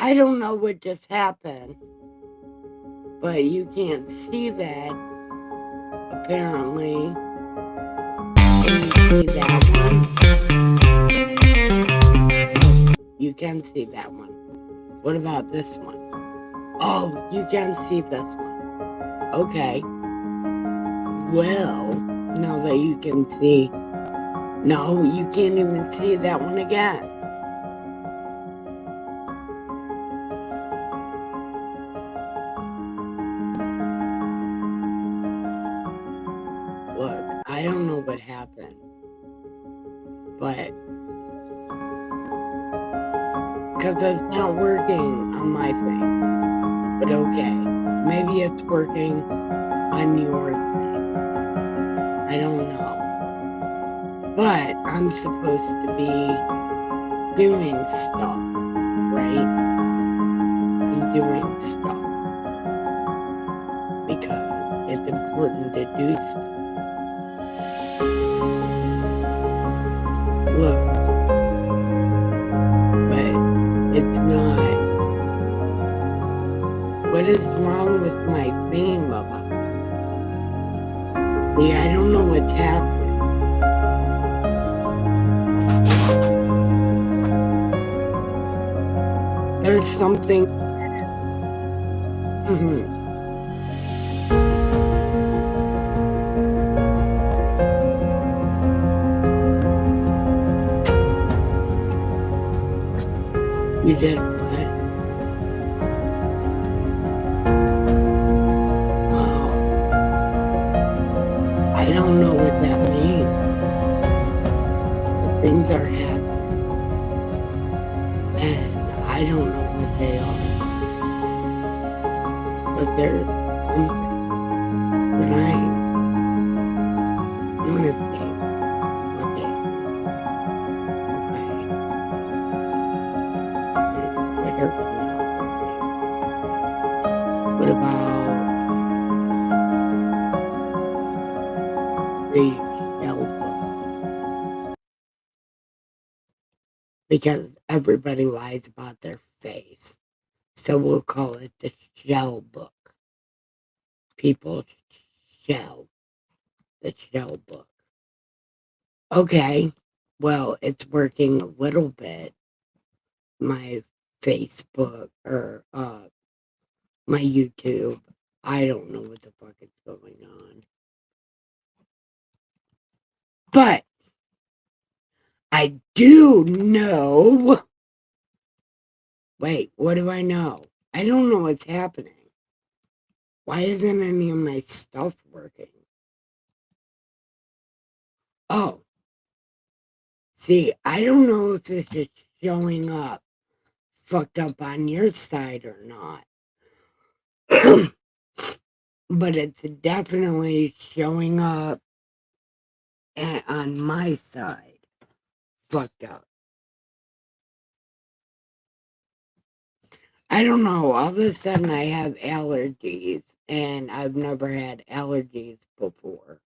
I don't know what just happened, but you can't see that, apparently. Can you see that one? You can see that one. What about this one? Oh, you can see this one. Okay. Well, now that you can see... No, you can't even see that one again. Look, I don't know what happened, but... Because it's not working on my thing. But okay, maybe it's working on your thing. I don't know. But I'm supposed to be doing stuff, right? I'm doing stuff because it's important to do stuff. Look, but it's not. What is wrong with my theme, Baba? See, I don't know what's happening. There's something... You did what? Oh, I don't know what that means. But things are happening, and I don't know what they are. But there's something. But I'm gonna say, okay, what are what about the shell book? Because everybody lies about their face. So we'll call it the shell book. People shell. The shell book. Okay. Well, it's working a little bit. My Facebook or my YouTube. I don't know what the fuck is going on. But I do know... Wait, what do I know? I don't know what's happening. Why isn't any of my stuff working? Oh. See, I don't know if this is showing up fucked up on your side or not. But it's definitely showing up on my side fucked up. I don't know. All of a sudden I have allergies, and I've never had allergies before.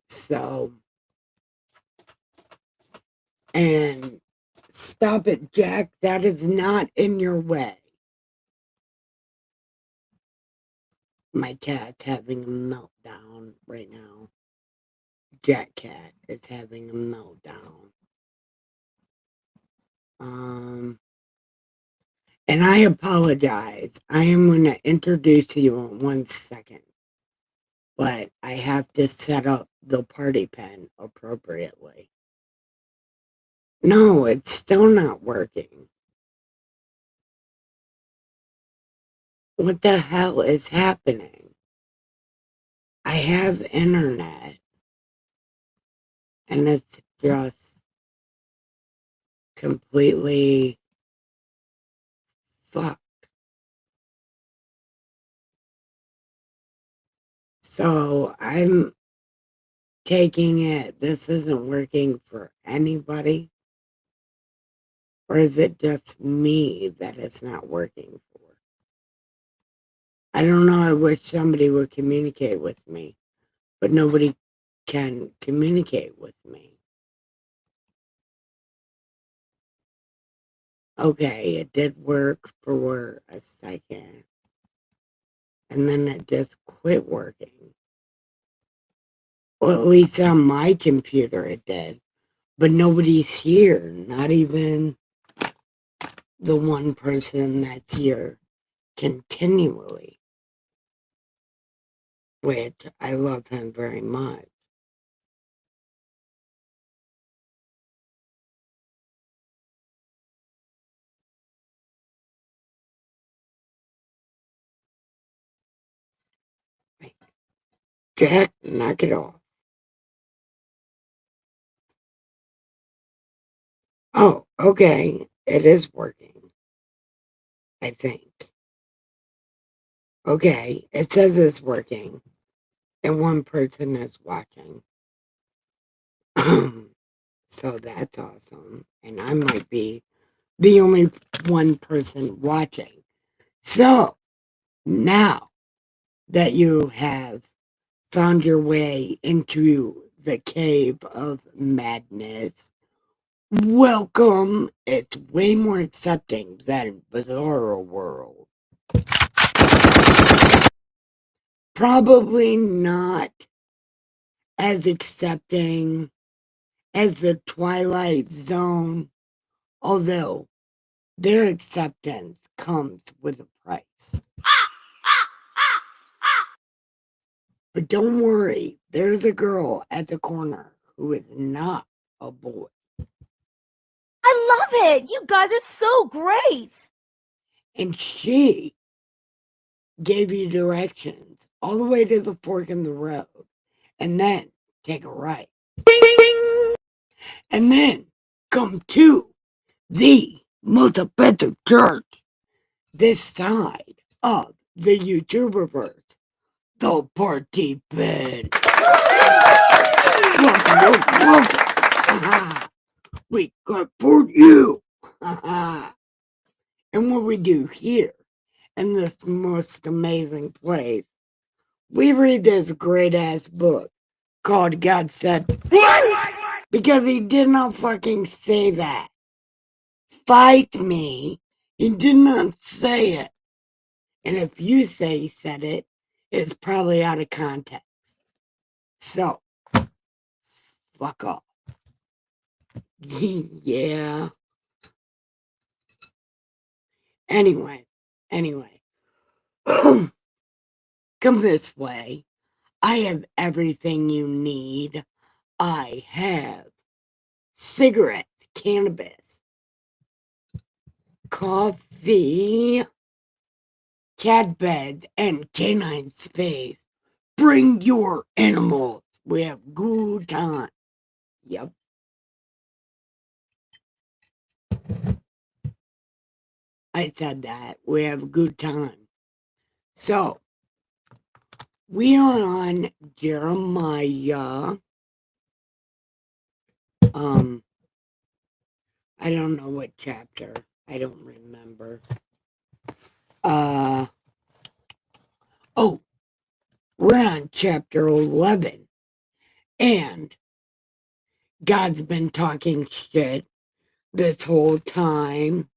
So, and stop it, Jack. That is not in your way. My cat's having a meltdown right now. Jack Cat is having a meltdown. And I apologize. I am going to introduce you in 1 second. But I have to set up the party pen appropriately. No, it's still not working. What the hell is happening? I have internet, and it's just completely fucked. So I'm taking it this isn't working for anybody? Or is it just me that it's not working for? I don't know. I wish somebody would communicate with me, but nobody can communicate with me. Okay, it did work for a second. And then it just quit working. Well, at least on my computer it did. But nobody's here. Not even the one person that's here continually. Which I love him very much. Jack, knock it off. Oh, okay. It is working, I think. Okay, it says it's working, and one person is watching. So that's awesome. And I might be the only one person watching. So now that you have found your way into the cave of madness, welcome. It's way more accepting than Bizarro World. Probably not as accepting as the Twilight Zone, although their acceptance comes with a price. But don't worry, there's a girl at the corner who is not a boy. I love it! You guys are so great! And she gave you directions all the way to the fork in the road. And then take a right. Ding, ding, ding. And then come to the multi-better church this side of the YouTuberverse. The party pit. Welcome. We got for you. And what we do here in this most amazing place, we read this great ass book called God Said because he did not fucking say that. Fight me. He did not say it. And if you say he said it, it's probably out of context. So, fuck off. Yeah. Anyway. Come this way. I have everything you need. I have cigarettes, cannabis, coffee, cat beds, and canine space. Bring your animals. We have good time. Yep. I said that. We have a good time. So, we are on Jeremiah. I don't know what chapter. I don't remember. Uh, oh, we're on chapter 11. And God's been talking shit this whole time.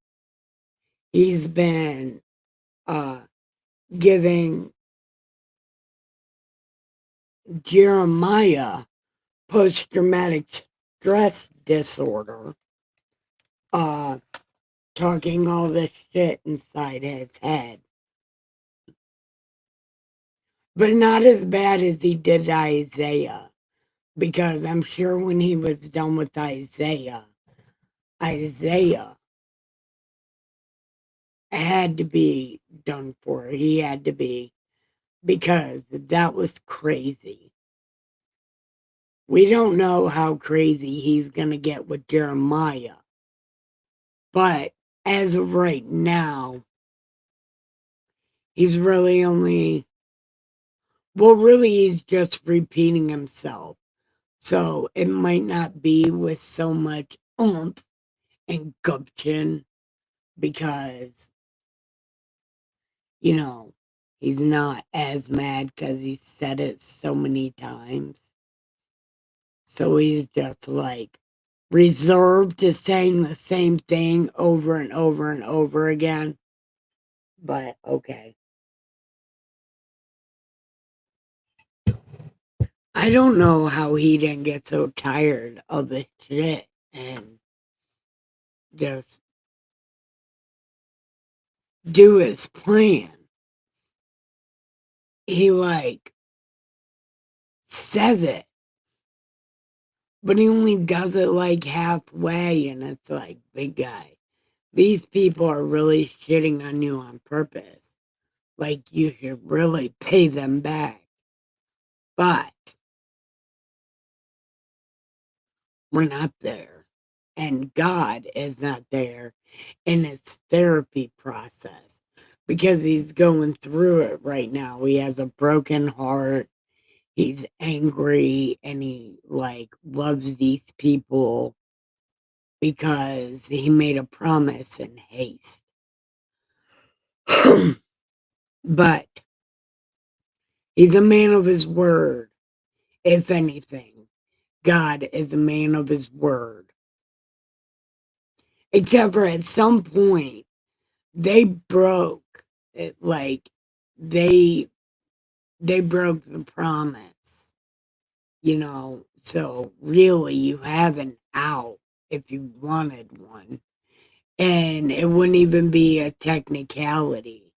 He's been giving Jeremiah post-traumatic stress disorder, talking all this shit inside his head. But not as bad as he did Isaiah, because I'm sure when he was done with Isaiah had to be done for. He had to be, because that was crazy. We don't know how crazy he's going to get with Jeremiah. But as of right now, he's really he's just repeating himself. So it might not be with so much oomph and gumption because, you know, he's not as mad because he said it so many times. So he's just like, reserved to saying the same thing over and over and over again. But okay. I don't know how he didn't get so tired of the shit and just do his plan. He like says it, but he only does it like halfway, and it's like, big guy, these people are really shitting on you on purpose. Like, you should really pay them back. But we're not there. And God is not there in his therapy process because he's going through it right now. He has a broken heart. He's angry and he like loves these people because he made a promise in haste. But he's a man of his word, if anything. God is a man of his word. Except for at some point, they broke it, like they broke the promise, you know. So really, you have an out if you wanted one, and it wouldn't even be a technicality.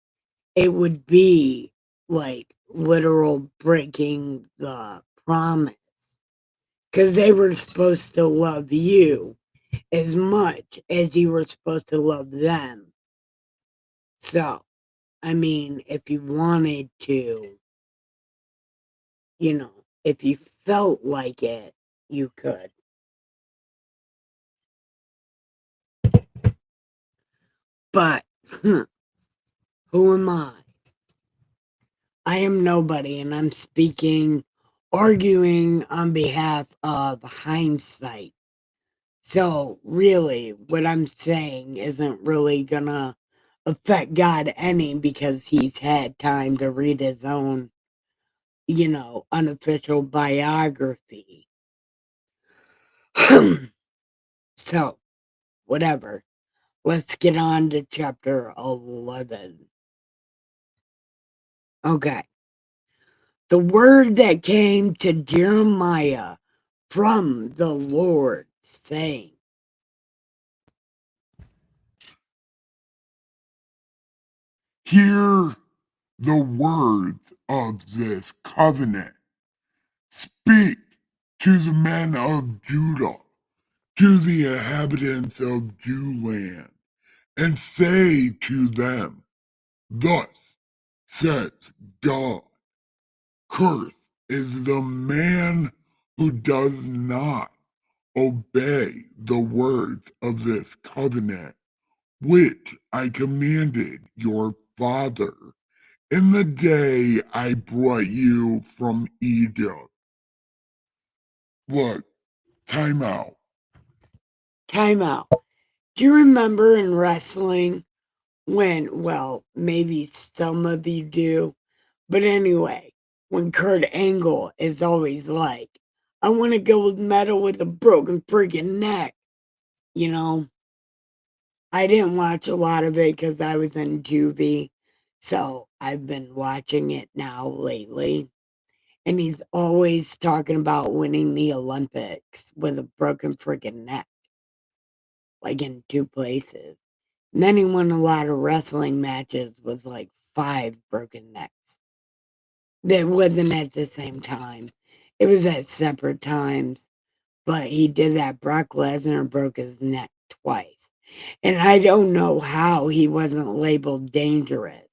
It would be like literal breaking the promise because they were supposed to love you as much as you were supposed to love them. So, I mean, if you wanted to, you know, if you felt like it, you could. But who am I? I am nobody, and I'm speaking, arguing on behalf of hindsight. So, really, what I'm saying isn't really gonna affect God any because he's had time to read his own, you know, unofficial biography. So, whatever. Let's get on to chapter 11. Okay. The word that came to Jeremiah from the Lord, saying, Hear the words of this covenant. Speak to the men of Judah, to the inhabitants of Jewland, and say to them, Thus says God, cursed is the man who does not obey the words of this covenant, which I commanded your father in the day I brought you from Egypt. Look, time out. time out. Do you remember in wrestling when, well, maybe some of you do, but anyway, when Kurt Angle is always like, I want a gold medal with a broken freaking neck, you know? I didn't watch a lot of it because I was in juvie, so I've been watching it now lately. And he's always talking about winning the Olympics with a broken freaking neck, like in 2 places. And then he won a lot of wrestling matches with like 5 broken necks. That wasn't at the same time. It was at separate times. But he did that. Brock Lesnar broke his neck twice. And I don't know how he wasn't labeled dangerous.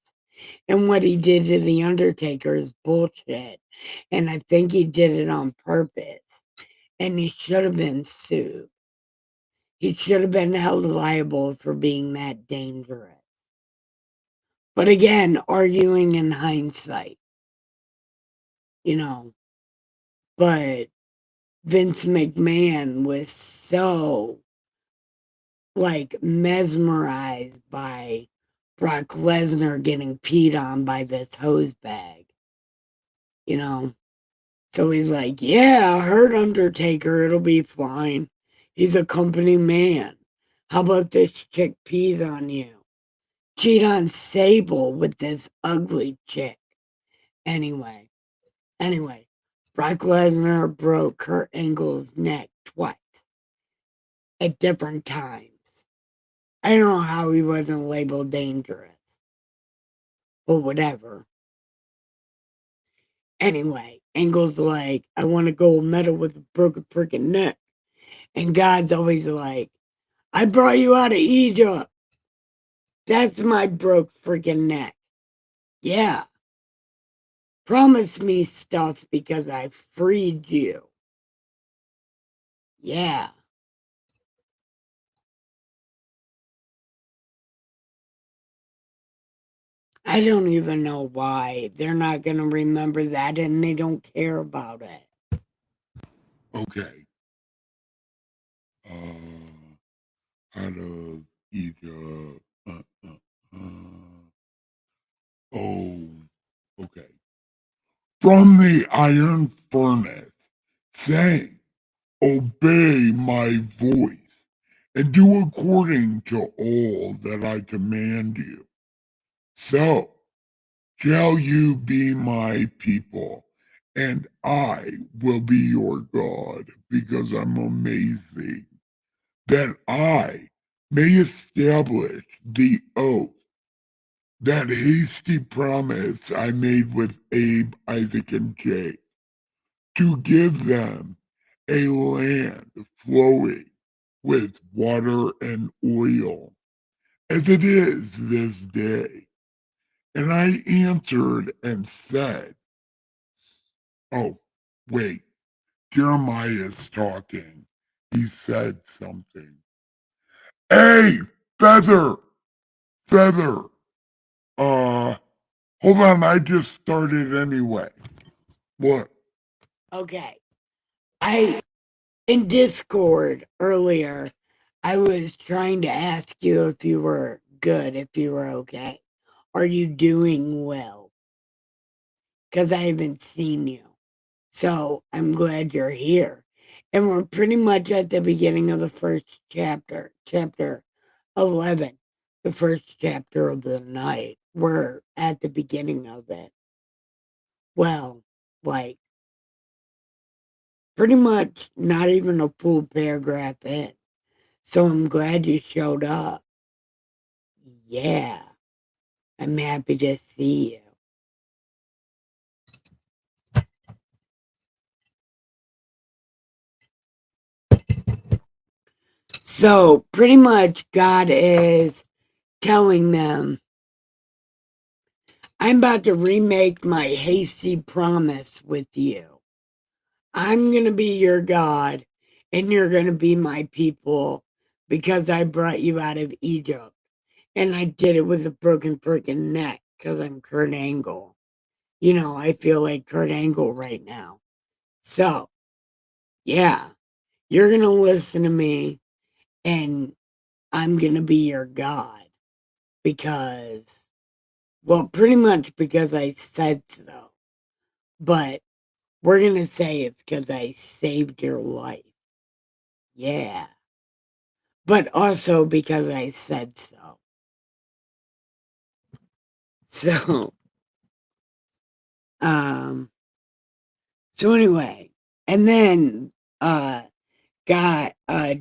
And what he did to The Undertaker is bullshit. And I think he did it on purpose. And he should have been sued. He should have been held liable for being that dangerous. But again, arguing in hindsight, you know. But Vince McMahon was so like mesmerized by Brock Lesnar getting peed on by this hose bag, you know. So he's like, yeah, I heard Undertaker, it'll be fine. He's a company man. How about this chick pees on you? Cheat on Sable with this ugly chick. Anyway, Brock Lesnar broke Kurt Angle's neck twice at different times. I don't know how he wasn't labeled dangerous, but whatever. Anyway, Angle's like, I want a gold medal with a broken freaking neck. And God's always like, I brought you out of Egypt. That's my broke freaking neck. Yeah. Promise me stuff because I freed you. Yeah. I don't even know why. They're not going to remember that and they don't care about it. Okay. Out of Egypt. Oh, okay. From the iron furnace, saying, obey my voice, and do according to all that I command you. So shall you be my people, and I will be your God, because I'm amazing, that I may establish the oath, that hasty promise I made with Abe, Isaac, and Jake, to give them a land flowing with water and oil, as it is this day. And I answered and said, oh, wait, Jeremiah is talking. He said something. Hey, Feather, Feather, uh, hold on, I just started anyway. What? Okay. In Discord earlier, I was trying to ask you if you were good, if you were okay. Are you doing well? Because I haven't seen you. So I'm glad you're here. And we're pretty much at the beginning of the first chapter, chapter 11, the first chapter of the night. We're at the beginning of it. Well, like, pretty much not even a full paragraph in. So I'm glad you showed up. Yeah, I'm happy to see you. So pretty much God is telling them, I'm about to remake my hasty promise with you. I'm going to be your God and you're going to be my people because I brought you out of Egypt. And I did it with a broken freaking neck because I'm Kurt Angle. You know, I feel like Kurt Angle right now. So, yeah, you're going to listen to me and I'm going to be your God because, well, pretty much because I said so. But we're going to say it's because I saved your life. Yeah. But also because I said so. So, um, so anyway, and then,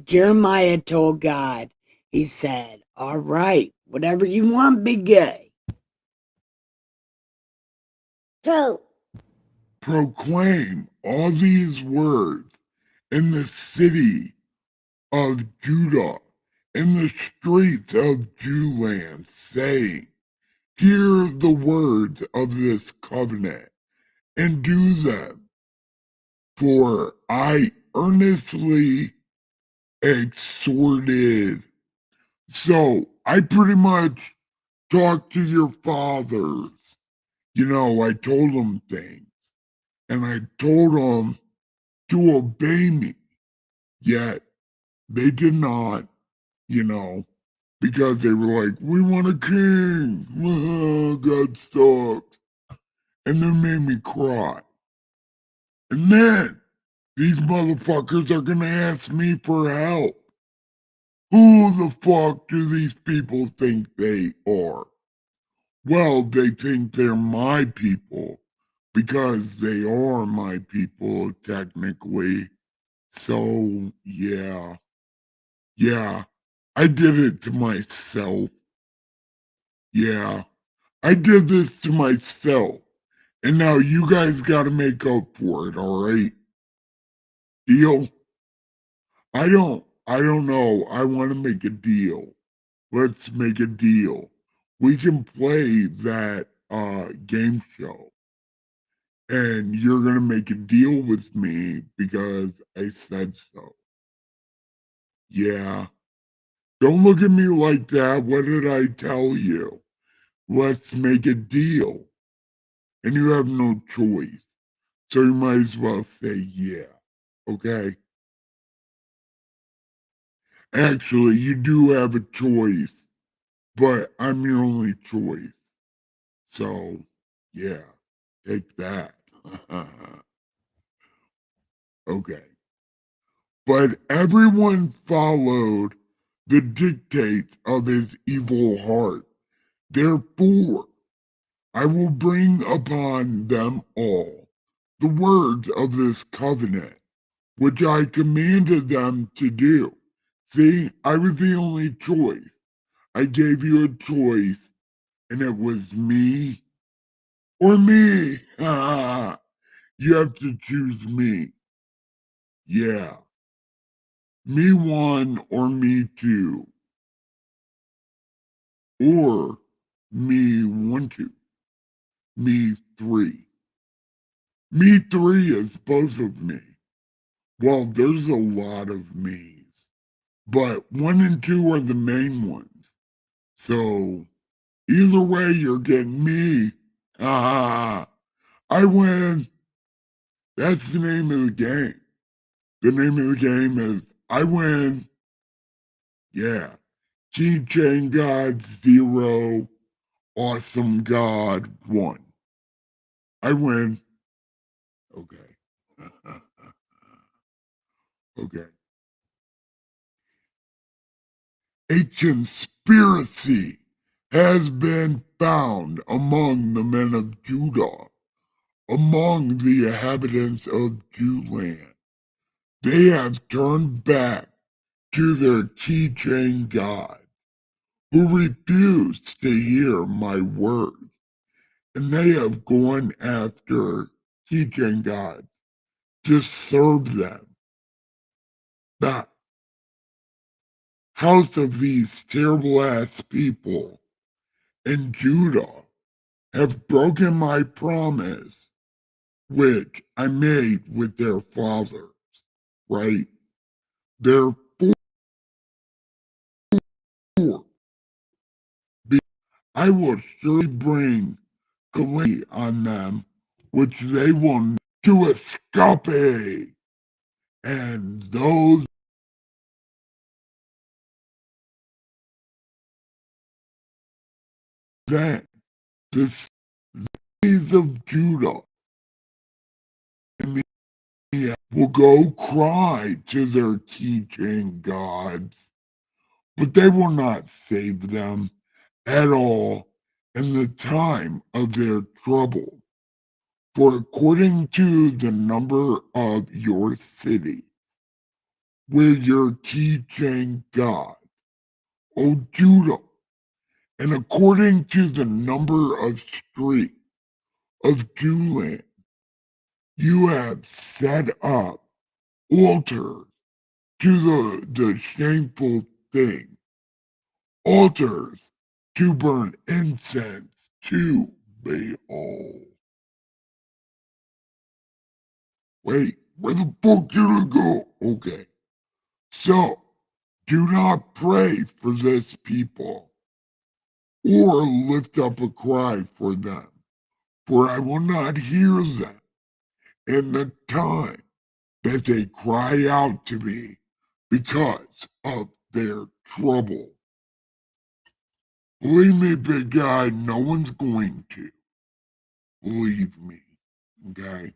Jeremiah told God, he said, all right, whatever you want, big guy. So, Proclaim all these words in the city of Judah, in the streets of Jewland, saying, hear the words of this covenant and do them, for I earnestly exhorted. So I pretty much talked to your fathers. You know, I told them things and I told them to obey me, yet they did not, you know, because they were like, we want a king. God sucks. And they made me cry. And then these motherfuckers are gonna ask me for help. Who the fuck do these people think they are? Well, they think they're my people because they are my people, technically. So, yeah. Yeah. I did it to myself. Yeah. I did this to myself. And now you guys gotta make up for it, all right? Deal? I don't know. I want to make a deal. Let's make a deal. We can play that game show and you're going to make a deal with me because I said so. Yeah. Don't look at me like that. What did I tell you? Let's make a deal. And you have no choice. So you might as well say yeah. Okay? Actually, you do have a choice, but I'm your only choice. So, yeah, take that. Okay. But everyone followed the dictates of his evil heart. Therefore, I will bring upon them all the words of this covenant, which I commanded them to do. See, I was the only choice. I gave you a choice, and it was me or me. You have to choose me. Yeah. Me one or me two. Or me one, two. Me three. Me three is both of me. Well, there's a lot of me's. But one and two are the main ones. So either way, you're getting me. Ah, I win. That's the name of the game. The name of the game is I win. Yeah. Keychain God 0, Awesome God 1. I win. Okay. Okay. A conspiracy has been found among the men of Judah, among the inhabitants of Jewland. They have turned back to their keychain God, who refused to hear my words, and they have gone after keychain gods to serve them. The house of these terrible ass people in Judah have broken my promise, which I made with their fathers, right? Therefore, I will surely bring calamity on them, which they will not to escape. And those then the cities of Judah and the will go cry to their keychain gods, but they will not save them at all in the time of their trouble. For according to the number of your cities, where your keychain God, O Judah, and according to the number of streets of Judah, you have set up altars to the shameful thing, altars to burn incense to Baal. Wait, where the fuck did I go? Okay, so do not pray for this people or lift up a cry for them, for I will not hear them in the time that they cry out to me because of their trouble. Believe me, big guy, no one's going to. Believe me, okay?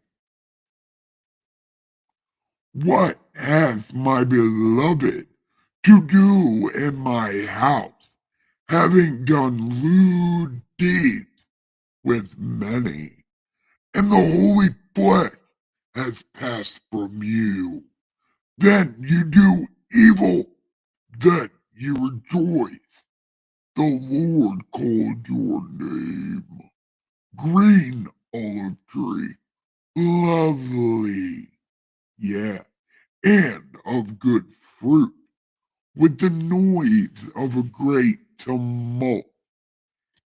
What has my beloved to do in my house, having done lewd deeds with many, and the holy flesh has passed from you? Then you do evil, then you rejoice. The Lord called your name. Green olive tree, lovely, yeah, and of good fruit, with the noise of a great tumult.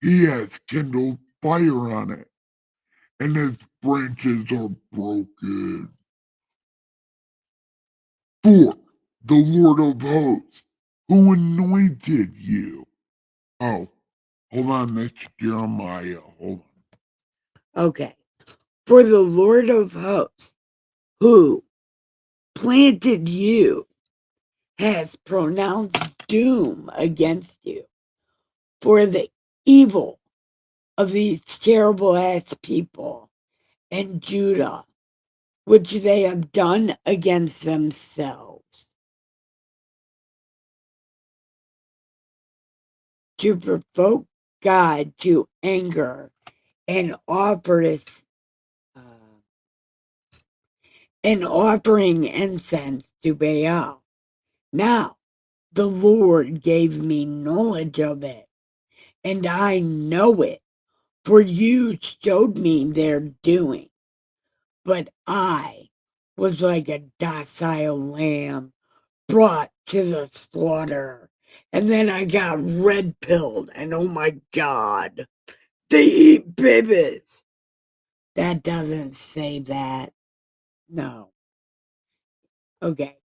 He has kindled fire on it, and its branches are broken. For the Lord of hosts, who anointed you. Oh, hold on, that's Jeremiah. Hold on. Okay. For the Lord of hosts, who planted you, has pronounced doom against you for the evil of these terrible ass people and Judah, which they have done against themselves, to provoke God to anger and offering incense to Baal. Now the Lord gave me knowledge of it, and I know it, for you showed me their doing. But I was like a docile lamb brought to the slaughter. And then I got red pilled, and oh my God, they eat babies. That doesn't say that. No. Okay.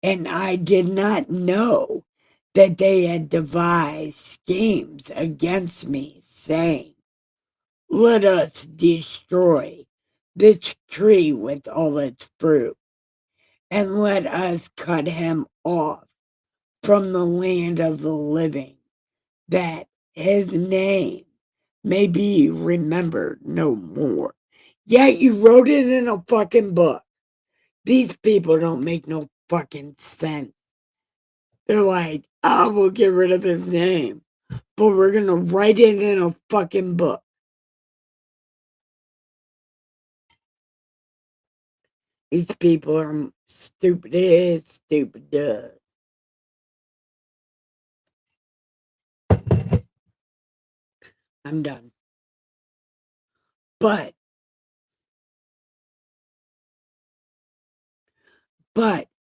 And I did not know that they had devised schemes against me, saying, let us destroy this tree with all its fruit, and let us cut him off from the land of the living, that his name may be remembered no more. Yeah, you wrote it in a fucking book. These people don't make no fucking sense. They're like, oh, we'll get rid of his name, but we're gonna write it in a fucking book. These people are stupid as stupid does. I'm done. But,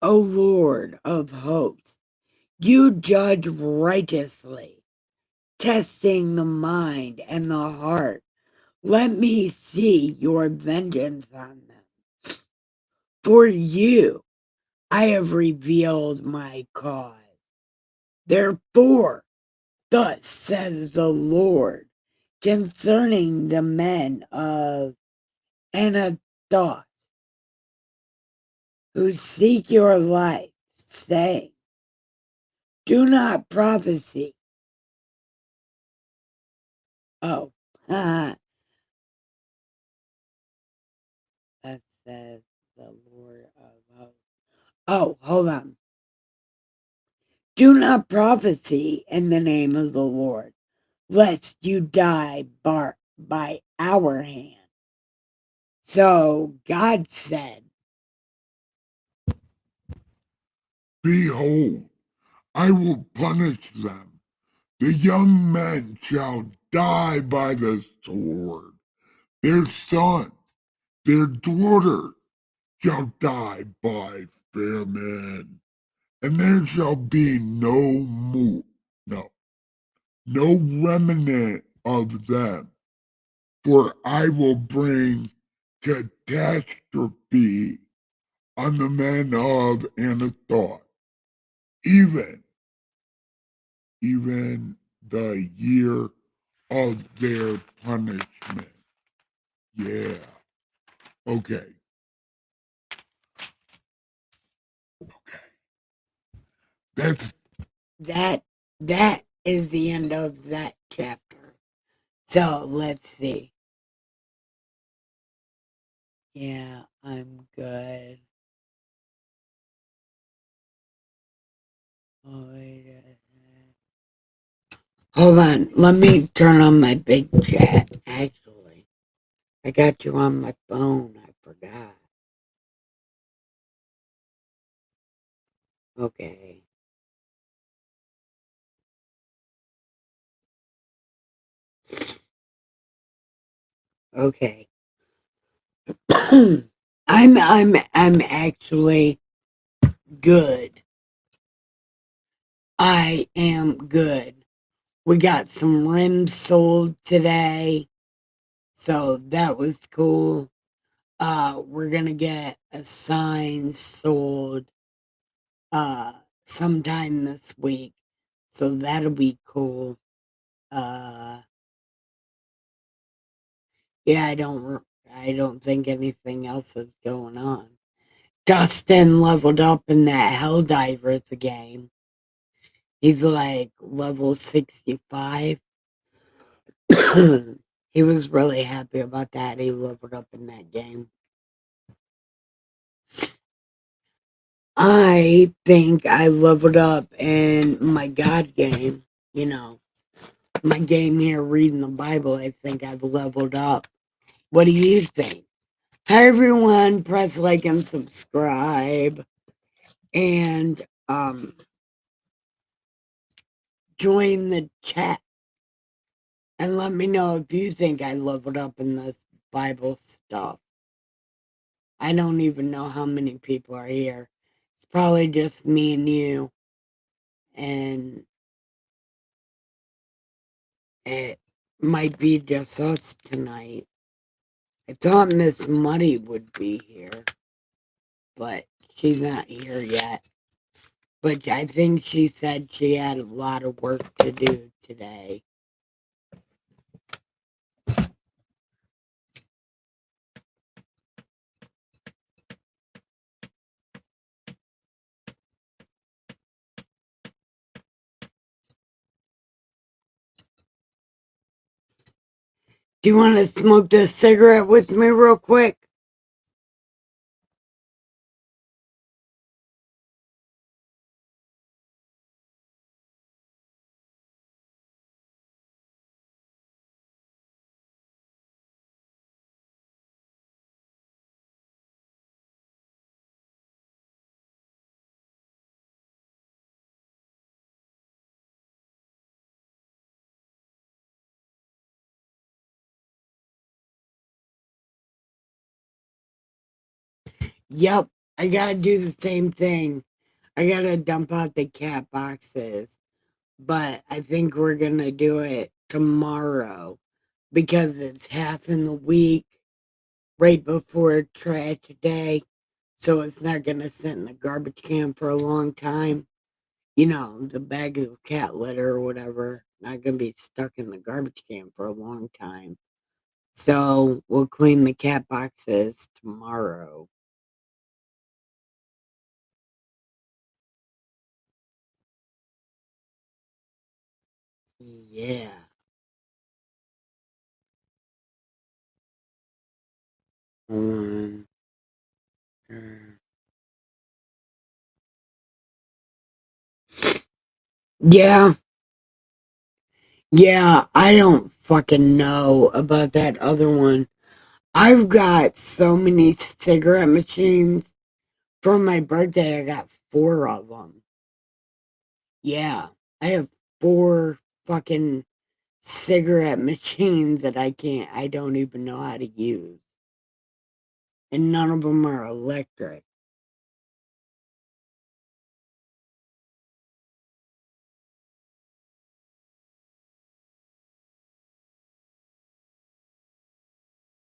O Lord of hosts, you judge righteously, testing the mind and the heart. Let me see your vengeance on them. For you I have revealed my cause. Therefore, thus says the Lord concerning the men of Anathoth who seek your life, saying, do not prophesy. Oh, that says the Lord of hosts. Oh, hold on. Do not prophesy in the name of the Lord, lest you die by our hand. So God said, Behold, I will punish them. The young men shall die by the sword. Their sons, their daughters shall die by famine. And there shall be no remnant of them. For I will bring catastrophe on the men of Anathoth, even the year of their punishment. Yeah. Okay. Okay. That's that is the end of that chapter. So let's see. Yeah, I'm good. Hold on, let me turn on my big chat. Actually, I got you on my phone. I forgot. Okay. Okay. I'm actually good. I am good. We got some rims sold today, so that was cool. We're gonna get a sign sold uh sometime this week, so that'll be cool. Uh yeah, I don't think anything else is going on. Dustin leveled up in that Helldivers game. He's like level 65. He was really happy about that. He leveled up in that game. I think I leveled up in my God game. You know, my game here reading the Bible. I think I've leveled up. What do you think? Hi everyone, press like and subscribe and join the chat and let me know if you think I leveled up in this Bible stuff. I don't even know how many people are here. It's probably just me and you, and it might be just us tonight. I thought Miss Muddy would be here, but she's not here yet. But I think she said she had a lot of work to do today. Do you want to smoke this cigarette with me real quick? Yep, I gotta do the same thing. I gotta dump out the cat boxes, but I think we're gonna do it tomorrow because it's half in the week right before trash day, so it's not gonna sit in the garbage can for a long time. You know, the bag of cat litter or whatever, not gonna be stuck in the garbage can for a long time. So we'll clean the cat boxes tomorrow. Yeah. Um, yeah. Yeah, I don't fucking know about that other one. I've got so many cigarette machines. For my birthday, I got 4 of them. Yeah, I have 4 fucking cigarette machines that I don't even know how to use. And none of them are electric.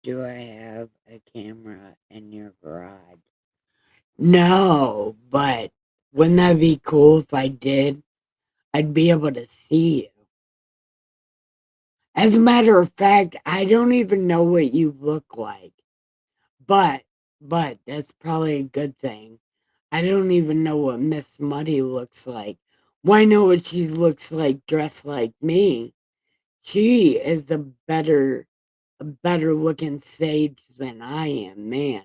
Do I have a camera in your garage? No, but wouldn't that be cool if I did? I'd be able to see you. As a matter of fact, I don't even know what you look like. But but that's probably a good thing. I don't even know what Miss Muddy looks like. Well, I know what she looks like dressed like me. She is a better looking sage than I am, man.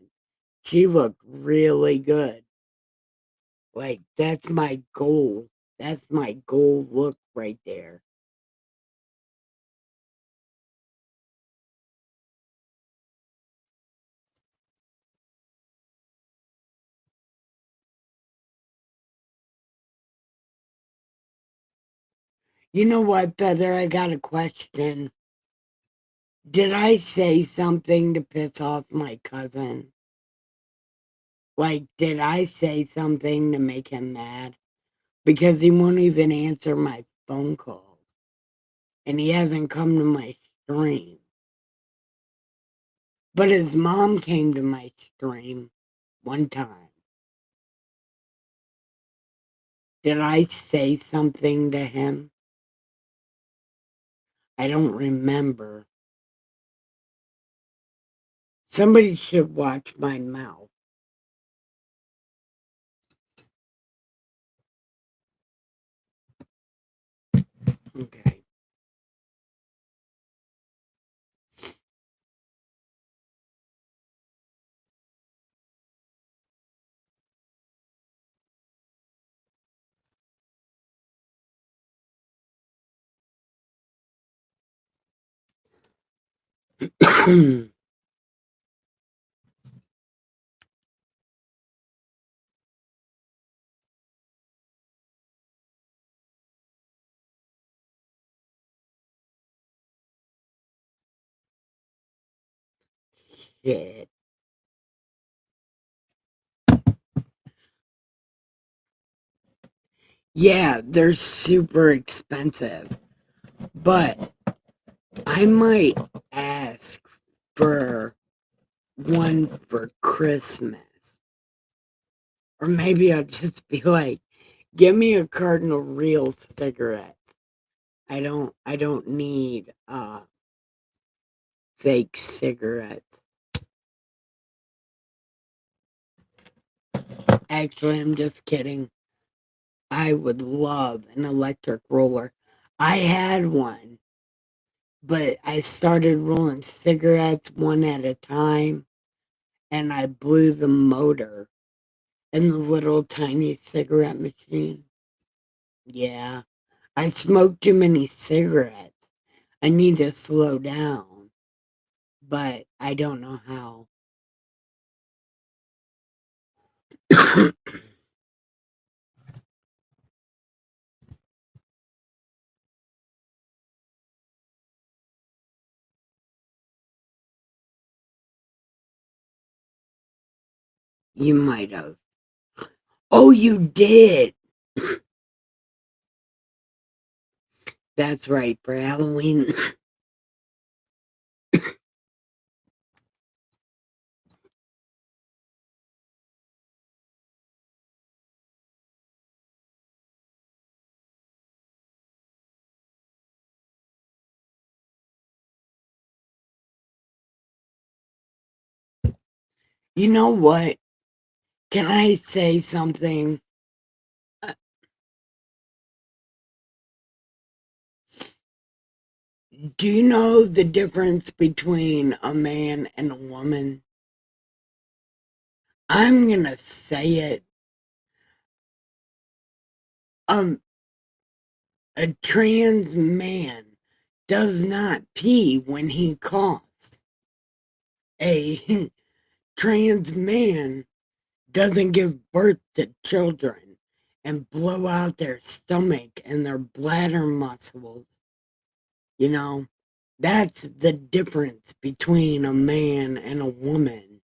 She looked really good. Like that's my goal That's my goal look right there. You know what, Feather? I got a question. Did I say something to piss off my cousin? Like, did I say something to make him mad? Because he won't even answer my phone calls. And he hasn't come to my stream. But his mom came to my stream one time. Did I say something to him? I don't remember. Somebody should watch my mouth. Okay. Shit. Yeah, they're super expensive. But I might ask for one for Christmas. Or maybe I'll just be like, give me a carton of real cigarettes. I don't need fake cigarettes. Actually, I'm just kidding. I would love an electric roller. I had one, but I started rolling cigarettes one at a time, and I blew the motor in the little tiny cigarette machine. Yeah, I smoked too many cigarettes. I need to slow down, but I don't know how. You might have. Oh, you did. That's right, for Halloween. You know what? Can I say something? Uh, Do you know the difference between a man and a woman? I'm gonna say it. Um, a trans man does not pee when he coughs. A trans man doesn't give birth to children and blow out their stomach and their bladder muscles. You know, that's the difference between a man and a woman.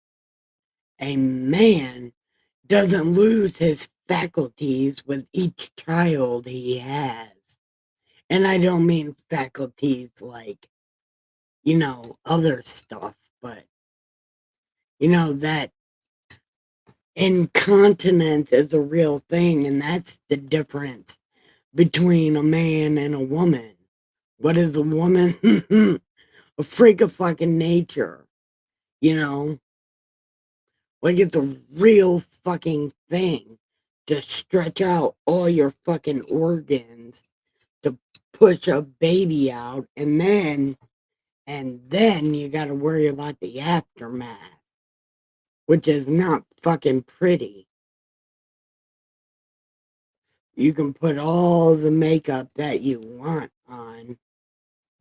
A man doesn't lose his faculties with each child he has. And I don't mean faculties like, other stuff, but, that incontinence is a real thing, and that's the difference between a man and a woman. What is a woman? A freak of fucking nature, you know? Like it's a real fucking thing to stretch out all your fucking organs to push a baby out, and then you gotta worry about the aftermath, which is not fucking pretty. You can put all the makeup that you want on,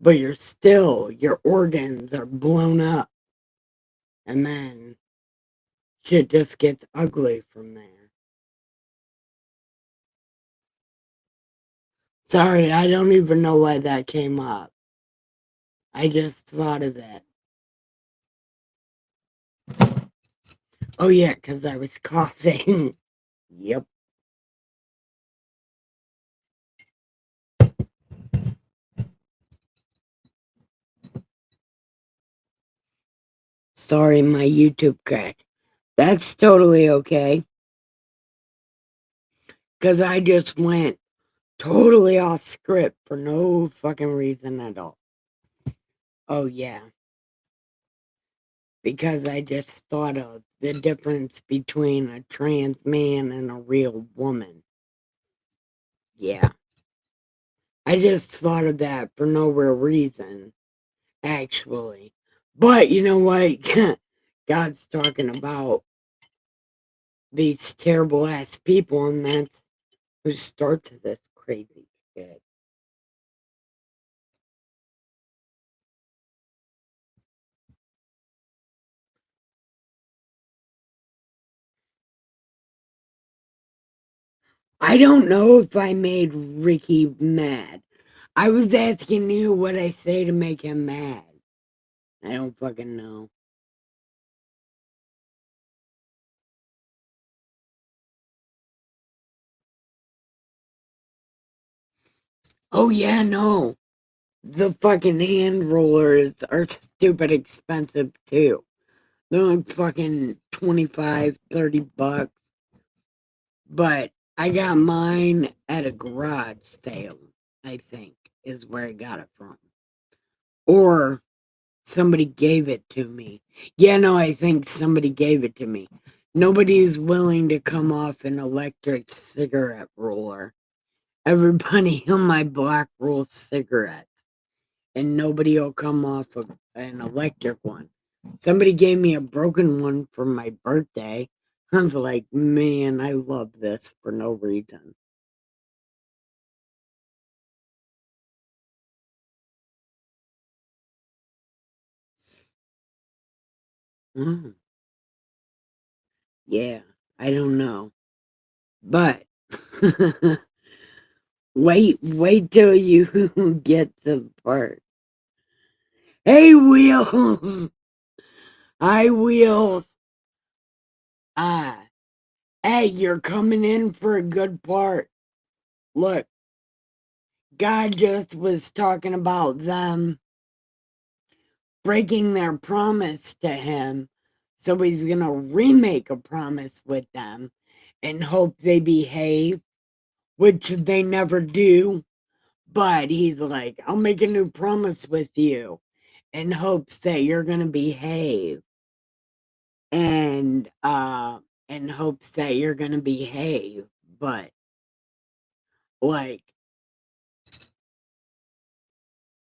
but your organs are blown up. And then shit just gets ugly from there. Sorry, I don't even know why that came up. I just thought of it. Oh, yeah, because I was coughing. Yep. Sorry, my YouTube crashed. That's totally okay. Because I just went totally off script for no fucking reason at all. Oh, yeah. Because I just thought of the difference between a trans man and a real woman. Yeah. I just thought of that for no real reason, actually. But you know what? God's talking about these terrible ass people, and that's who starts this crazy shit. I don't know if I made Ricky mad. I was asking you what I say to make him mad. I don't fucking know. Oh, yeah, no. The fucking hand rollers are stupid expensive, too. They're like fucking 25, $30. But I got mine at a garage sale, I think, is where I got it from. Or somebody gave it to me. Yeah, no, I think somebody gave it to me. Nobody's willing to come off an electric cigarette roller. Everybody on my block rolls cigarettes, and nobody will come off of an electric one. Somebody gave me a broken one for my birthday. I was like, man, I love this for no reason. Mm, yeah, I don't know. But wait till you get to the part. Hey, Wheels! Hi, Wheels! Ah, hey, you're coming in for a good part. Look, God just was talking about them breaking their promise to him. So he's going to remake a promise with them and hope they behave, which they never do. But he's like, I'll make a new promise with you in hopes that you're going to behave. And in hopes that you're going to behave. But like,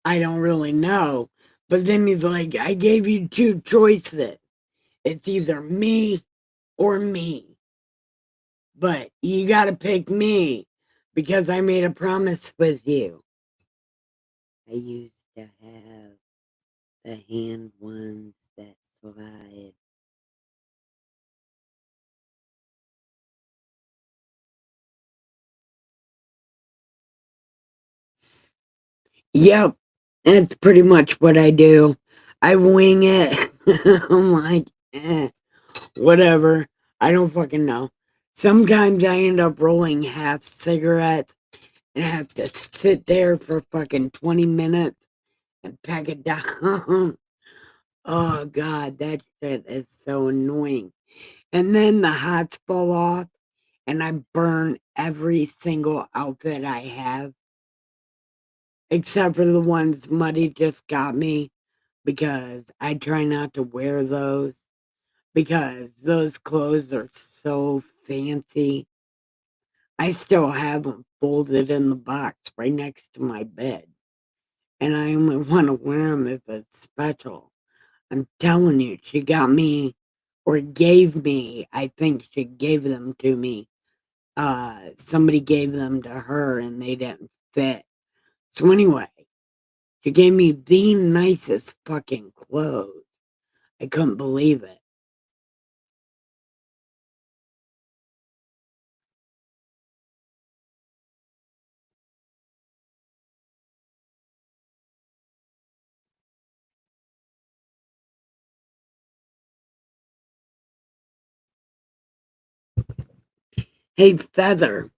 I don't really know. But then he's like, I gave you two choices. It's either me or me. But you gotta pick me because I made a promise with you. I used to have the hand ones that slide. Yep, that's pretty much what I do. I wing it. I'm like, whatever. I don't fucking know. Sometimes I end up rolling half cigarettes and have to sit there for fucking 20 minutes and pack it down. Oh god, that shit is so annoying. And then the hots fall off and I burn every single outfit I have, except for the ones Muddy just got me because I try not to wear those because those clothes are so fancy. I still have them folded in the box right next to my bed. And I only want to wear them if it's special. I'm telling you, she got me or gave me, I think she gave them to me somebody gave them to her and they didn't fit. So anyway, she gave me the nicest fucking clothes. I couldn't believe it. Hey, Feather,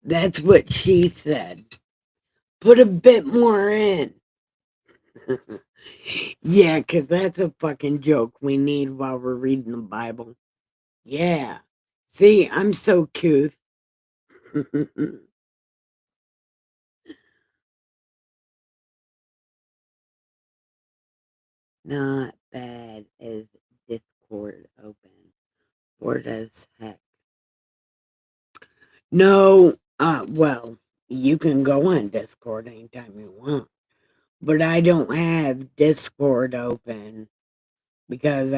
that's what she said. Put a bit more in. Yeah, because that's a fucking joke we need while we're reading the Bible. Yeah. See, I'm so cute. Not bad as Discord open. Bored as heck. No, well, you can go on Discord anytime you want. But I don't have Discord open because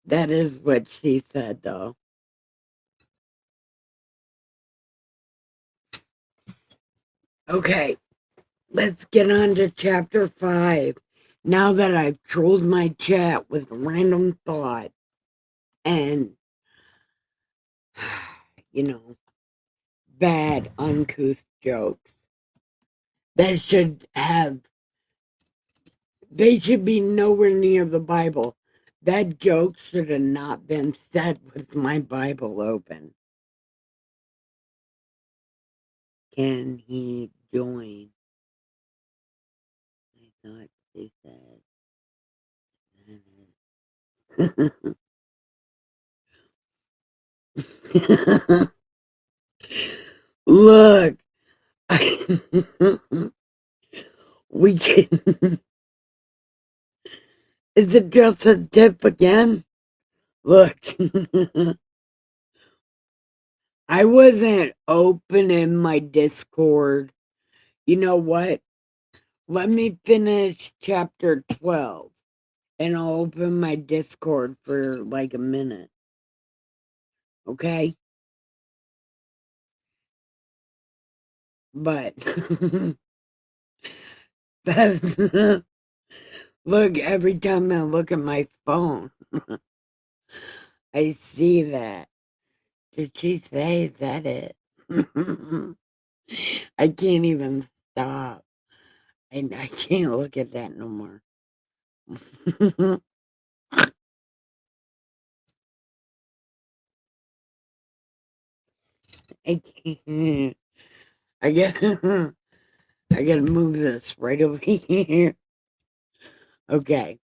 that is what she said though. Okay, let's get on to chapter 5. Now that I've trolled my chat with random thought and, you know, bad, uncouth jokes that they should be nowhere near the Bible. That joke should have not been said with my Bible open. Can he join? I thought she said. Look, we can. Is it just a tip again? Look, I wasn't opening my Discord. You know what? Let me finish chapter 12 and I'll open my Discord for like a minute. Okay? But look, every time I look at my phone, I see that. Did she say, is that it? I can't even stop. And I can't look at that no more. I can't. I gotta, I gotta move this right over here. Okay.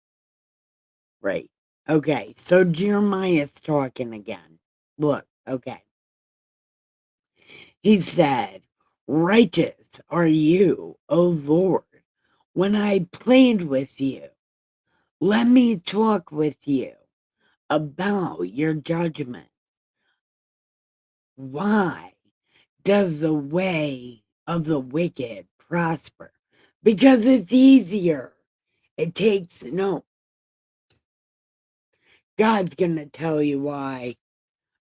Right. Okay. So Jeremiah's talking again. Look, okay. He said, righteous are you, O Lord, when I plead with you. Let me talk with you about your judgment. Why does the way of the wicked prosper? Because it's easier. It takes, no, God's going to tell you why.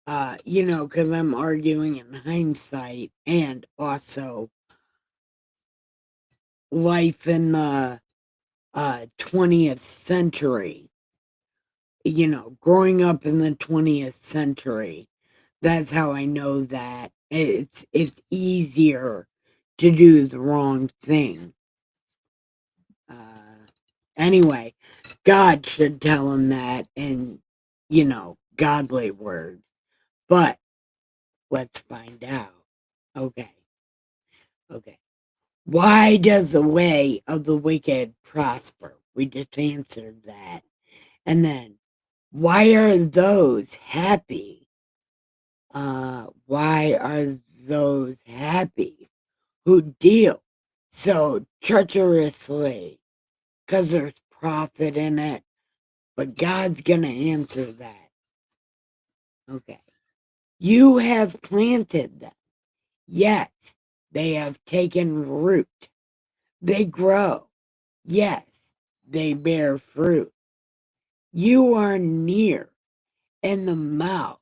Because I'm arguing in hindsight and also life in the 20th century, growing up in the 20th century. That's how I know that it's easier to do the wrong thing. Anyway, God should tell him that in, godly words. But let's find out. Okay. Okay. Why does the way of the wicked prosper? We just answered that. And then, why are those happy? Why are those happy who deal so treacherously? Because there's profit in it. But God's going to answer that. Okay. You have planted them. Yes, they have taken root. They grow. Yes, they bear fruit. You are near in the mouth,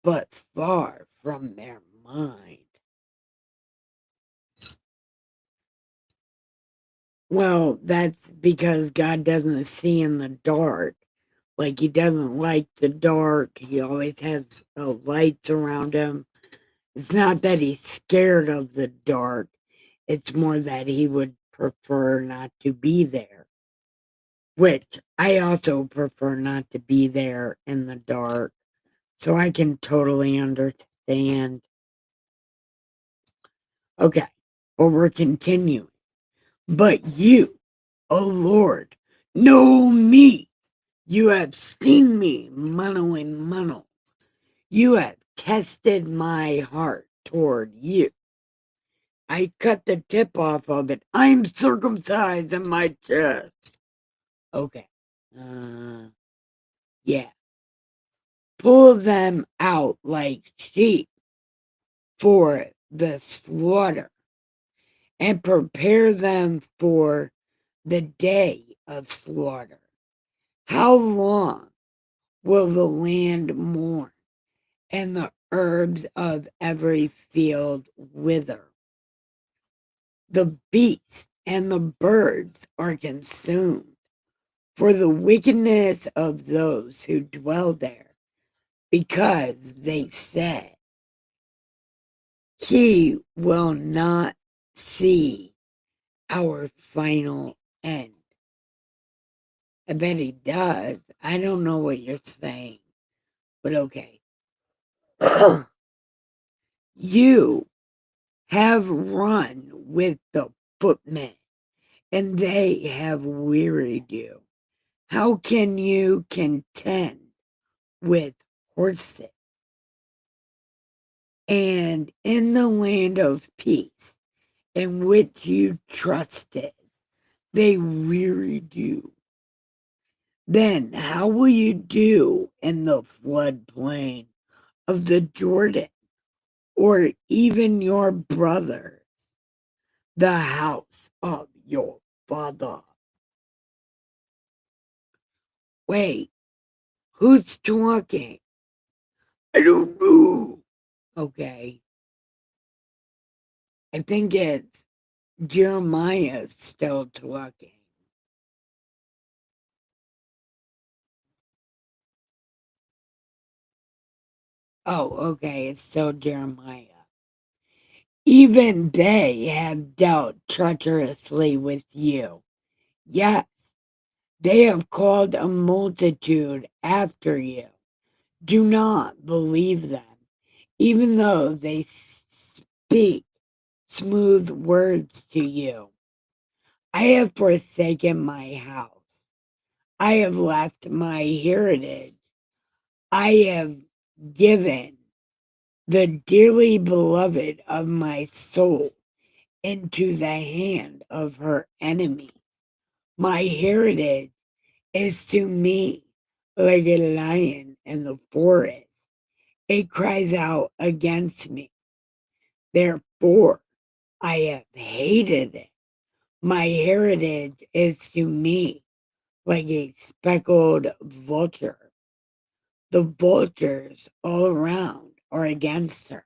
but far from their mind. Well, that's because God doesn't see in the dark. Like, he doesn't like the dark. He always has lights around him. It's not that he's scared of the dark. It's more that he would prefer not to be there. Which I also prefer not to be there in the dark. So I can totally understand. Okay, well, we're continuing. But you, O Lord, know me. You have seen me, mano and mano. You have tested my heart toward you. I cut the tip off of it. I'm circumcised in my chest. Okay. Yeah. Pull them out like sheep for the slaughter and prepare them for the day of slaughter. How long will the land mourn and the herbs of every field wither? The beasts and the birds are consumed for the wickedness of those who dwell there, because they said, he will not see our final end. I bet he does. I don't know what you're saying, but okay. You have run with the footmen, and they have wearied you. How can you contend with horses? And in the land of peace, in which you trusted, they wearied you. Then how will you do in the floodplain of the Jordan, or even your brother, the house of your father? Wait, who's talking? I don't know. Okay. I think it's Jeremiah still talking. Oh, okay. It's still Jeremiah. Even they have dealt treacherously with you. Yes, they have called a multitude after you. Do not believe them, even though they speak smooth words to you. I have forsaken my house. I have left my heritage. I have given the dearly beloved of my soul into the hand of her enemy. My heritage is to me like a lion in the forest. It cries out against me. Therefore, I have hated it. My heritage is to me like a speckled vulture. The vultures all around are against her.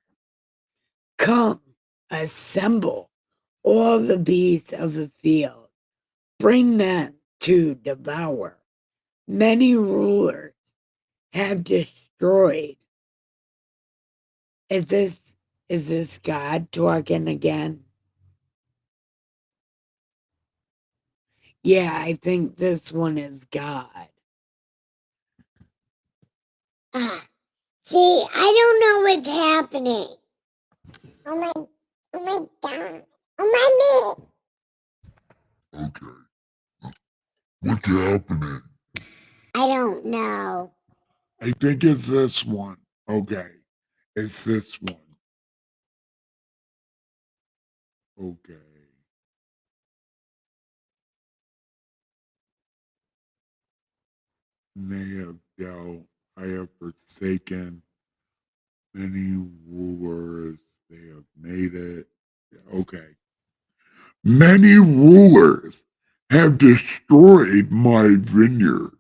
Come, assemble all the beasts of the field, bring them to devour. Many rulers have destroyed. Is this God talking again? Yeah, I think this one is God. See, I don't know what's happening. Oh my God. Oh my me. Okay. What's happening? I don't know. I think it's this one. Okay. It's this one. Okay. They have dealt, I have forsaken many rulers. They have made it. Okay. Many rulers have destroyed my vineyard.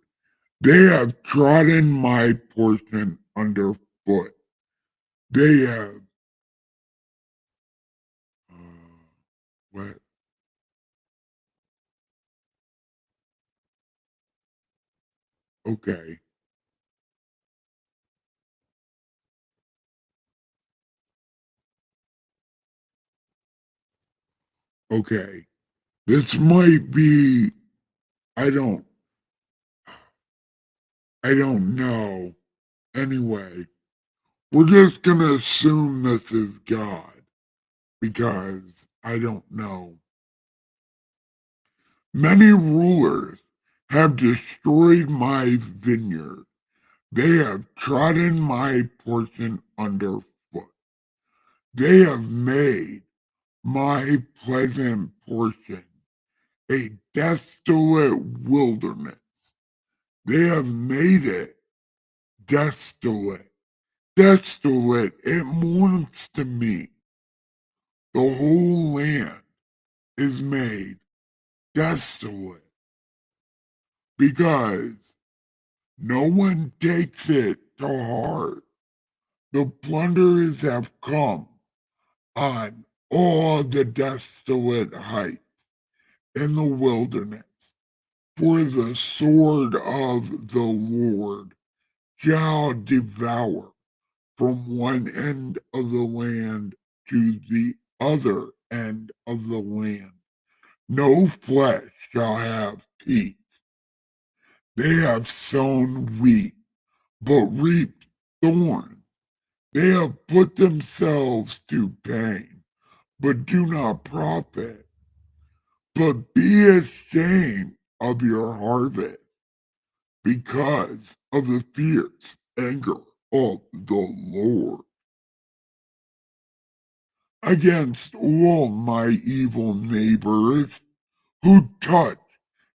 They have trodden my portion underfoot. They have what? Okay, okay. This might be. I don't. I don't know. Anyway, we're just gonna assume this is God because I don't know. Many rulers have destroyed my vineyard. They have trodden my portion underfoot. They have made my pleasant portion a desolate wilderness. They have made it desolate. Desolate, it mourns to me. The whole land is made desolate because no one takes it to heart. The plunderers have come on all the desolate heights in the wilderness, for the sword of the Lord shall devour from one end of the land to the other end of the land. No flesh shall have peace. They have sown wheat, but reaped thorns. They have put themselves to pain, but do not profit. But be ashamed of your harvest because of the fierce anger of the Lord against all my evil neighbors who touch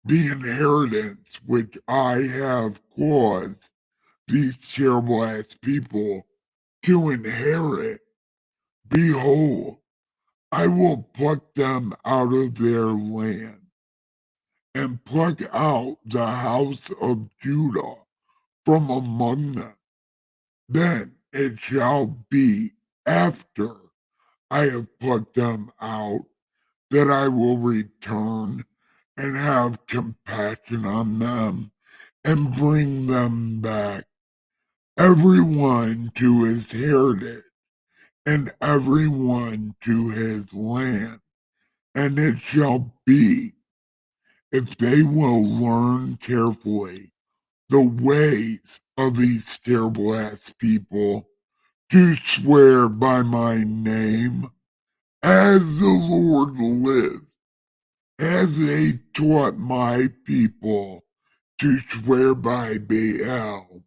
the inheritance which I have caused these terrible ass people to inherit. Behold, I will pluck them out of their land and pluck out the house of Judah from among them. Then it shall be after I have plucked them out that I will return and have compassion on them and bring them back, everyone to his heritage and everyone to his land. And it shall be, if they will learn carefully the ways of these terrible ass people, to swear by my name, as the Lord lives, as they taught my people to swear by Baal,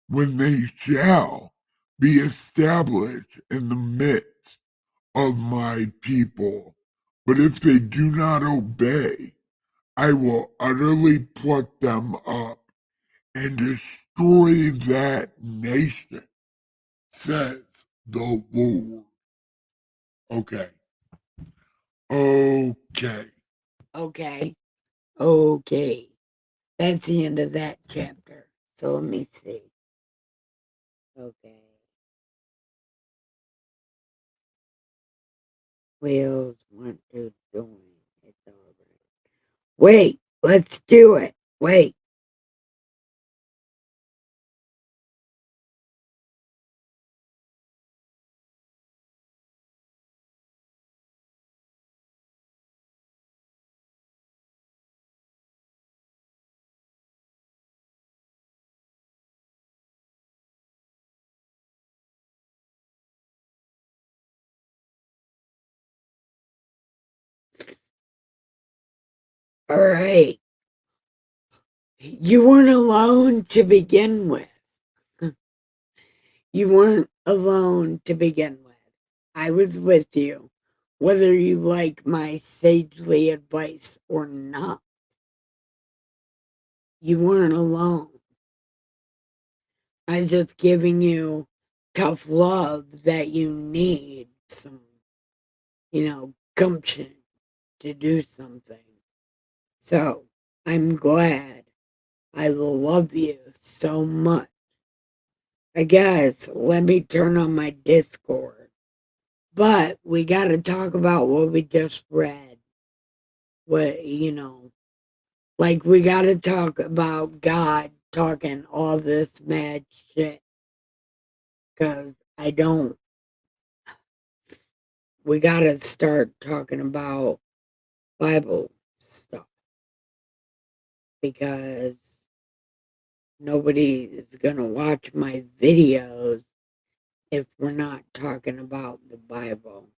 when they shall be established in the midst of my people. But if they do not obey, I will utterly pluck them up and destroy that nation, says the Lord. Okay. Okay. Okay. Okay. That's the end of that chapter. So let me see. Okay. Wheels want to join. It's all right. Wait, let's do it. Wait. All right. You weren't alone to begin with. You weren't alone to begin with. I was with you, whether you like my sagely advice or not. You weren't alone. I'm just giving you tough love that you need some, gumption to do something. So I'm glad. I love you so much. I guess let me turn on my Discord. But we got to talk about what we just read. What, like we got to talk about God talking all this mad shit. Because I don't. We got to start talking about Bible stuff. Because nobody is going to watch my videos if we're not talking about the Bible.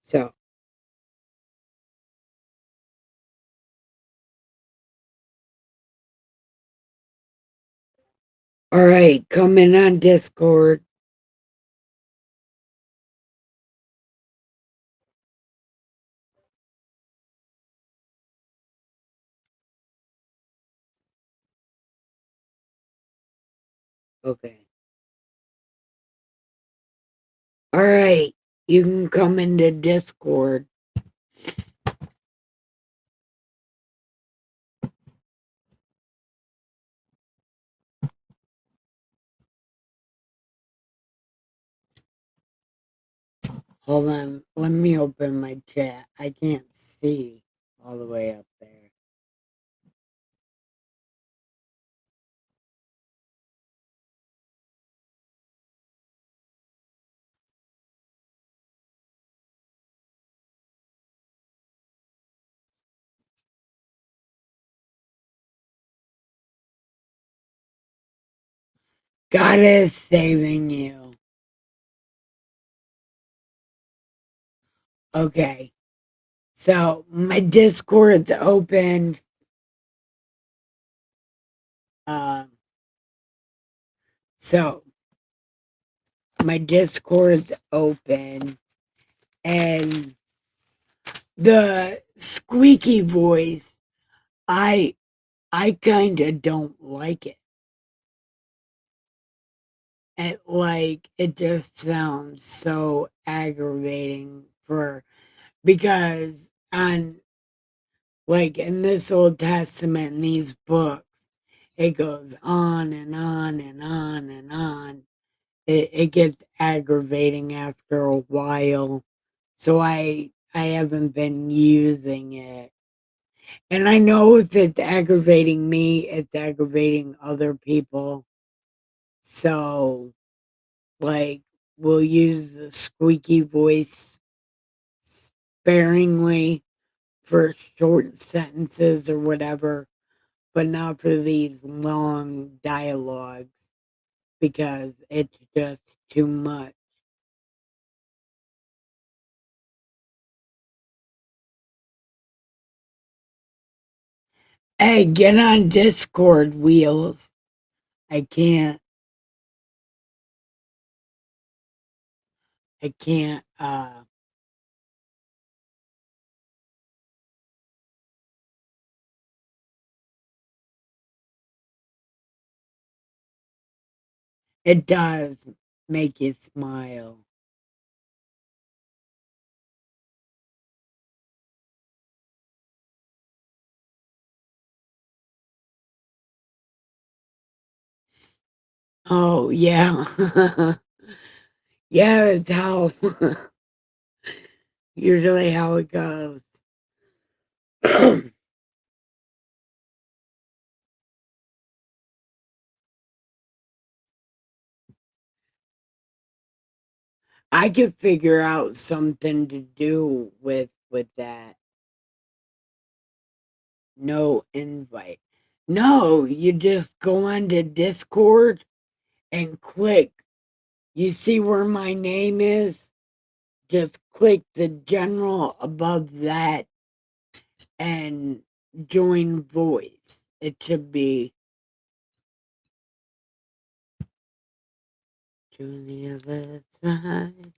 So, all right, come in on Discord. Okay. All right, you can come into Discord. Hold on, let me open my chat. I can't see all the way up there. God is saving you. Okay, so my Discord's open. So my Discord's open, and the squeaky voice, I kind of don't like it. It just sounds so aggravating because on like in this Old Testament in these books, it goes on and on and on and on. It gets aggravating after a while. So I haven't been using it. And I know if it's aggravating me, it's aggravating other people. So like we'll use the squeaky voice sparingly for short sentences or whatever, but not for these long dialogues because it's just too much. Hey, get on Discord, Wheels. I can't, I can't, it does make you smile. Oh, yeah. Yeah, it's how, usually how it goes. I could figure out something to do with that. No invite. No, you just go onto Discord and click. You see where my name is? Just click the general above that and join voice. It should be to the other side.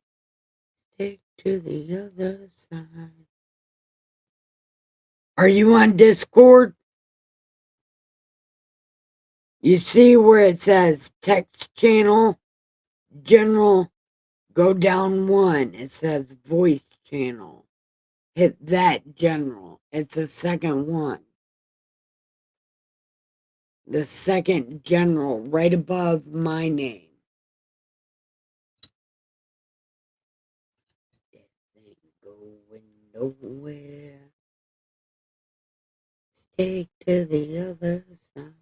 Stick to the other side. Are you on Discord? You see where it says text channel, general, go down one. It says voice channel. hit that general. It's the second one. The second general right above my name. This ain't going nowhere. Stick to the other side.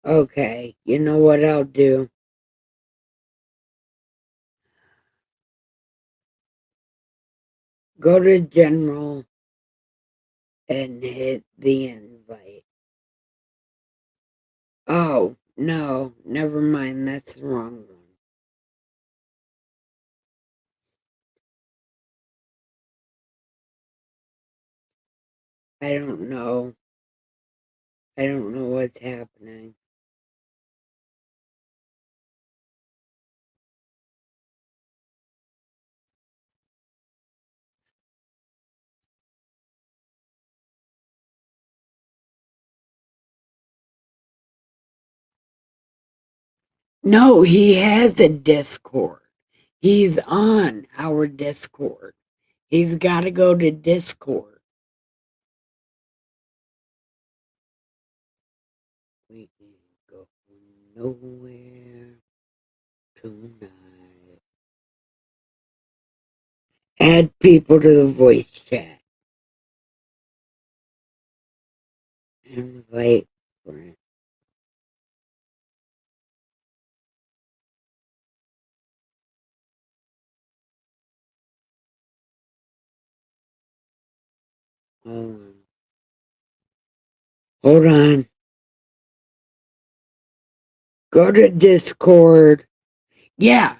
Okay, you know what I'll do? Go to general and hit the invite. Oh, no, never mind, that's the wrong one. I don't know. I don't know what's happening. No, he has a Discord. He's on our Discord. He's got to go to Discord. We ain't go nowhere tonight. Add people to the voice chat. Invite friend. Hold on. Go to Discord. Yeah,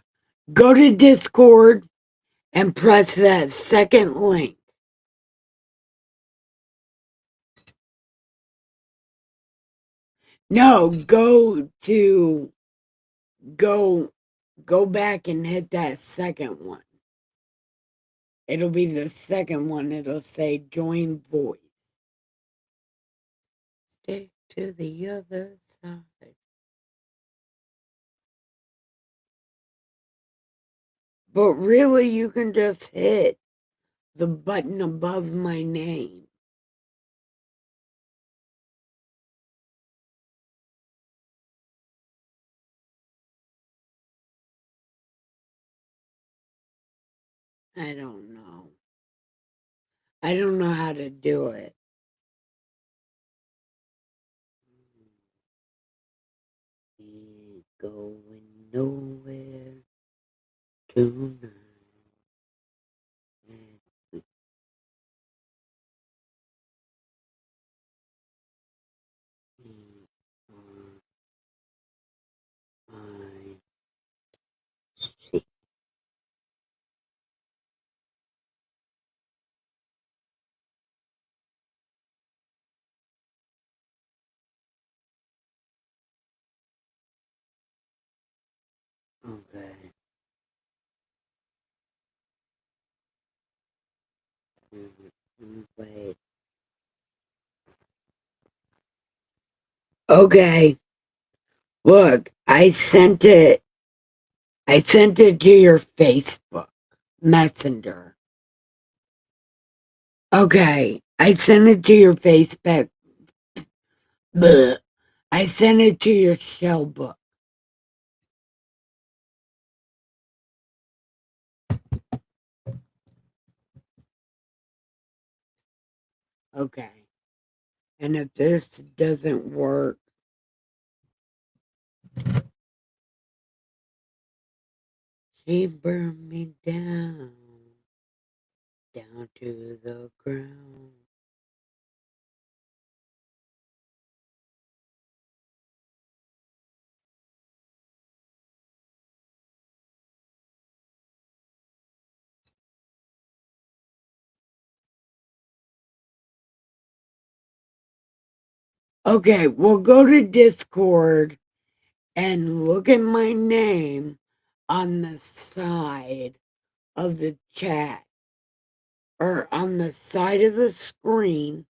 go to Discord and press that second link. No, go back and hit that second one. It'll be the second one. It'll say join voice. Stick to the other side. But really, you can just hit the button above my name. I don't know. I don't know how to do it. Ain't going nowhere tonight. Okay. Wait. Okay. Look, I sent it. I sent it to your Facebook Messenger. Okay. I sent it to your Facebook. Bleh. I sent it to your shell book. Okay. And if this doesn't work, she burned me down to the ground. Okay, well, go to Discord and look at my name on the side of the chat or on the side of the screen.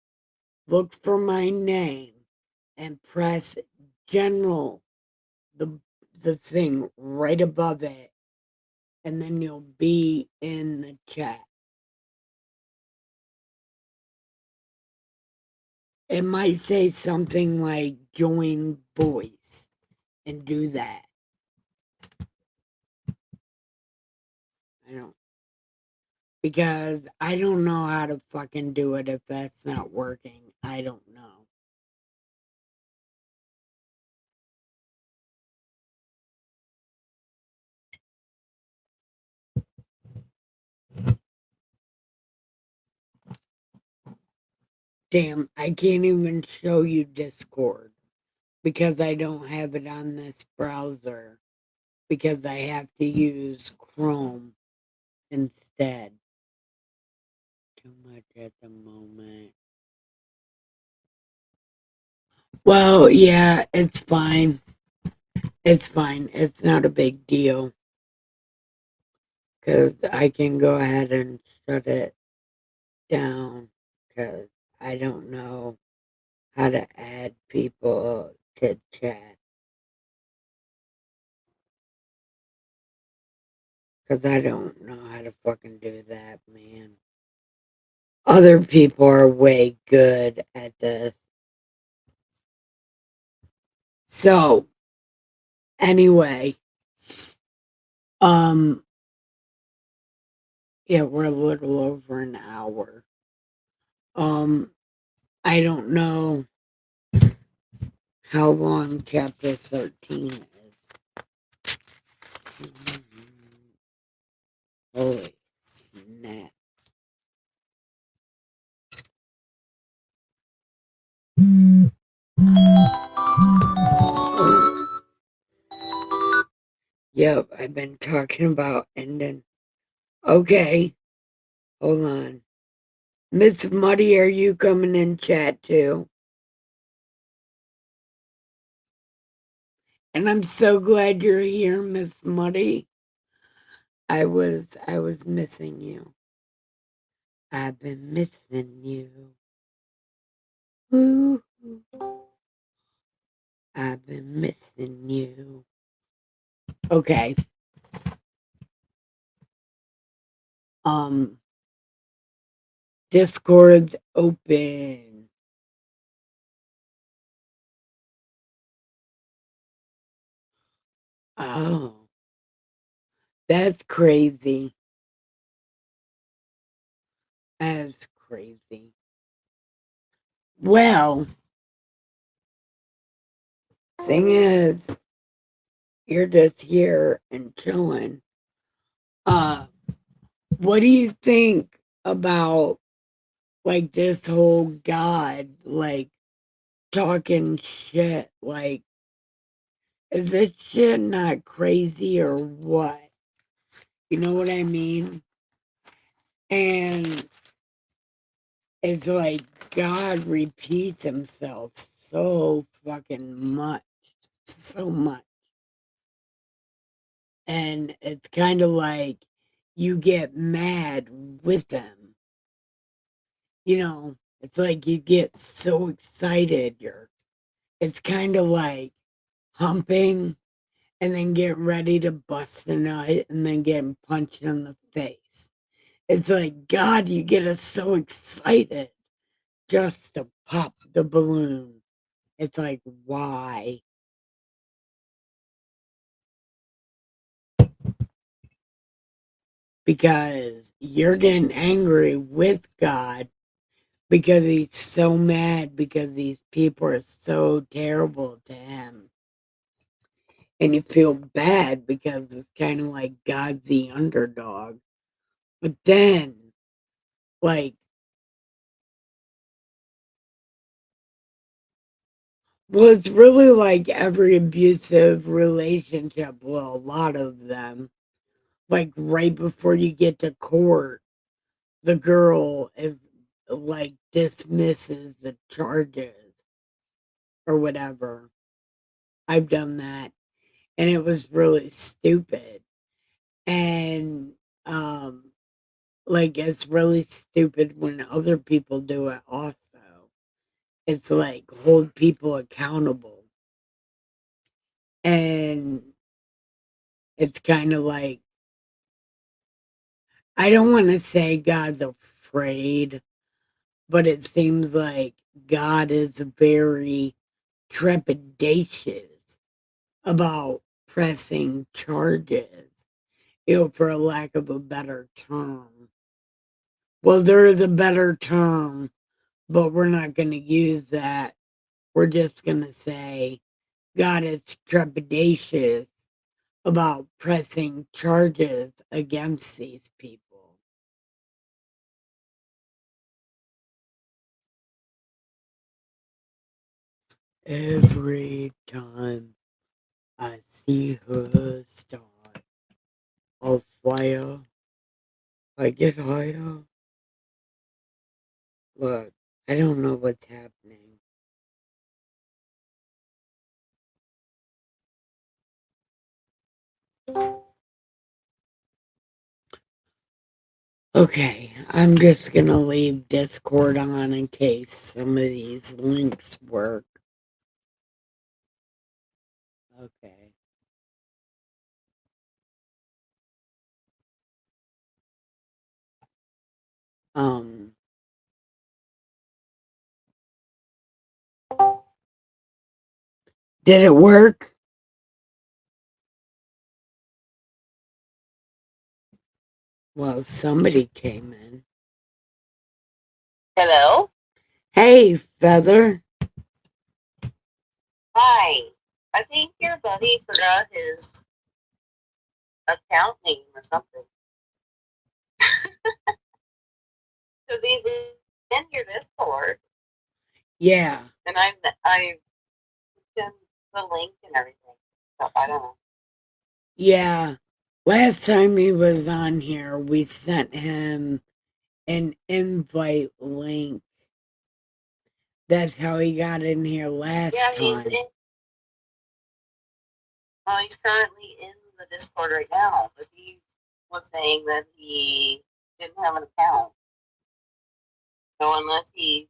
look for my name and press general, the thing right above it, and then you'll be in the chat. It might say something like join voice and do that. Because I don't know how to fucking do it if that's not working. I don't know. Damn, I can't even show you Discord because I don't have it on this browser because I have to use Chrome instead. Too much at the moment. Well, yeah, it's fine. It's fine. It's not a big deal because I can go ahead and shut it down because I don't know how to add people to chat because I don't know how to fucking do that, man. Other people are way good at this. So, anyway, yeah, we're a little over an hour. I don't know how long chapter 13 is. Holy snap. Oh, yep, I've been talking about ending. Okay, hold on. Miss Muddy, are you coming in chat too? And I'm so glad you're here, Miss Muddy. I was missing you. I've been missing you. Ooh, I've been missing you. Okay. Discord's open. Oh, that's crazy. That's crazy. Well, thing is, you're just here and chilling. What do you think about like this whole God, like talking shit? Like, is this shit not crazy or what? You know what I mean? And it's like God repeats himself so fucking much, so much. And it's kind of like you get mad with them. You know, it's like you get so excited. It's kind of like humping and then get ready to bust a nut and then getting punched in the face. It's like, God, you get us so excited just to pop the balloon. It's like, why? Because you're getting angry with God because he's so mad because these people are so terrible to him. And you feel bad because it's kind of like God's the underdog. But then, like, well, it's really like every abusive relationship, well, a lot of them, like right before you get to court, the girl is like dismisses the charges or whatever. I've done that and it was really stupid. And like it's really stupid when other people do it also. it's like hold people accountable. And it's kind of like, I don't want to say God's afraid, but it seems like God is very trepidatious about pressing charges, for a lack of a better term. Well, there is a better term, but we're not going to use that. We're just going to say God is trepidatious about pressing charges against these people. Every time I see her start a fire, I get higher. Look, I don't know what's happening. Okay, I'm just gonna leave Discord on in case some of these links work. Okay. Um. Did it work? Well, somebody came in. Hello? Hey, Feather. Hi. I think your buddy forgot his account name or something. Because he's in your Discord. Yeah. And I sent the link and everything. So I don't know. Yeah. Last time he was on here, we sent him an invite link. That's how he got in here last Yeah, time. he's currently in the Discord right now. But he was saying that he didn't have an account. So unless he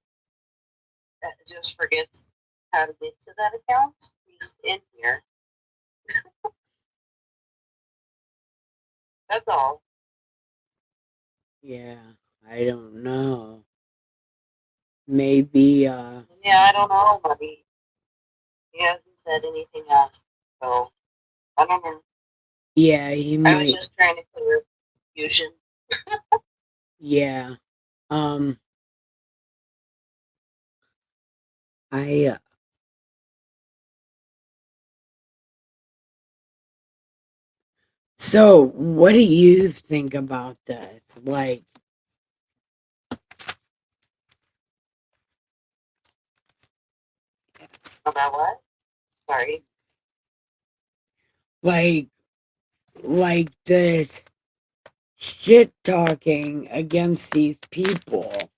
just forgets how to get to that account, he's in here. That's all. Yeah, I don't know. Maybe, Yeah, I don't know, but he hasn't said anything else. So I don't know. yeah, he I was might, just trying to clear confusion. yeah. I, so what do you think about this? Like, About what? Sorry. like, this shit talking against these people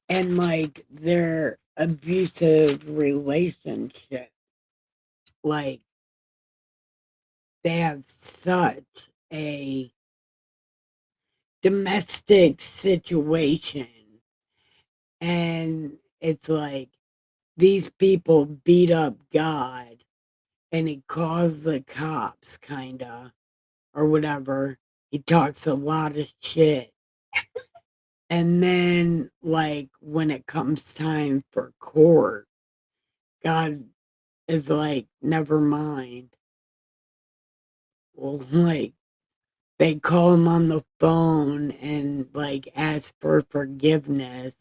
and like their abusive relationship. Like, they have such a domestic situation, and it's like these people beat up God and he calls the cops, kinda, or whatever. He talks a lot of shit. And then, like, when it comes time for court, God is like, never mind. Well, like, they call him on the phone and, like, ask for forgiveness.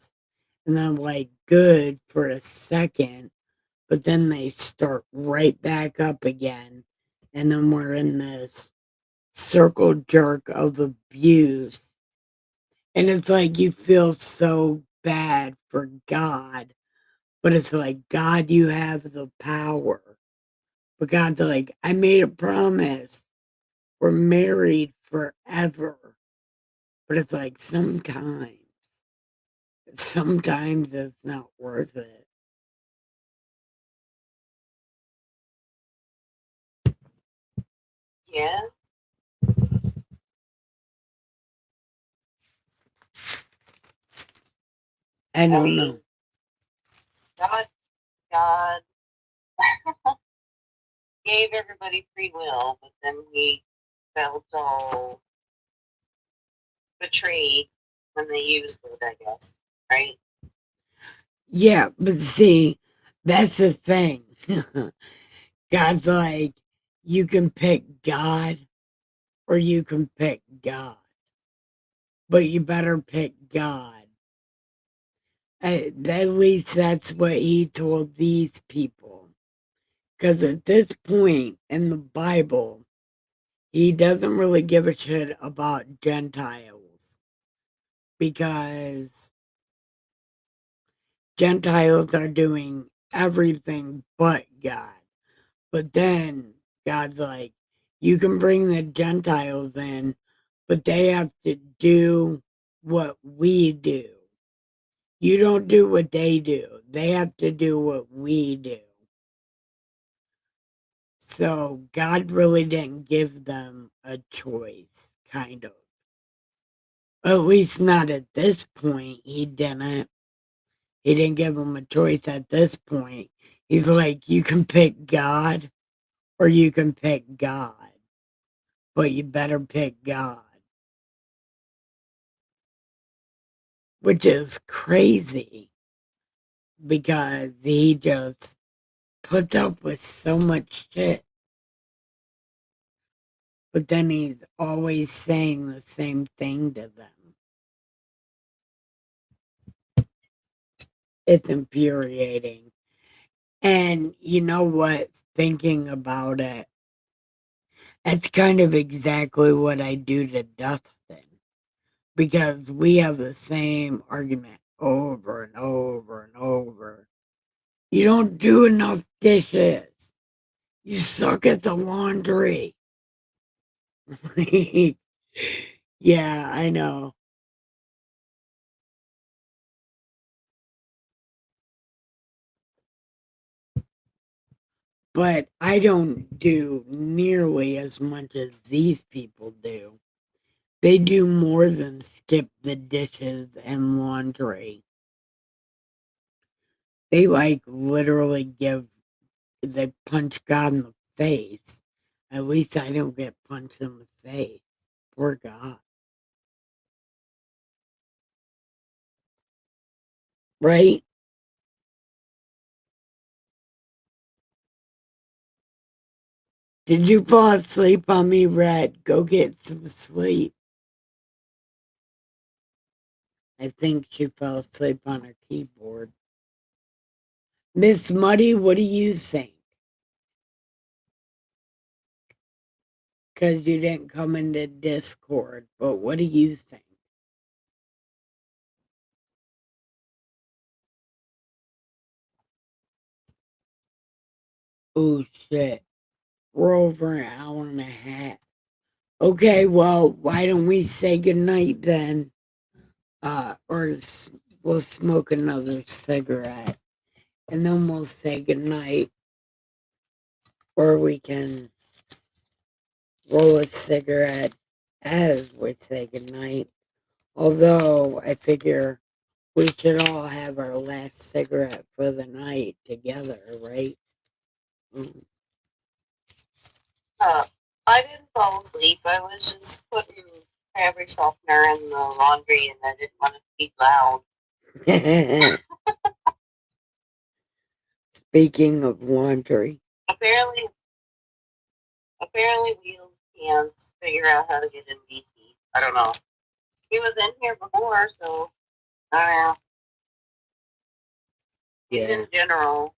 And I'm like, good for a second. But then they start right back up again. And then we're in this circle jerk of abuse. And it's like you feel so bad for God. But it's like, God, you have the power. But God's like, I made a promise. We're married forever. But it's like sometimes it's not worth it. Yeah. I don't mean, know. God God gave everybody free will, but then he felt all betrayed when they used it, I guess, right? Yeah, but see, that's the thing. God's like, you can pick God or you can pick God, but you better pick God. At least that's what he told these people. Because at this point in the Bible, he doesn't really give a shit about Gentiles. Because Gentiles are doing everything but God. But then God's like, you can bring the Gentiles in, but they have to do what we do. You don't do what they do. They have to do what we do. So God really didn't give them a choice, kind of. At least not at this point. He didn't. He didn't give them a choice at this point. He's like, you can pick God or you can pick God, but you better pick God. Which is crazy because he just puts up with so much shit. But then he's always saying the same thing to them. It's infuriating. And you know what? Thinking about it, that's kind of exactly what I do to Dustin. Because we have the same argument over and over and over. You don't do enough dishes. You suck at the laundry. Yeah, I know. But I don't do nearly as much as these people do. They do more than skip the dishes and laundry. They like literally they punch God in the face. At least I don't get punched in the face. Poor God. Right? Did you fall asleep on me, Red? Go get some sleep. I think she fell asleep on her keyboard. Miss Muddy, what do you think? Because you didn't come into Discord, but what do you think? Oh, shit. We're over an hour and a half. Okay, well, why don't we say goodnight then? We'll smoke another cigarette and then we'll say goodnight. Or we can roll a cigarette as we say goodnight. Although I figure we should all have our last cigarette for the night together, right? Mm. I didn't fall asleep. I was just putting fabric softener in the laundry, and I didn't want it to be loud. Speaking of laundry. Apparently, Wheels can't figure out how to get in DC. I don't know. He was in here before, so I don't know. He's Yeah. in general.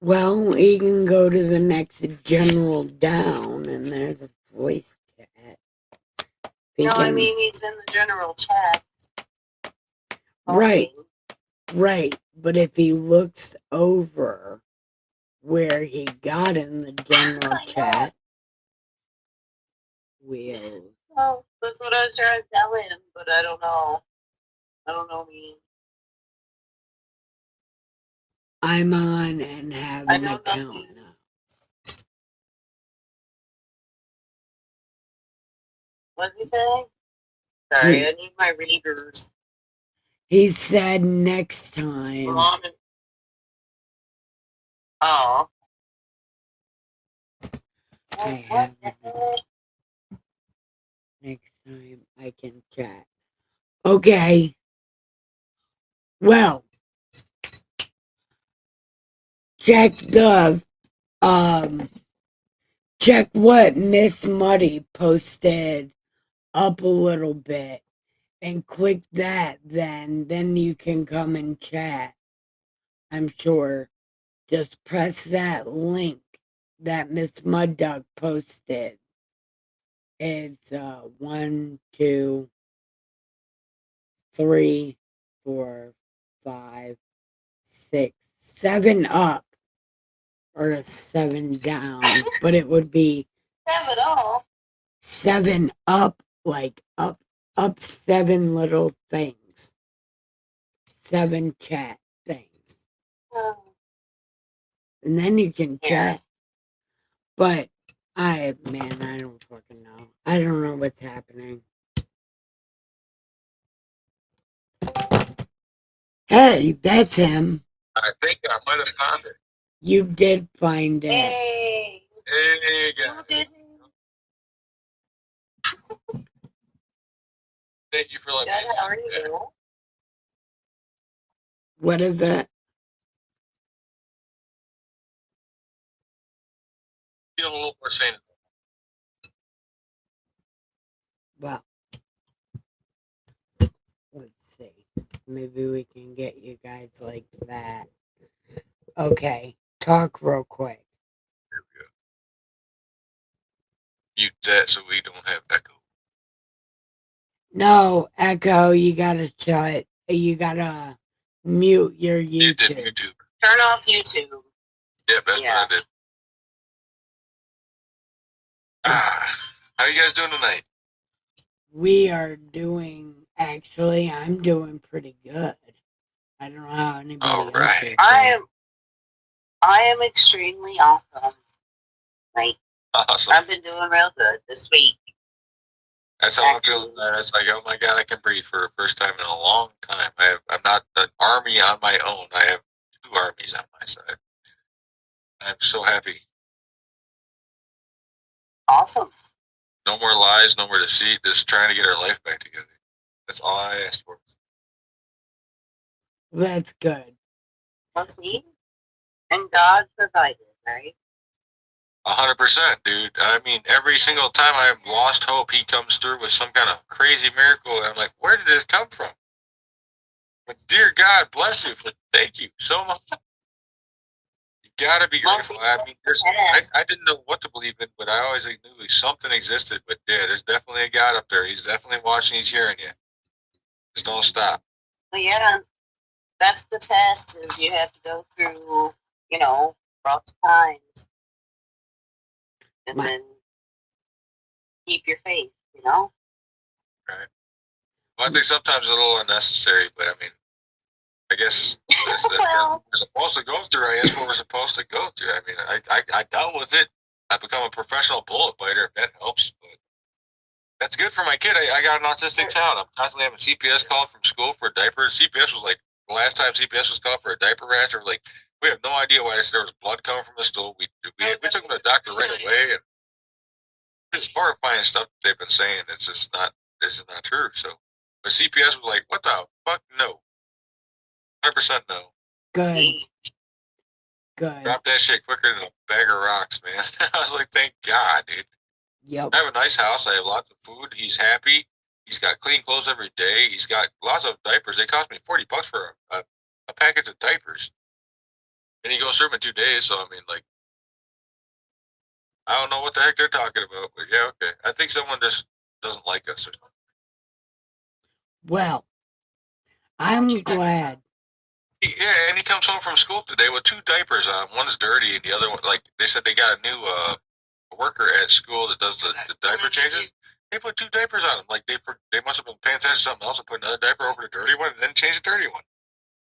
Well, you can go to the next general down, and there's a voice chat. No, I mean he's in the general chat. Right, right. But if he looks over where he got in the general chat, Wheels. Well, that's what I was trying to tell him, but I don't know. I don't know me. I'm on and have an account nothing. now. What did he say? Sorry, I need my readers. He said next time. Mom and oh. I have next time I can chat. Okay. Well, check check what Miss Muddy posted up a little bit and click that, then you can come and chat. I'm sure. Just press that link that Miss Mud Duck posted. It's 1, 2, 3, 4, 5, 6, 7 up or 7 down, but it would be Have it all. 7 up, like up 7 little things, 7 chat things, and then you can chat. But I don't fucking know. I don't know what's happening. Hey, that's him. I think I might have found it. You did find it. Hey. Hey, You guys. didn't. Thank you for letting me How are in. you? What is it? Feeling a little more sane. Well, let's see. Maybe we can get you guys like that. Okay, talk real quick. There we go. Mute that so we don't have echo. No, Echo, you gotta shut. You gotta mute your Mute it, YouTube. YouTube. Turn off YouTube. Yeah, that's what I did. How you guys doing tonight? We are doing, actually, I'm doing pretty good. I don't know how anybody All else right. is. I am extremely awesome. Like, Awesome. I've been doing real good this week. That's how I'm feeling. It's like, oh my God, I can breathe for the first time in a long time. I'm not an army on my own. I have 2 armies on my side. I'm so happy. Awesome. No more lies, no more deceit. Just trying to get our life back together. That's all I asked for. That's good. Well, see? And God provided, right? 100%, dude. I mean, every single time I've lost hope, he comes through with some kind of crazy miracle. And I'm like, where did this come from? But dear God, bless you. Thank you so much. You gotta be grateful. I mean, I didn't know what to believe in, but I always knew something existed. But yeah, there's definitely a God up there. He's definitely watching. He's hearing you. Just don't stop. Well, yeah, that's the test. Is you have to go through, rough times, and then keep your faith. Right. Well, I think sometimes it's a little unnecessary, but I mean, I guess that's what we're supposed to go through. I guess what we're supposed to go through. I mean, I dealt with it. I become a professional bullet biter, if that helps. But that's good for my kid. I got an autistic child. I'm constantly having CPS called from school for a diaper. CPS was like, the last time CPS was called for a diaper rash, they were like, we have no idea why there was blood coming from the stool. We took him to the doctor right away, and it's horrifying stuff that they've been saying. It's just not. This is not true. So, but CPS was like, what the fuck? No, 100% no. Good. Good. Drop that shit quicker than a bag of rocks, man. I was like, thank God, dude. Yep. I have a nice house. I have lots of food. He's happy. He's got clean clothes every day. He's got lots of diapers. They cost me $40 for a package of diapers. And he goes through them in 2 days. So, I mean, like, I don't know what the heck they're talking about. But yeah, okay. I think someone just doesn't like us or something. Well, I'm glad. Yeah, and he comes home from school today with 2 diapers on. One's dirty, and the other one, like, they said they got a new worker at school that does the diaper changes. They put 2 diapers on him. Like, they must have been paying attention to something else and put another diaper over the dirty one and then change the dirty one.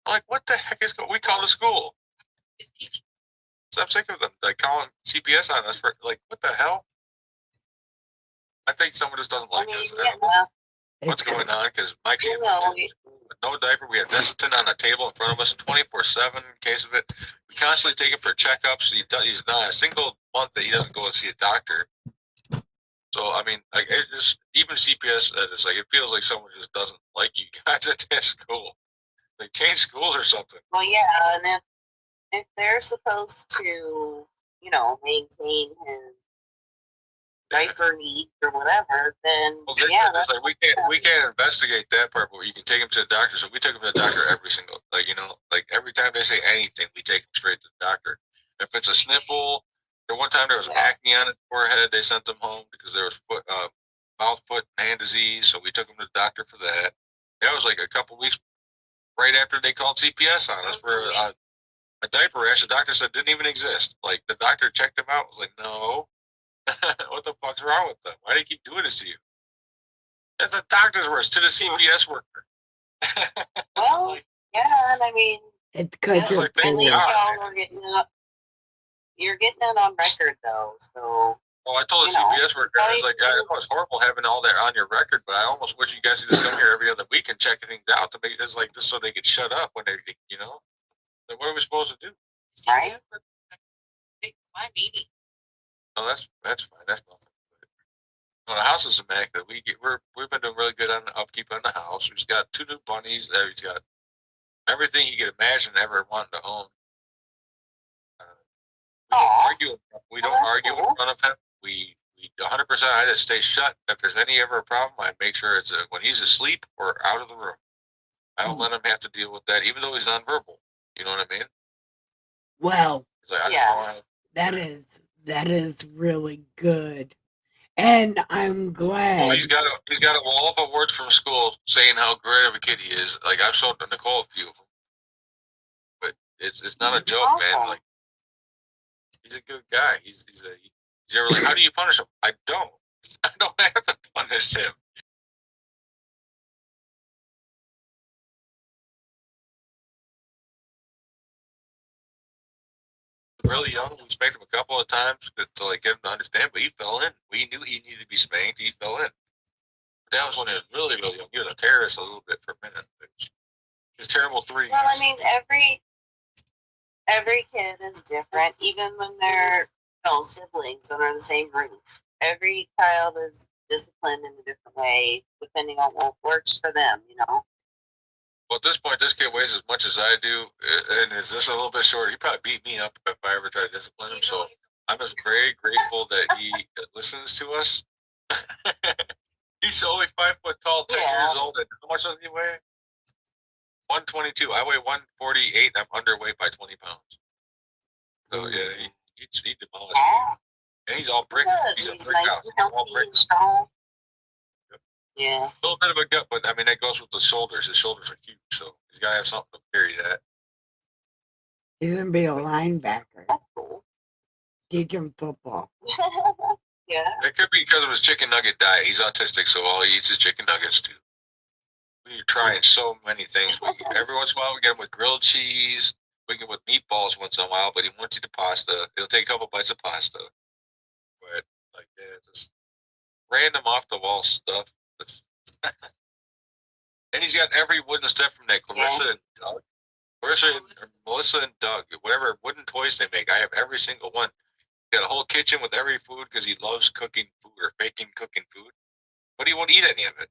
I'm like, what the heck is going on? We call the school. So I'm sick of them, like, calling CPS on us for, like, what the hell? I think someone just doesn't like us. I don't know what's going on, because my kid went to school with no diaper. We have Desitin on the table in front of us 24/7 in case of it. We constantly take him for checkups. He's not a single month that he doesn't go and see a doctor. So I mean, like it just even CPS, it's like it feels like someone just doesn't like you guys at that school. They change schools or something. Well, yeah, and if they're supposed to, maintain his diaper needs or whatever, then Well, they yeah, said it's like we can't investigate that part, but you can take him to the doctor. So we took him to the doctor every single, like every time they say anything, we take him straight to the doctor. If it's a sniffle, the one time there was acne on his forehead, they sent him home because there was mouth, foot, and hand disease. So we took him to the doctor for that. That was like a couple weeks right after they called CPS on us for a diaper rash. The doctor said didn't even exist. Like the doctor checked him out, was like, no, what the fuck's wrong with them? Why do you keep doing this to you? That's a doctor's words to the CPS worker. Well, yeah, and I mean, It's because you're like, thank at least poor. God. y'all are getting up. You're getting it on record, though. So Well, I told the CPS worker, I was like, I know it's horrible having all that on your record, but I almost wish you guys could just come here every other week and check things out to make it just like this so they could shut up when they, Like, what are we supposed to do? right? My baby. No, that's fine. That's nothing. No, the house is immaculate. We've been doing really good on the upkeep on the house. We've got 2 new bunnies. He's got everything you could imagine ever wanting to own. We don't argue in front of him. We 100%. I just stay shut. If there's any ever a problem, I make sure it's when he's asleep or out of the room. I don't let him have to deal with that, even though he's nonverbal. You know what I mean? Well, Like, that is really good, and I'm glad. He's got a wall of awards from school saying how great of a kid he is. Like I've shown Nicole a few of them, but it's not a joke, man. Like he's a good guy. He's ever like, how do you punish him? I don't have to punish him. Really young, we spanked him a couple of times to like get him to understand, but he fell in. We knew he needed to be spanked. He fell in. But that was when he was really, really young. He was a terrorist a little bit for a minute. His terrible 3. Well, I mean, every kid is different, even when they're siblings under the same roof. Every child is disciplined in a different way, depending on what works for them. Well, at this point, this kid weighs as much as I do, and is just a little bit shorter. He probably beat me up if I ever tried to discipline him. So I'm just very grateful that he listens to us. He's only 5 foot tall, 10 years old. And how much does he weigh? 122. I weigh 148. And I'm underweight by 20 pounds. So yeah, he demolished me. And he's all brick. He's a brick house. All brick. Yeah. A little bit of a gut, but I mean that goes with the shoulders. His shoulders are huge, so he's got to have something to carry that. He's gonna be a linebacker. That's cool. Teach him football. Yeah. It could be because of his chicken nugget diet. He's autistic, so all he eats is chicken nuggets too. We're trying so many things. Every once in a while, we get him with grilled cheese. We get him with meatballs once in a while, but he wants to eat the pasta. He'll take a couple bites of pasta. But like, yeah, just random off the wall stuff. And he's got every wooden step from that Melissa and Doug, whatever wooden toys they make. I have every single one. Got a whole kitchen with every food because he loves cooking food or faking cooking food, but he won't eat any of it.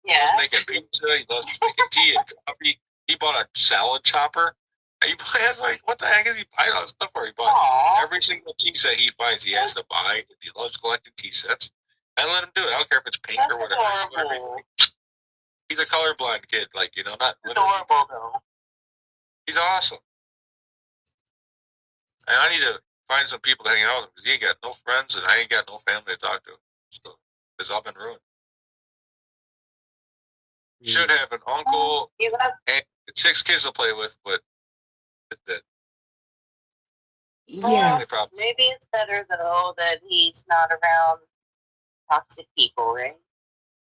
Yeah. He loves making pizza. He loves making tea and coffee. He bought a salad chopper. I was like, what the heck is he buying all this stuff for? He bought every single tea set he finds. He has to buy. He loves collecting tea sets. I let him do it. I don't care if it's pink or whatever. He's a colorblind kid, not adorable though. He's awesome. And I need to find some people to hang out with him because he ain't got no friends and I ain't got no family to talk to. So, because I've been ruined. You should have an uncle and 6 kids to play with, but it's dead. Yeah. Maybe it's better though that he's not around toxic people, right?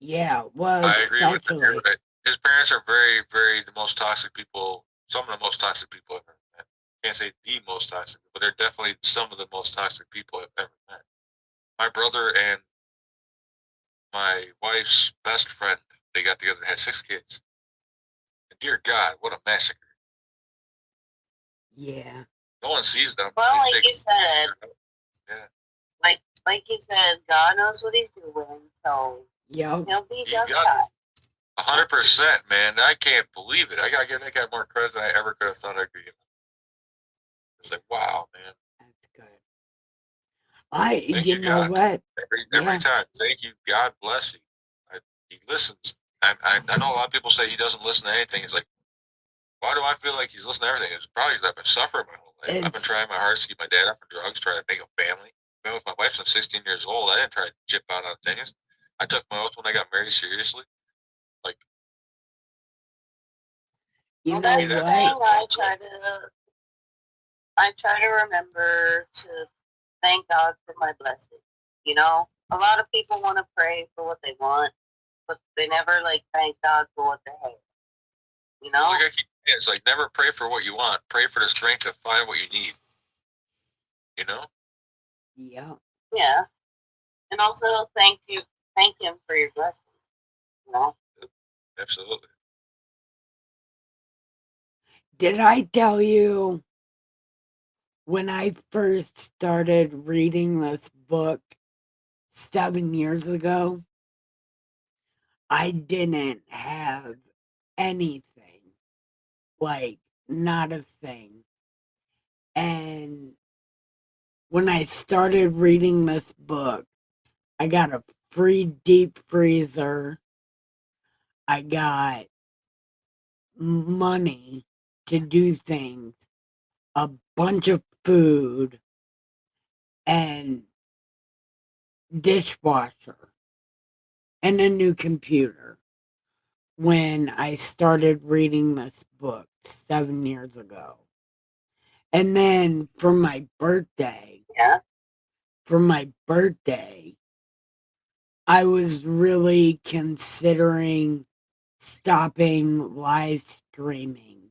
Yeah, well, I agree with you. His parents are very, very the most toxic people. Some of the most toxic people I've ever met. I can't say the most toxic, but they're definitely some of the most toxic people I've ever met. My brother and my wife's best friend, they got together and had 6 kids. Dear God, what a massacre! Yeah. No one sees them. Well, They like take- you said, yeah, like you said, God knows what He's doing, so Yep. He'll be He just got fine. 100%, man. I can't believe it. I gotta give that guy more credit than I ever could have thought I could give him. It's like, wow, man. That's good. Thank You you, know God. what? Every Yeah. time. Thank you. God bless you. He listens. I know a lot of people say he doesn't listen to anything. It's like, why do I feel like he's listening to everything? It's probably because I've been suffering my whole life. I've been It's trying my hardest to keep my dad off of drugs, trying to make a family. I've been with my wife since 16 years old. I didn't try to chip out on things. I took my oath when I got married seriously. Like, you Well, know that's the that's thing. what? I try to remember to thank God for my blessing. You know, a lot of people want to pray for what they want, but they never like thank God for what they have. You know? like I keep saying, it's like never pray for what you want. Pray for the strength to find what you need. You know? Yeah. Yeah. And also thank Him for your blessing. You know? Absolutely. Did I tell you when I first started reading this book 7 years ago, I didn't have anything, like not a thing. And when I started reading this book, I got a free deep freezer. I got money to do things, a bunch of food, and dishwasher, and a new computer when I started reading this book 7 years ago. And then for my birthday, Yeah. I was really considering stopping live streaming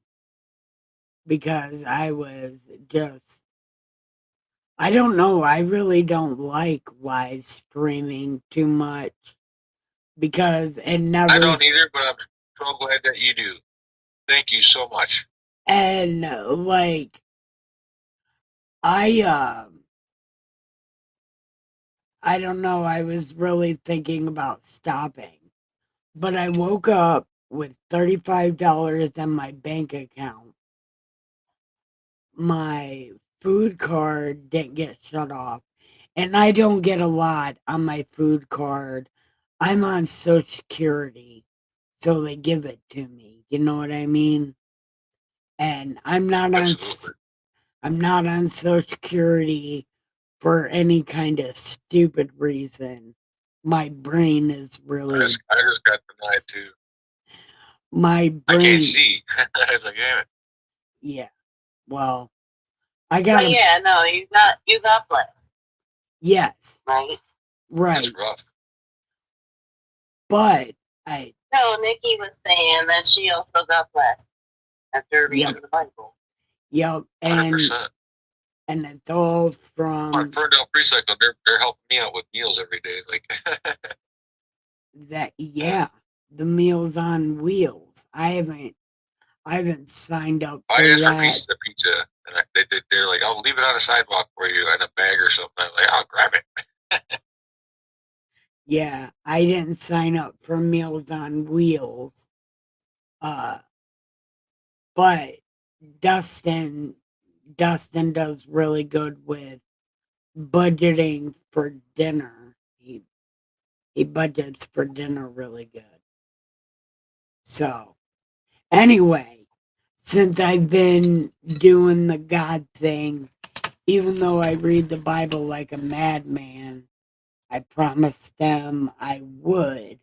because I was just, I don't know, I really don't like live streaming too much because it I never, don't either, but I'm so glad that you do. Thank you so much. and like, I, I don't know, I was really thinking about stopping, but I woke up with $35 in my bank account. My food card didn't get shut off, and I don't get a lot on my food card. I'm on Social Security, so they give it to me. You know what I mean? And Absolutely. I'm not on Social Security for any kind of stupid reason. My brain is really I just got denied too. my I can't brain. see. I was like, damn it. Yeah. Well, I got But a yeah, no, you got blessed, yes, right? right. It's rough. But I No, Nikki was saying that she also got blessed after reading yep, the Bible. yep, 100%. and it's all On from Ferndale Precycle, they're helping me out with meals every day. Like, that. Yeah, the Meals on Wheels. I haven't signed up I for asked for that. pieces of pizza, and they're like, "I'll leave it on the sidewalk for you in a bag or something." I'm like, "I'll grab it." Yeah, I didn't sign up for Meals on Wheels. Uh, but Dustin Dustin does really good with budgeting for dinner. He budgets for dinner really good. So anyway, since I've been doing the God thing, even though I read the Bible like a madman, I promised them I would.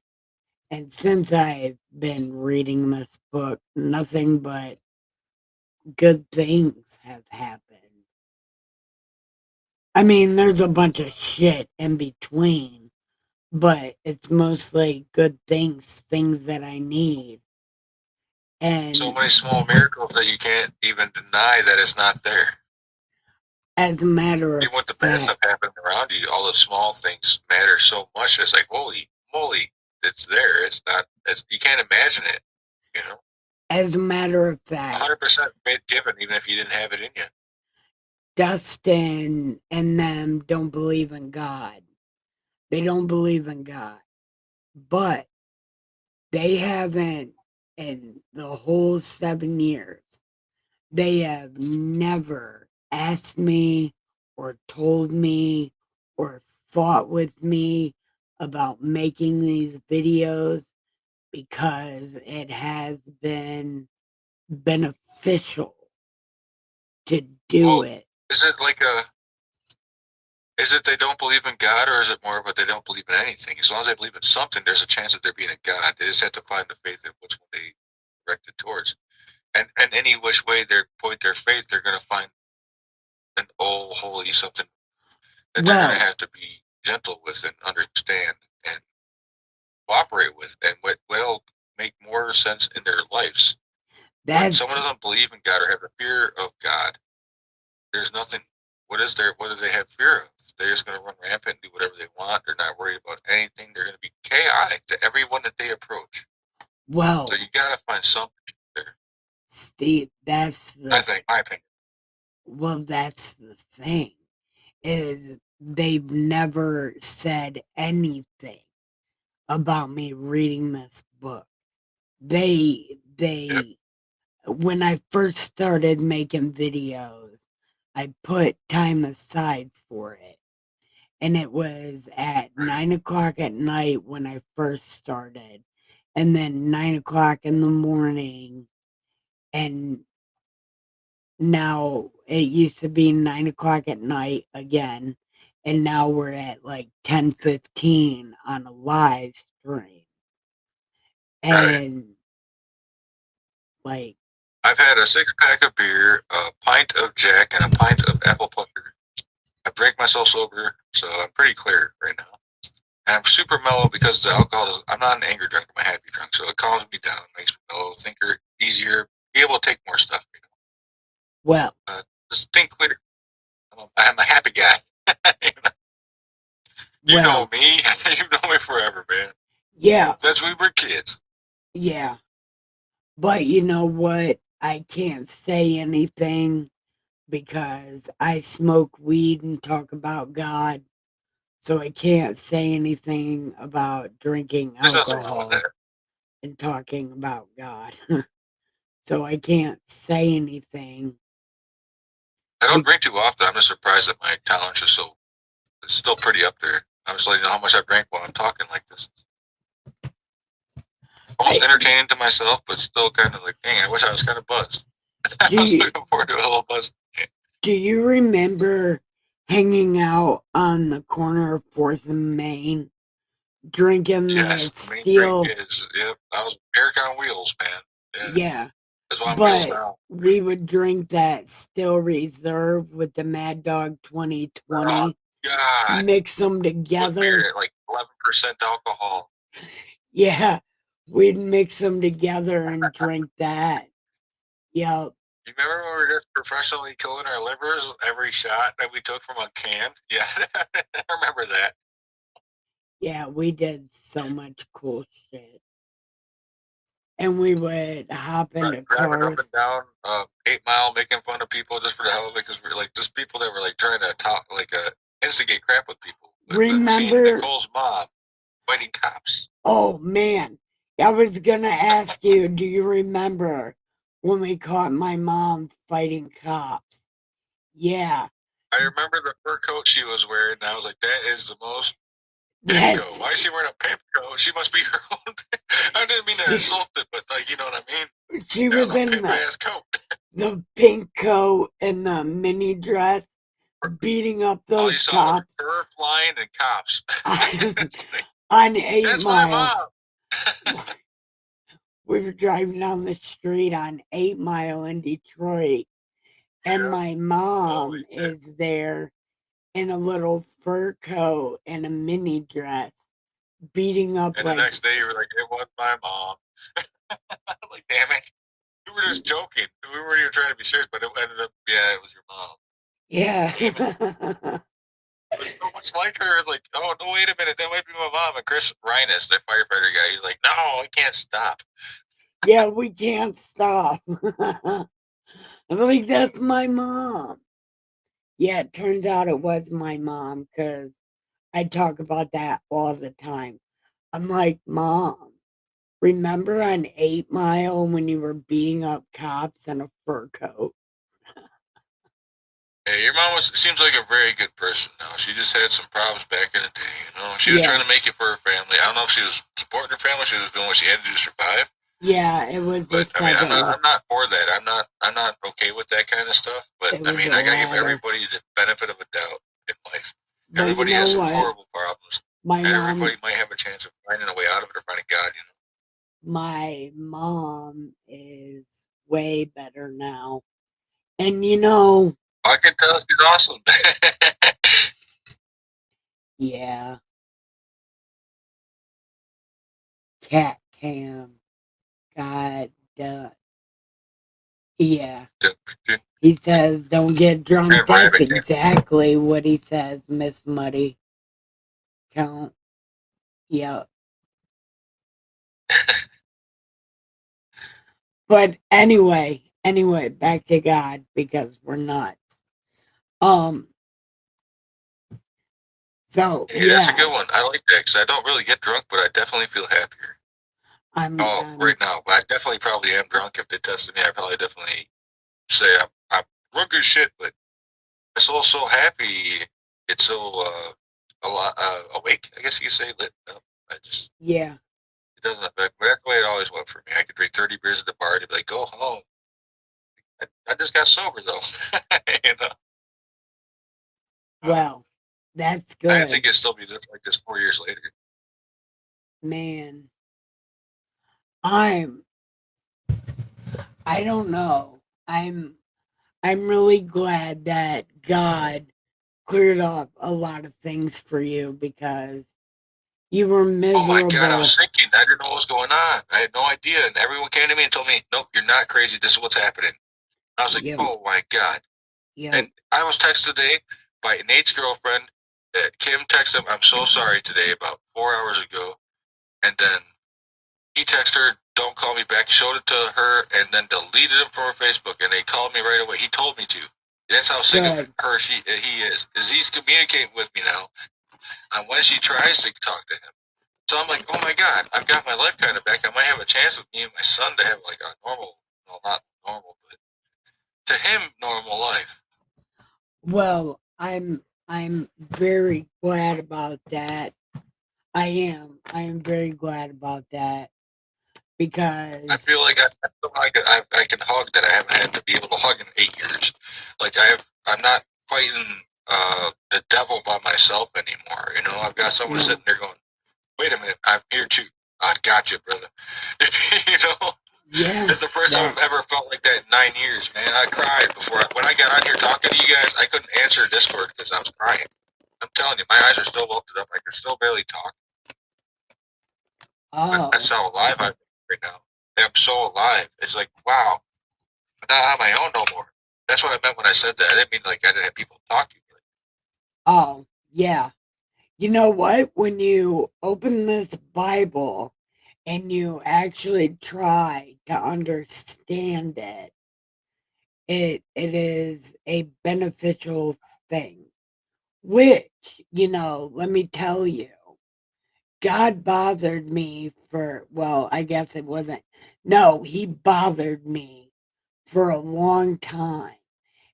And since I've been reading this book, nothing but good things have happened. I mean, there's a bunch of shit in between, but it's mostly good things that I need. And So many small miracles that you can't even deny that it's not there. as a matter of Even with the bad stuff fact, happening around you, all the small things matter so much. It's like, holy moly, it's there. It's not. It's you can't imagine it. You know. As a matter of fact, 100% faith given, even if you didn't have it in you. Dustin and them don't believe in God. They don't believe in God. But they haven't, in the whole 7 years, they have never asked me or told me or fought with me about making these videos because it has been beneficial to do Well, it. is it like is it they don't believe in God, or is it more of a they don't believe in anything? As long as they believe in something, there's a chance of there being a God. They just have to find the faith in which one they direct it towards. And any which way they point their faith, they're going to find an holy something that they're going to Well, have to be gentle with and understand and cooperate with, and what will make more sense in their lives. When someone that's doesn't believe in God or have a fear of God, there's nothing. What is there? What do they have fear of? They're just going to run rampant and do whatever they want. They're not worried about anything. They're going to be chaotic to everyone that they approach. So well, you got to find something there. Steve, that's I the think, my opinion. well, that's the thing is they've never said anything about me reading this book. They Yep. when I first started making videos, I put time aside for it. And it was at Right. 9 o'clock at night when I first started, and then 9 o'clock in the morning. And now it used to be 9 o'clock at night again. And now we're at like 10:15 on a live stream. Right. And like, I've had a 6-pack of beer, a pint of Jack, and a pint of apple pucker. I drank myself sober, so I'm pretty clear right now. And I'm super mellow because the alcohol is. I'm not an anger drunk. I'm a happy drunk, so it calms me down, makes me mellow, thinker, easier, be able to take more stuff. well, Just think clear. I'm a happy guy. You know well, me. You know me forever, man. yeah, Since we were kids. yeah. But you know what? I can't say anything because I smoke weed and talk about God. So I can't say anything about drinking There's nothing wrong with alcohol that. and talking about God. So I can't say anything. I don't Be- drink too often. I'm just surprised that my tolerance is so. It's still pretty up there. I'm just letting you know how much I drank while I'm talking like this. Almost I, entertaining to myself, but still kind of like, dang, I wish I was kind of buzzed. I do, was you, looking forward to a little buzz. do you remember hanging out on the corner of 4th and Main, drinking the Yes, the main drink steel? is, yep, I was Eric on wheels, man. Yeah, Yeah, that's why I'm wheels but now. we would drink that Still Reserve with the Mad Dog Oh, 2020, God. mix them With together. beer at like 11% alcohol. Yeah, we'd mix them together and drink that. Yep. You remember when we were just professionally killing our livers every shot that we took from a can? Yeah, I remember that. Yeah, we did so much cool shit. And we would hop into Driving up cars. and down 8 Mile, making fun of people just for the hell of it, because we were like just people that were like trying to talk, like instigate crap with people. But seeing Remember? Nicole's mom fighting cops. Oh, man. I was going to ask you, do you remember when we caught my mom fighting cops? Yeah. I remember the fur coat she was wearing, and I was like, that is the most pimp That coat. Why is she wearing a pimp coat? She must be her own. I didn't mean to insult it, but like, you know what I mean? she That was was a in pimp ass coat. the pink coat and the mini dress beating up All you those saw was cops fur flying and cops. on 8 That's my Mile. mom. We were driving down the street on 8 Mile in Detroit, and Yeah. my mom Holy shit. is there in a little fur coat and a mini dress, beating up And the like next day you were like, it was my mom. I'm like, damn it. We were just joking. We weren't even trying to be serious, but it ended up, yeah, it was your mom. yeah. Damn it. It was so much like her. Like, oh, no, wait a minute. That might be my mom. And Chris Rhinus, the firefighter guy, he's like, no, I can't stop. Yeah, we can't stop. I'm like, that's my mom. Yeah, it turns out it was my mom because I talk about that all the time. I'm like, Mom, remember on 8 Mile when you were beating up cops in a fur coat? Hey, your mom seems like a very good person now. She just had some problems back in the day, you know. She was trying Yeah, to make it for her family. I don't know if she was supporting her family, she was doing what she had to do to survive. yeah, it was the But I mean, second one. I'm not for that. I'm not okay with that kind of stuff. But It I was mean, a I gotta give lot of, everybody the benefit of a doubt in life. but you Everybody know has some what? horrible problems. My mom, Everybody might have a chance of finding a way out of it or finding God. You know, my mom is way better now. And you know, I can tell she's awesome. yeah, cat cam, God, yeah. He says, don't get drunk. Have That's rabbit exactly what he says, Miss Muddy. Count. Yep. But anyway, back to God because we're not. Um, so Hey, that's a yeah, good one. I like that because I don't really get drunk, but I definitely feel happier. I'm, Oh, I'm right now, but I definitely probably am drunk. If they tested me, I probably definitely say I'm drunk as shit, but I'm so happy. It's so a lot awake. I guess you could say lit up. I just yeah. it doesn't affect. But that's the way it always went for me. I could drink 30 beers at the bar and be like, go home. I just got sober though. you know, uh, Well, that's I didn't think good. it'd still be just like this 4 years later. Man, I'm I don't know. I'm really glad that God cleared up a lot of things for you because you were Oh my god, I miserable. was thinking. I didn't know what was going on. I had no idea, and everyone came to me and told me, "Nope, you're not crazy. This is what's happening." I was like, Yep, "Oh my god." yep, And I was texted today by Nate's girlfriend that Kim texted him, I'm so sorry today, about 4 hours ago. And then he texted her, don't call me back, showed it to her, and then deleted him from her Facebook. And they called me right away. He told me to. That's how sick of good. her he is he's communicating with me now on when she tries to talk to him. So I'm like, oh my god, I've got my life kind of back. I might have a chance with me and my son to have like a normal, well, not normal, but to him, normal life. Well, I'm very glad about that. I am. I am very glad about that I feel because like I can hug that I haven't had to be able to hug in 8 years. Like I'm not fighting the devil by myself anymore. You know, I've got someone no. sitting there going, "Wait a minute, I'm here too. I got you, brother." you know, Yeah, it's the first time that I've ever felt like that in 9 years, man. I cried when I got on here talking to you guys. I couldn't answer Discord because I was crying. I'm telling you, my eyes are still welted up. I can still barely talk. But that's oh. how alive I'm right now. I'm so alive. It's like, wow, I'm not on my own no more. That's what I meant when I said that. I didn't mean like I didn't have people to talk to. Oh, yeah. You know what? When you open this Bible and you actually try to understand it, it is a beneficial thing. Which, let me tell you, God bothered me for, well, I guess it wasn't. No, he bothered me for a long time.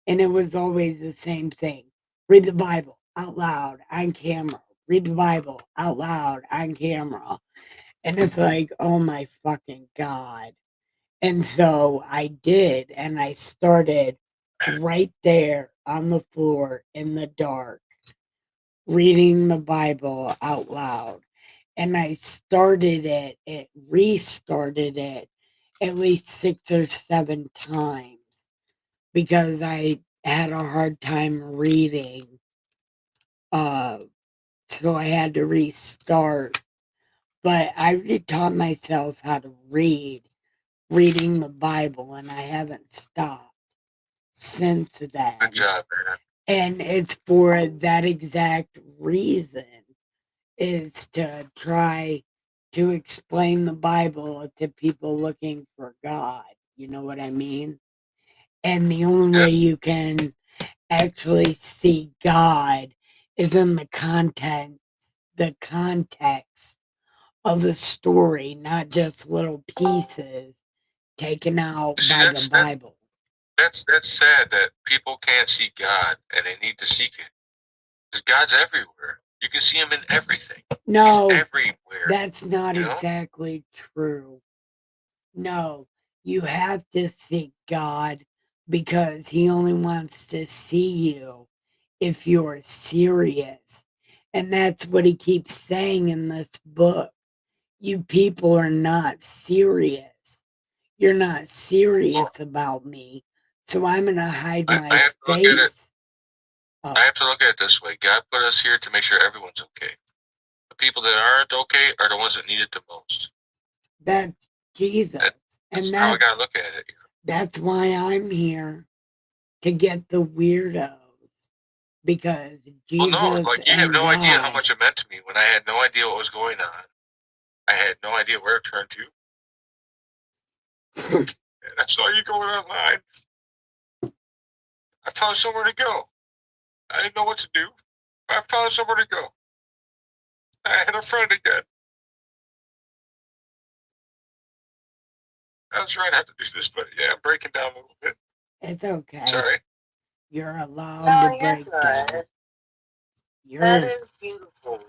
And it was always the same thing. Read the Bible out loud on camera. Read the Bible out loud on camera. And it's like, oh my fucking God. And so I did. And I started right there on the floor in the dark, reading the Bible out loud. And I started it restarted it at least 6 or 7 times because I had a hard time reading. Uh, so I had to restart. But I taught myself how to reading the Bible, and I haven't stopped since Good then. job, man. And it's for that exact reason is to try to explain the Bible to people looking for God. You know what I mean? And the only Yeah. way you can actually see God is in the context of the story, not just little pieces taken out You see, by the Bible. that's sad that people can't see God and they need to seek it. Because God's everywhere. You can see him in everything. No, He's everywhere. that's not you know? exactly true. No, you have to seek God because he only wants to see you if you're serious. And that's what he keeps saying in this book. You people are not serious. You're not serious about me. So I'm going to hide I my have to look at it. face. Oh, I have to look at it this way. God put us here to make sure everyone's okay. The people that aren't okay are the ones that need it the most. that's Jesus. That's And how I gotta look at it. that's why I'm here to get the weirdos. Because Well, Jesus no, like you have and no idea how God, much it meant to me when I had no idea what was going on. I had no idea where to turn to. And I saw you going online. I found somewhere to go. I didn't know what to do. I found somewhere to go. I had a friend again. That's right, I have to do this, but yeah, I'm breaking down a little bit. it's okay. Sorry. You're allowed No, to you're break down. good. That You're is beautiful.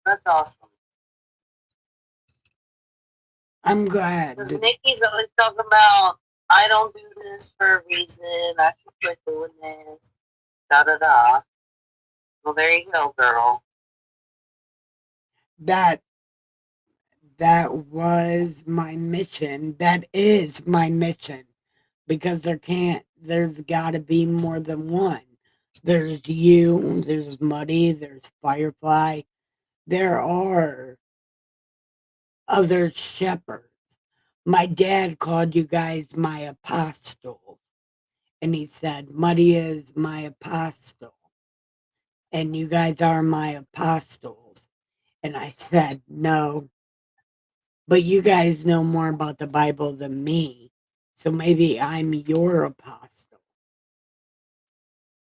That's awesome. I'm glad. Because Nikki's always talking about, I don't do this for a reason. I should quit doing this. Da da da. Well, there you go, girl. That was my mission. That is my mission. Because there's gotta be more than one. There's you, there's Muddy, there's Firefly. There are other shepherds. My dad called you guys my apostles. And he said, Muddy is my apostle. And you guys are my apostles. And I said, no. But you guys know more about the Bible than me. So maybe I'm your apostle.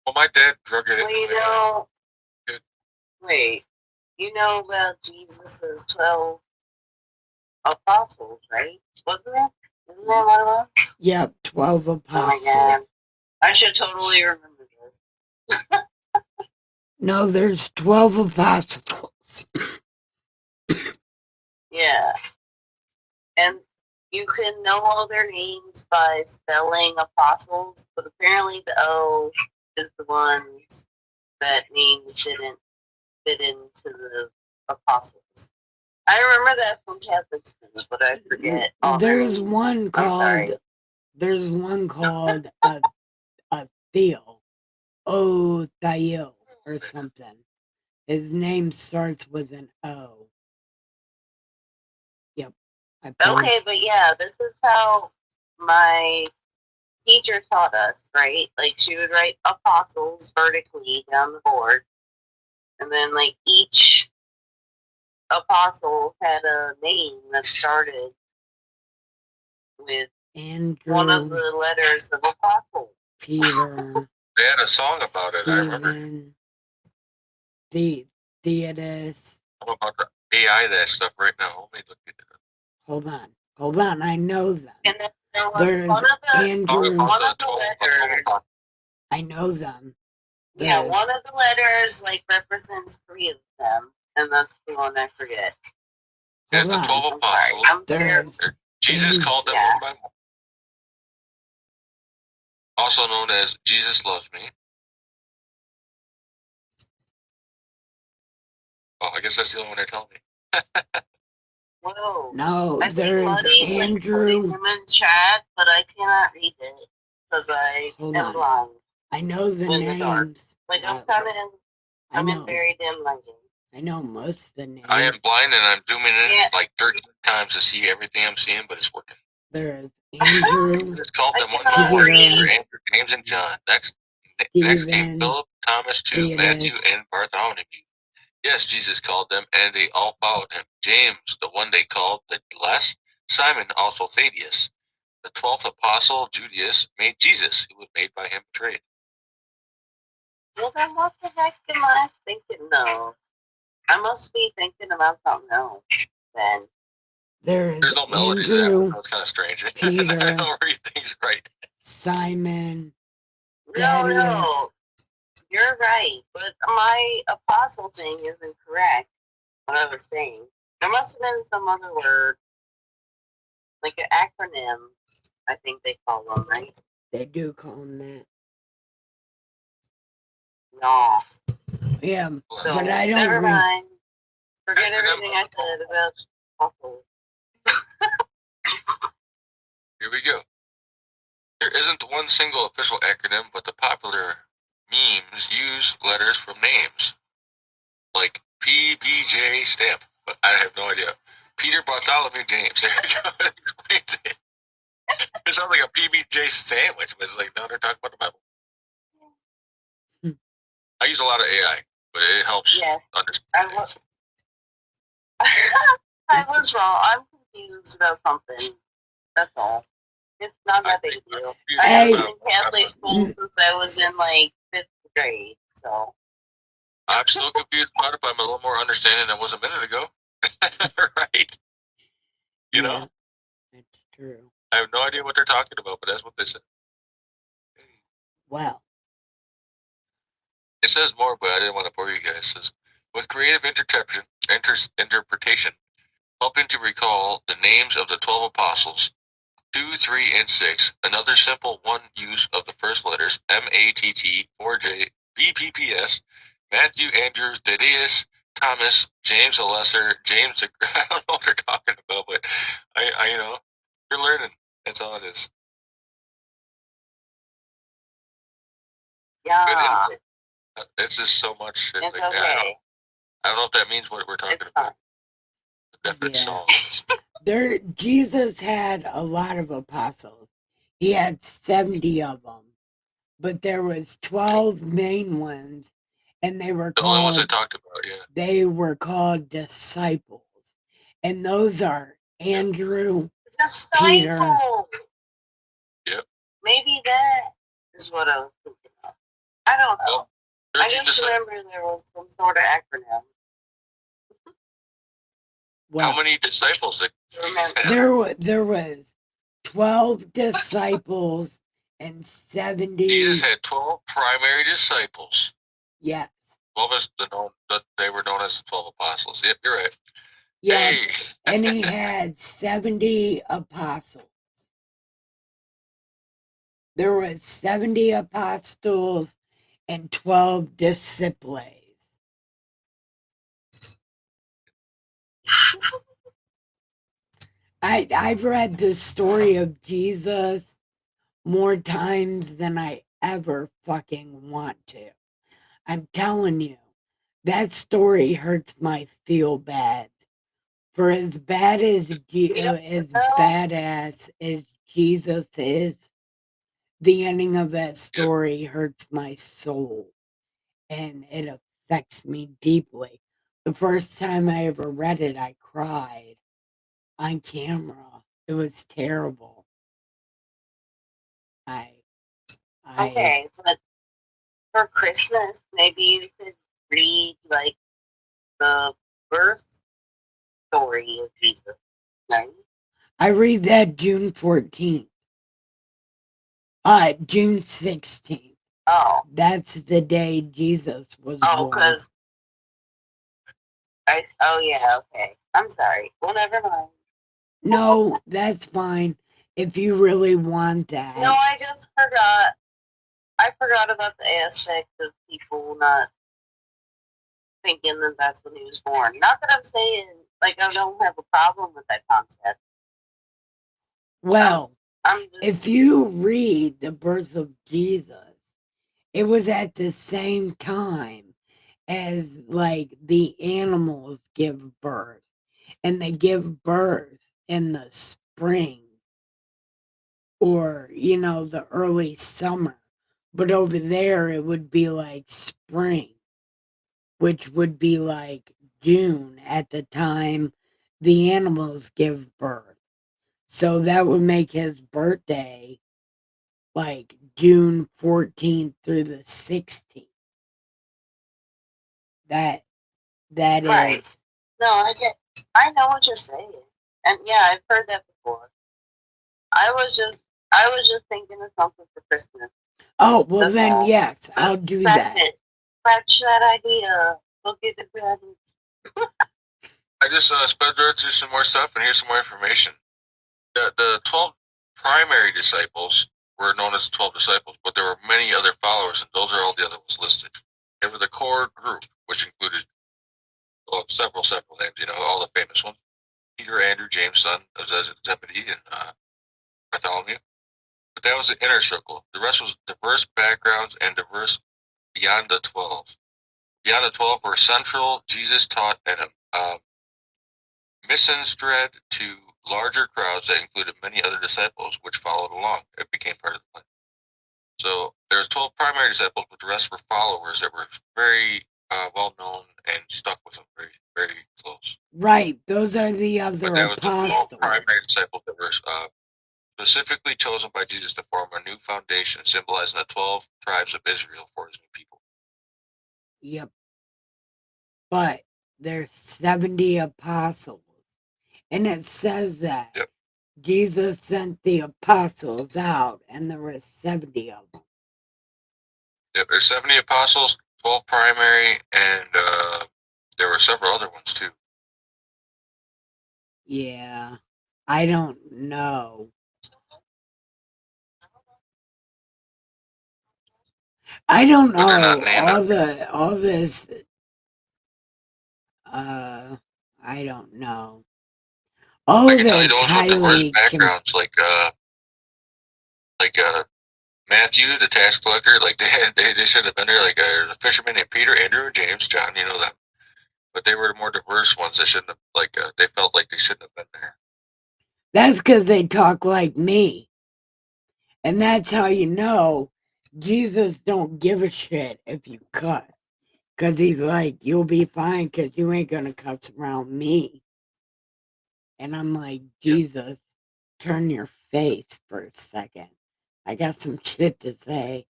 Well, my dad drug it. Well, you know, wait. You know about Jesus' 12 apostles, right? Wasn't it? Isn't that what it was? Yep, 12 Oh my apostles. god. I should totally remember this. No, there's 12 apostles. Yeah. And you can know all their names by spelling apostles, but apparently the O is the ones that names didn't fit into the apostles. I remember that from Catholic school, but I forget. all their There's names. one I'm sorry. called a Theo. Oh, Thayo or something. His name starts with an O. Yep. Okay, but yeah, this is how my teacher taught us, right? Like she would write apostles vertically down the board, and then like each apostle had a name that started with Andrew, one of the letters of apostle. Peter. They had a song about it. I remember. Theodis. I'm about to AI that stuff right now. Let me look at it. Hold on. I know them. And then there was There's one of the Andrew. one of the letters. I know them. Yeah, one of the letters like represents 3 of them, and that's the one I forget. There's the 12 apostles. Jesus called them one by one. Also known as Jesus Loves Me. Oh, I guess that's the only one they're telling me. Whoa. No, I think there's Muddy's like putting him in chat, but I cannot read it because I am blind. I know the in names. The dark. Like I'm kind of I'm in very dim lighting. I know most of the names. I am blind and I'm zooming in like 13 times to see everything I'm seeing, but it's working. There's Andrew. It's called them one by one. Andrew, James, and John. Next came Philip, Thomas, 2, Matthew, and Bartholomew. Yes, Jesus called them, and they all followed him. James, the one they called the less, Simon, also Thaddeus, the 12th apostle, Judas, made Jesus, who was made by him betrayed. Well, then what the heck am I thinking of? I must be thinking about something else then. There's no melody to that one, so it's kind of strange. Peter. I don't read things right. Simon. No, you're right, but my apostle thing isn't correct. What I was saying, there must have been some other word, like an acronym. I think they call them, right? They do call them that. No. Yeah, So, but I don't never read. mind. Forget everything I said about apostles. Here we go. There isn't one single official acronym, but the popular memes use letters from names, like PBJ stamp. But I have no idea. Peter Bartholomew James. There you go. That explains it. It sounds like a PBJ sandwich, but it's like, no, they're talking about the Bible. I use a lot of AI, but it helps understand things. I was wrong. I'm confused about something. That's all. It's not that big a deal. I have been in Catholic school since I was in like 5th grade, so. I'm still confused about it, but I'm a little more understanding than I was a minute ago. Right? You know? That's true. I have no idea what they're talking about, but that's what they said. Wow. It says more, but I didn't want to bore you guys. It says, with creative interpretation, helping to recall the names of the 12 apostles, 2, 3, and 6, another simple one use of the first letters, MATT, 4J, BPPS, Matthew, Andrew, Thaddeus, Thomas, James the Lesser, James the... I don't know what they're talking about, but I you know, you're learning. That's all it is. Yeah. Good insight. It's just so much. It's like, okay. I don't know if that means what we're talking about. Definite song. Jesus had a lot of apostles. He had 70 of them, but there was 12 main ones, and they were the only ones I called talked about. Yeah, they were called disciples, and those are Andrew, Peter. Yep. Maybe that is what I was thinking of. I don't know. I just remember there was some sort of acronym. How many disciples? There was 12 disciples and 70. Jesus had 12 primary disciples. Yes. 12 is they were known as the 12 apostles. Yep, you're right. Yeah, hey. And he had 70 apostles. There were 70 apostles and 12 disciples. I've read the story of Jesus more times than I ever fucking want to. I'm telling you, that story hurts my feel bad. For as badass as Jesus is, the ending of that story hurts my soul, and it affects me deeply. The first time I ever read it, I cried on camera. It was terrible. Okay, but for Christmas, maybe you could read like the birth story of Jesus, right? I read that June 14th. June 16th. Oh. That's the day Jesus was born. Oh, because yeah, okay. I'm sorry. Well, never mind. No, that's fine. If you really want that. No, I just forgot. I forgot about the aspect of people not thinking that that's when he was born. Not that I'm saying, like, I don't have a problem with that concept. Well, if you read the birth of Jesus, it was at the same time as, like, the animals give birth. And they give birth in the spring or, the early summer. But over there, it would be like spring. which would be like June at the time the animals give birth. So that would make his birthday like June 14th through the 16th. That Right. is. No, I know what you're saying. And yeah, I've heard that before. I was just thinking of something for Christmas. Oh, well That's then all. yes, I'll do Scratch that. it. Scratch that idea. We'll get the presents. I just sped through some more stuff, and here's some more information. The 12 primary disciples were known as the 12 disciples, but there were many other followers, and those are all the other ones listed. They were the core group, which included several names, all the famous ones. Peter, Andrew, James, son of Zebedee, and Bartholomew. But that was the inner circle. The rest was diverse backgrounds and diverse beyond the 12. Beyond the 12 were central, Jesus taught, and missioned to larger crowds that included many other disciples, which followed along. It became part of the plan. So there's 12 primary disciples, but the rest were followers that were very well known and stuck with them very, very close. Right, those are the But other that was the 12 apostles. primary disciples that were specifically chosen by Jesus to form a new foundation, symbolizing the 12 tribes of Israel for his new people. Yep. But there's 70 apostles. And it says that Yep. Jesus sent the apostles out, and there were 70 of them. Yep, there's 70 apostles, 12 primary, and there were several other ones too. Yeah, I don't know. I don't But they're not know named. all this. I don't know. All I of can tell you it's those with diverse highly backgrounds, like Matthew, the tax collector. Like they should have been there. Like the fisherman named Peter, Andrew, James, John. You know them. But they were the more diverse ones. They shouldn't have they felt like they shouldn't have been there. That's because they talk like me. And that's how you know Jesus don't give a shit if you cuss. Because he's like, you'll be fine because you ain't going to cuss around me. And I'm like, Jesus, turn your face for a second. I got some shit to say.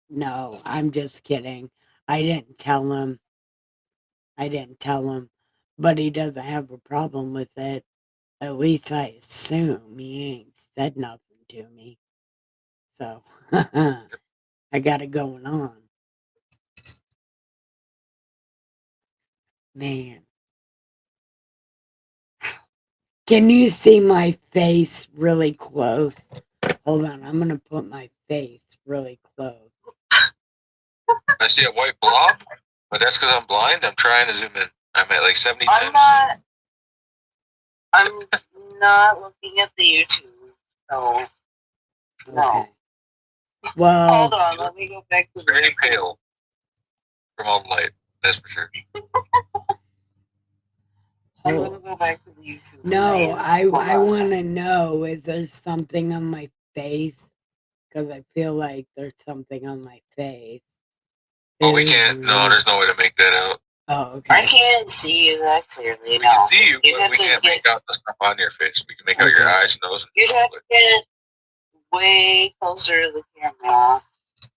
No, I'm just kidding. I didn't tell him. But he doesn't have a problem with it. At least I assume he ain't said nothing to me. So, I got it going on. Man. Can you see my face really close? Hold on, I'm going to put my face really close. I see a white blob, but that's because I'm blind. I'm trying to zoom in. I'm at like 70 I'm times. not looking at the YouTube, so no. Okay. Well, Hold on, let me go back to It's very pale from all the light. That's for sure. I'm gonna go back to the YouTube. no, I want to know, is there something on my face? Because I feel like there's something on my face. Well, we can't. No, there's no way to make that out. Oh, I okay. can't see you that clearly. We can see you, but we can't get, make out the stuff on your face. We can make out your Okay. eyes, nose, and you'd have to get way closer to the camera.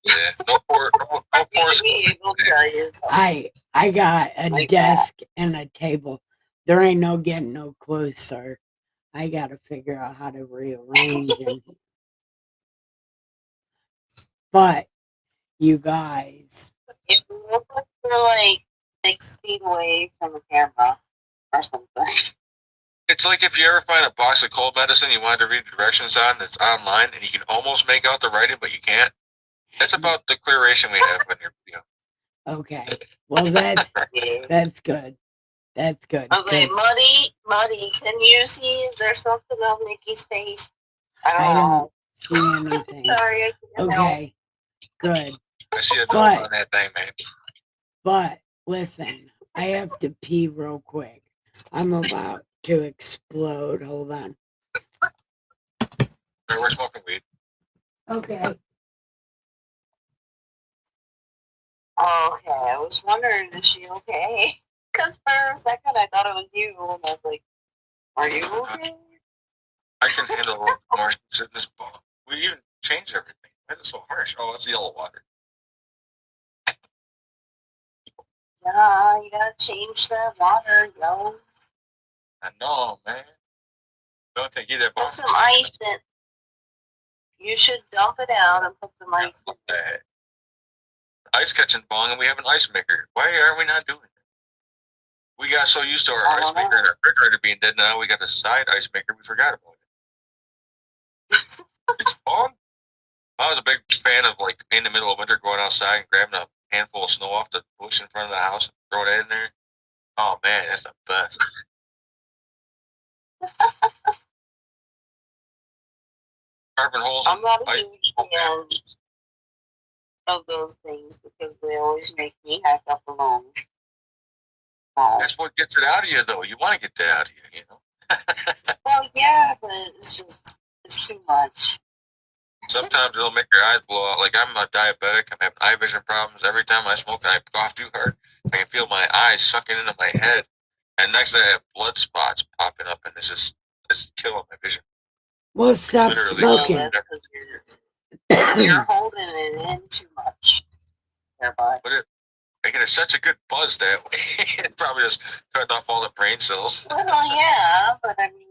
yeah. No pores. To be able to tell you something. I got a Like desk and a table. There ain't no getting no closer. I got to figure out how to rearrange it. But you guys, If you look like you're like 6 feet away from the camera or something. It's like if you ever find a box of cold medicine you wanted to read the directions on, it's online, and you can almost make out the writing, but you can't. That's about the clearation we have in your video. okay. Well, that's good. That's good. Okay, 'cause Muddy, can you see? Is there something on Mickey's face? I don't don't see anything. Sorry, I can't help. Okay, good. I see a nose on that thing, man. But listen, I have to pee real quick. I'm about to explode. Hold on. We're smoking weed. Okay. Okay, I was wondering, is she okay? Because for a second I thought it was you, and I was like, are you okay? I can handle a little more in this ball. We even changed everything. Why is it so harsh? Oh, it's yellow water. Yeah, you gotta change that water, yo. I know, man. Don't think either. Put some ice in. You should dump it out and put some ice in. Ice catching bong, and we have an ice maker. Why are we not doing it? We got so used to our I ice don't maker know. and our refrigerator being dead. Now we got the side ice maker. We forgot about it. It's fun. I was a big fan of like in the middle of winter going outside and grabbing a handful of snow off the bush in front of the house and throwing it in there. Oh man, that's the best. Carbon holes I'm and not a ice. huge fan of those things because they always make me hack up alone. That's what gets it out of you, though. You want to get that out of you, you know. Well, yeah, but it's too much. Sometimes it'll make your eyes blow out. Like I'm a diabetic. I'm having eye vision problems. Every time I smoke and I cough too hard, I can feel my eyes sucking into my head. And next thing I have blood spots popping up, and it's killing my vision. Well, stop Literally, smoking. You're holding it in too much. But I get such a good buzz that way. It probably just cutting off all the brain cells. Well, yeah, but I mean,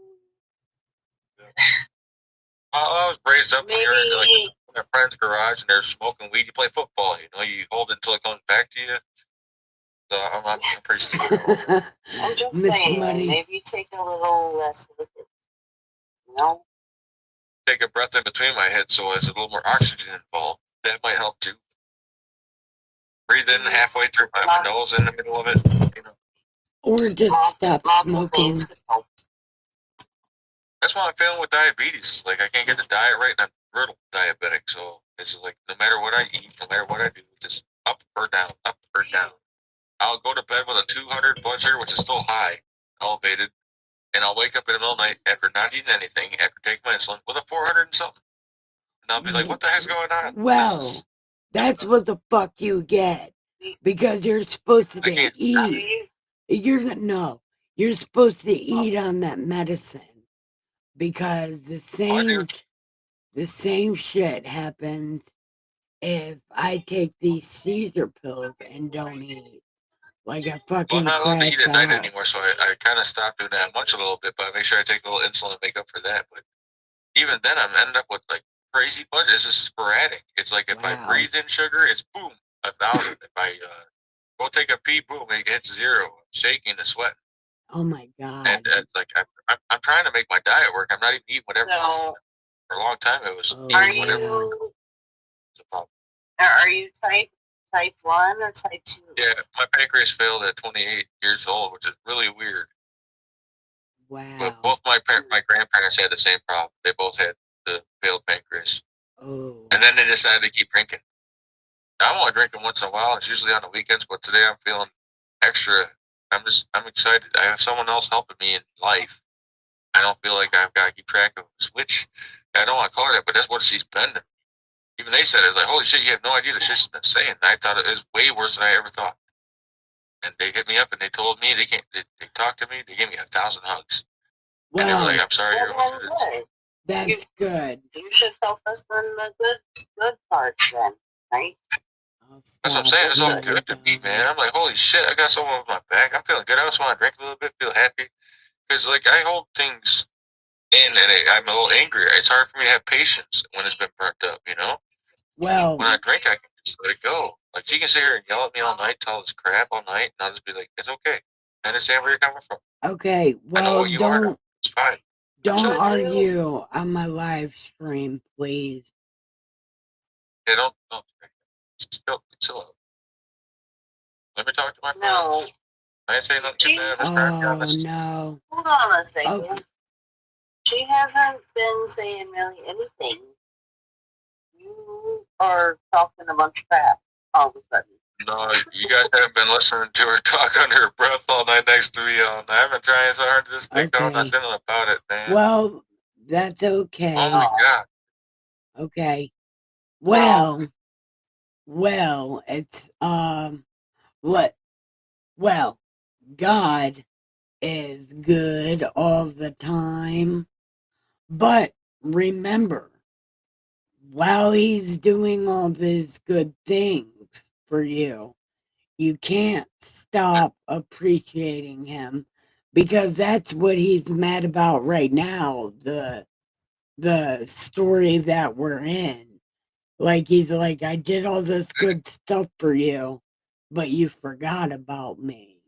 I was raised up maybe here in like my friend's garage, and they're smoking weed. You play football, you know. You hold it until it comes back to you. So I'm pretty stupid. I'm just Miss saying, Muddy. maybe take a little less of it. You know? Take a breath in between my head, so there's a little more oxygen involved. That might help too. Breathe in halfway through my nose in the middle of it. You know. Or just stop smoking. That's what I'm feeling with diabetes. Like I can't get the diet right, and I'm brittle diabetic. So it's like no matter what I eat, no matter what I do, just up or down, up or down. I'll go to bed with a 200 blood sugar, which is still high, elevated, and I'll wake up in the middle of the night after not eating anything, after taking my insulin, with a 400 and something. And I'll be like, what the heck's going on? Well, that's what the fuck you get. Because you're supposed to eat. You're supposed to eat on that medicine. Because the same shit happens if I take these Caesar pills and don't eat. Like I Well, I'm fucking not allowed to eat at night out. anymore, so I kind of stopped doing that much a little bit, but I make sure I take a little insulin to make up for that. But even then, I'm ending up with like crazy blood. It's just sporadic. It's like if I breathe in sugar, it's boom, 1,000. If I go take a pee, boom, it hits 0. I'm shaking and sweating. Oh my god! And it's like I'm trying to make my diet work. I'm not even eating whatever. For a long time, it was eating whatever. Are you type 1 or type 2? Yeah, my pancreas failed at 28 years old, which is really weird. Wow. But both my grandparents had the same problem. They both had the failed pancreas. Oh. And then they decided to keep drinking. I'm only drinking once in a while. It's usually on the weekends, but today I'm feeling extra. I'm excited. I have someone else helping me in life. I don't feel like I've got to keep track of which. I don't want to call her that, but that's what she's been. Even they said, it's like, holy shit, you have no idea the shit she's been saying. And I thought it was way worse than I ever thought. And they hit me up and they told me they talked to me. They gave me 1,000 hugs. Well, and they were like, I'm sorry you're going through this. That's good. You should focus on the good parts then, right? That's what I'm saying. It's all good to me, man. I'm like, holy shit, I got someone with my back. I'm feeling good. I just want to drink a little bit, feel happy. Because, like, I hold things in and I'm a little angry. It's hard for me to have patience when it's been burnt up, you know? Well, when I drink, I can just let it go. Like, she can sit here and yell at me all night, tell this crap all night, and I'll just be like, it's okay. I understand where you're coming from. Okay, well, It's fine. Don't argue on my live stream, please. Yeah, don't. Chill out. Let me talk to my friends. No. I ain't saying nothing to them. I'm just trying to be honest. No. Hold on a second. She hasn't been saying really anything. You are talking a bunch of crap all of a sudden. No, you guys haven't been listening to her talk under her breath all night next to me. I've been trying so hard to just think on nothing about it, man. Well, that's okay. Oh my god. Okay. Well, Well, it's what well, God is good all the time, but remember, while he's doing all these good things for you, you can't stop appreciating him because that's what he's mad about right now, the story that we're in. Like he's like, I did all this good stuff for you, but you forgot about me.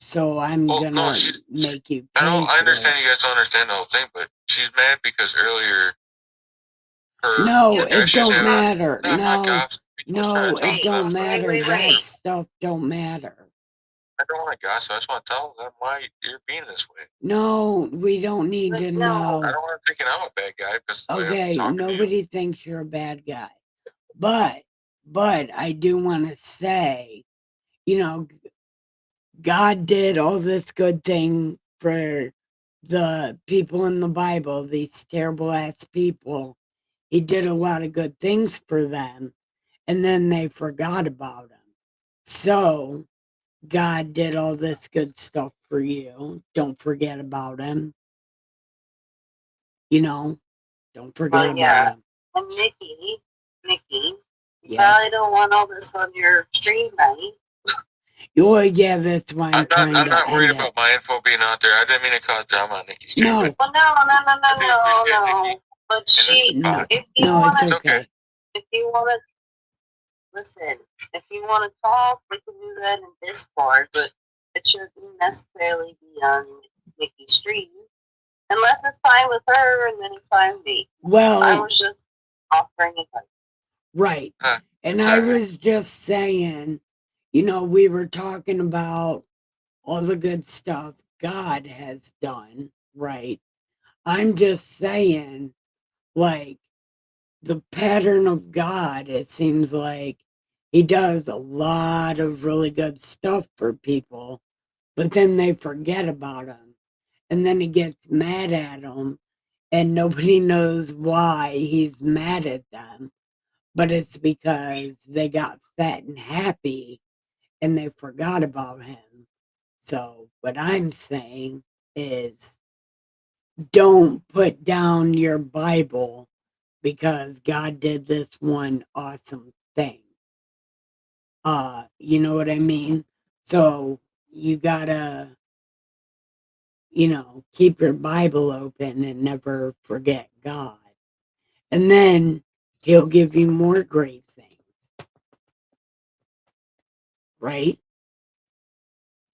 So I'm Well, no, gonna make you I pay don't. I for understand it. you guys don't understand the whole thing, but she's mad because earlier No, did I it she say don't her? matter. No, I'm not No, gossiping. I was trying no, to tell it them Wait, that don't I'm not. matter. wait, That wait. stuff don't matter. I don't want to gossip. I just want to tell them why you're being this way. No, we don't need But to no. I know. don't want them thinking I'm a bad guy because the way I'm Okay, talking to you. nobody thinks you're a bad guy. But I do want to say, you know, God did all this good thing for the people in the Bible, these terrible ass people. He did a lot of good things for them, and then they forgot about him. So God did all this good stuff for you. Don't forget about him. You know, don't forget about Yeah. him. And Nikki, you Yes. probably don't want all this on your stream, right? Well, yeah, that's why I'm trying I'm to not worried end it. about my info being out there. I didn't mean to cause drama on Nikki's stream. No, Well, no. I do appreciate Nikki But and this she, no, if you no, it's want to, okay. if you want to listen, if you want to talk, we can do that in Discord, but it shouldn't necessarily be on Nikki's stream. Unless it's fine with her, and then it's fine with me. I Well, was just offering advice. right. And it's I all right. was just saying, you know, we were talking about all the good stuff God has done, right? I'm just saying, like, the pattern of God, it seems like he does a lot of really good stuff for people, but then they forget about him. And then he gets mad at them, and nobody knows why he's mad at them. But it's because they got fat and happy and they forgot about him. So, what I'm saying is don't put down your Bible because God did this one awesome thing. You know what I mean? So you gotta, you know, keep your Bible open and never forget God. And then he'll give you more great things, right?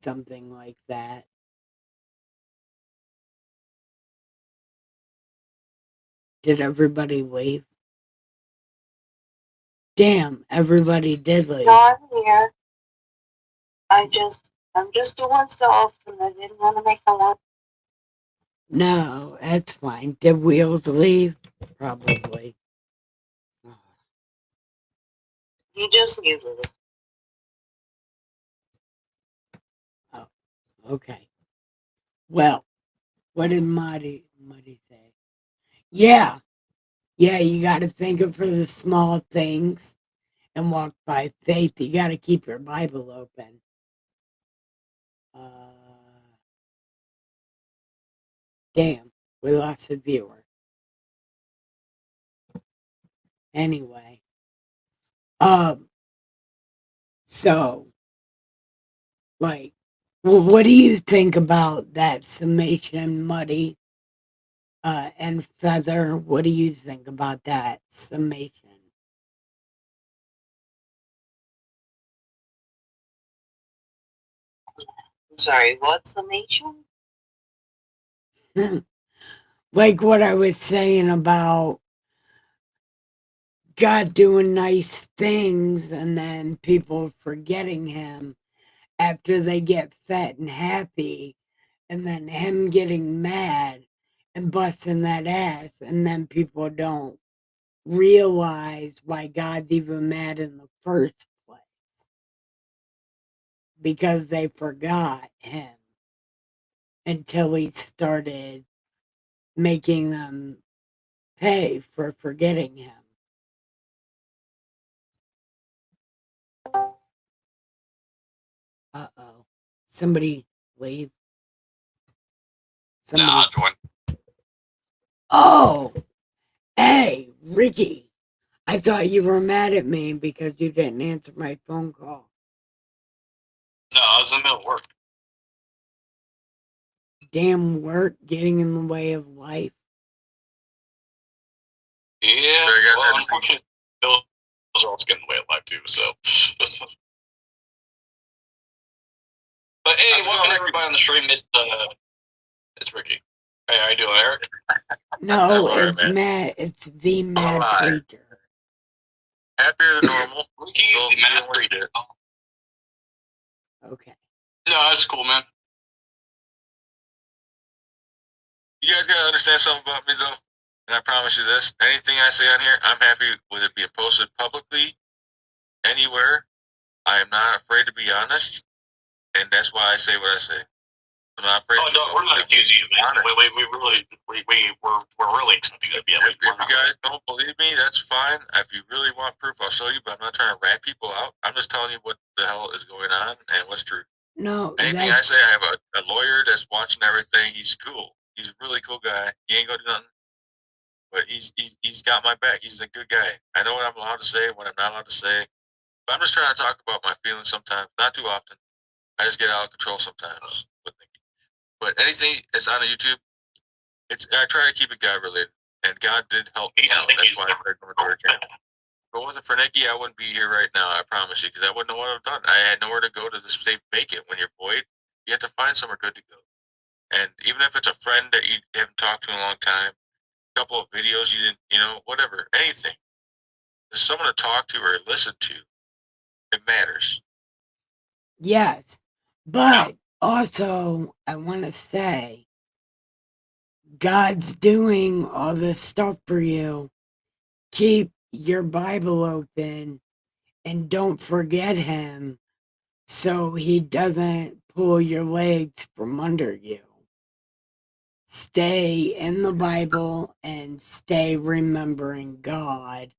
Something like that. Did everybody leave? Damn, everybody did leave. No, I'm here. I'm just doing stuff, and I didn't want to make a lot. No, that's fine. Did Wheels leave? Probably. You just muted it. Oh, okay. Well, what did Marty say? Yeah, yeah, you got to think of for the small things and walk by faith. You got to keep your Bible open. Damn, we lost a viewer. Anyway, so like, well, what do you think about that summation, Muddy and Feather? What do you think about that summation? I'm sorry, what summation? Like what I was saying about God doing nice things and then people forgetting him after they get fat and happy, and then him getting mad and busting that ass, and then people don't realize why God's even mad in the first place because they forgot him until he started making them pay for forgetting him. Uh-oh. Somebody leave. Nah, Somebody. I'll join. Oh, hey, Ricky. I thought you were mad at me because you didn't answer my phone call. No, I was in the middle of work. Damn work getting in the way of life. Yeah, Very good. well, unfortunately, bills are also getting in the way of life too. So, but hey, How's it welcome going, everybody on the stream. It's Ricky. Hey, how you doing, Eric? No, All right, it's man. Mad. It's the Mad Alright. Preacher. Happier than normal. Ricky, Still the doing Mad what you Preacher. did. Okay. No, that's cool, man. You guys gotta understand something about me though, and I promise you this: anything I say on here, I'm happy with it being posted publicly, anywhere. I am not afraid to be honest, and that's why I say what I say. I'm not afraid. Oh no, we're not accusing you, man. We're really accepting that. Yeah, If you guys don't believe me, that's fine. If you really want proof, I'll show you. But I'm not trying to rat people out. I'm just telling you what the hell is going on and what's true. No, Anything I say, I have a lawyer that's watching everything. He's cool. He's a really cool guy. He ain't gonna do nothing, but he's got my back. He's a good guy. I know what I'm allowed to say, what I'm not allowed to say. But I'm just trying to talk about my feelings sometimes. Not too often. I just get out of control sometimes with thinking. But anything that's on the YouTube, I try to keep it God related, and God did help me out. That's why I started coming to our channel. If it wasn't for Nikki, I wouldn't be here right now. I promise you, because I wouldn't know what I've done. I had nowhere to go to stay vacant. When you're void, you have to find somewhere good to go. And even if it's a friend that you haven't talked to in a long time, a couple of videos you didn't, whatever, anything, there's someone to talk to or listen to. It matters. yes. But also, I want to say, God's doing all this stuff for you. Keep your Bible open and don't forget Him so He doesn't pull your legs from under you. Stay in the Bible and stay remembering God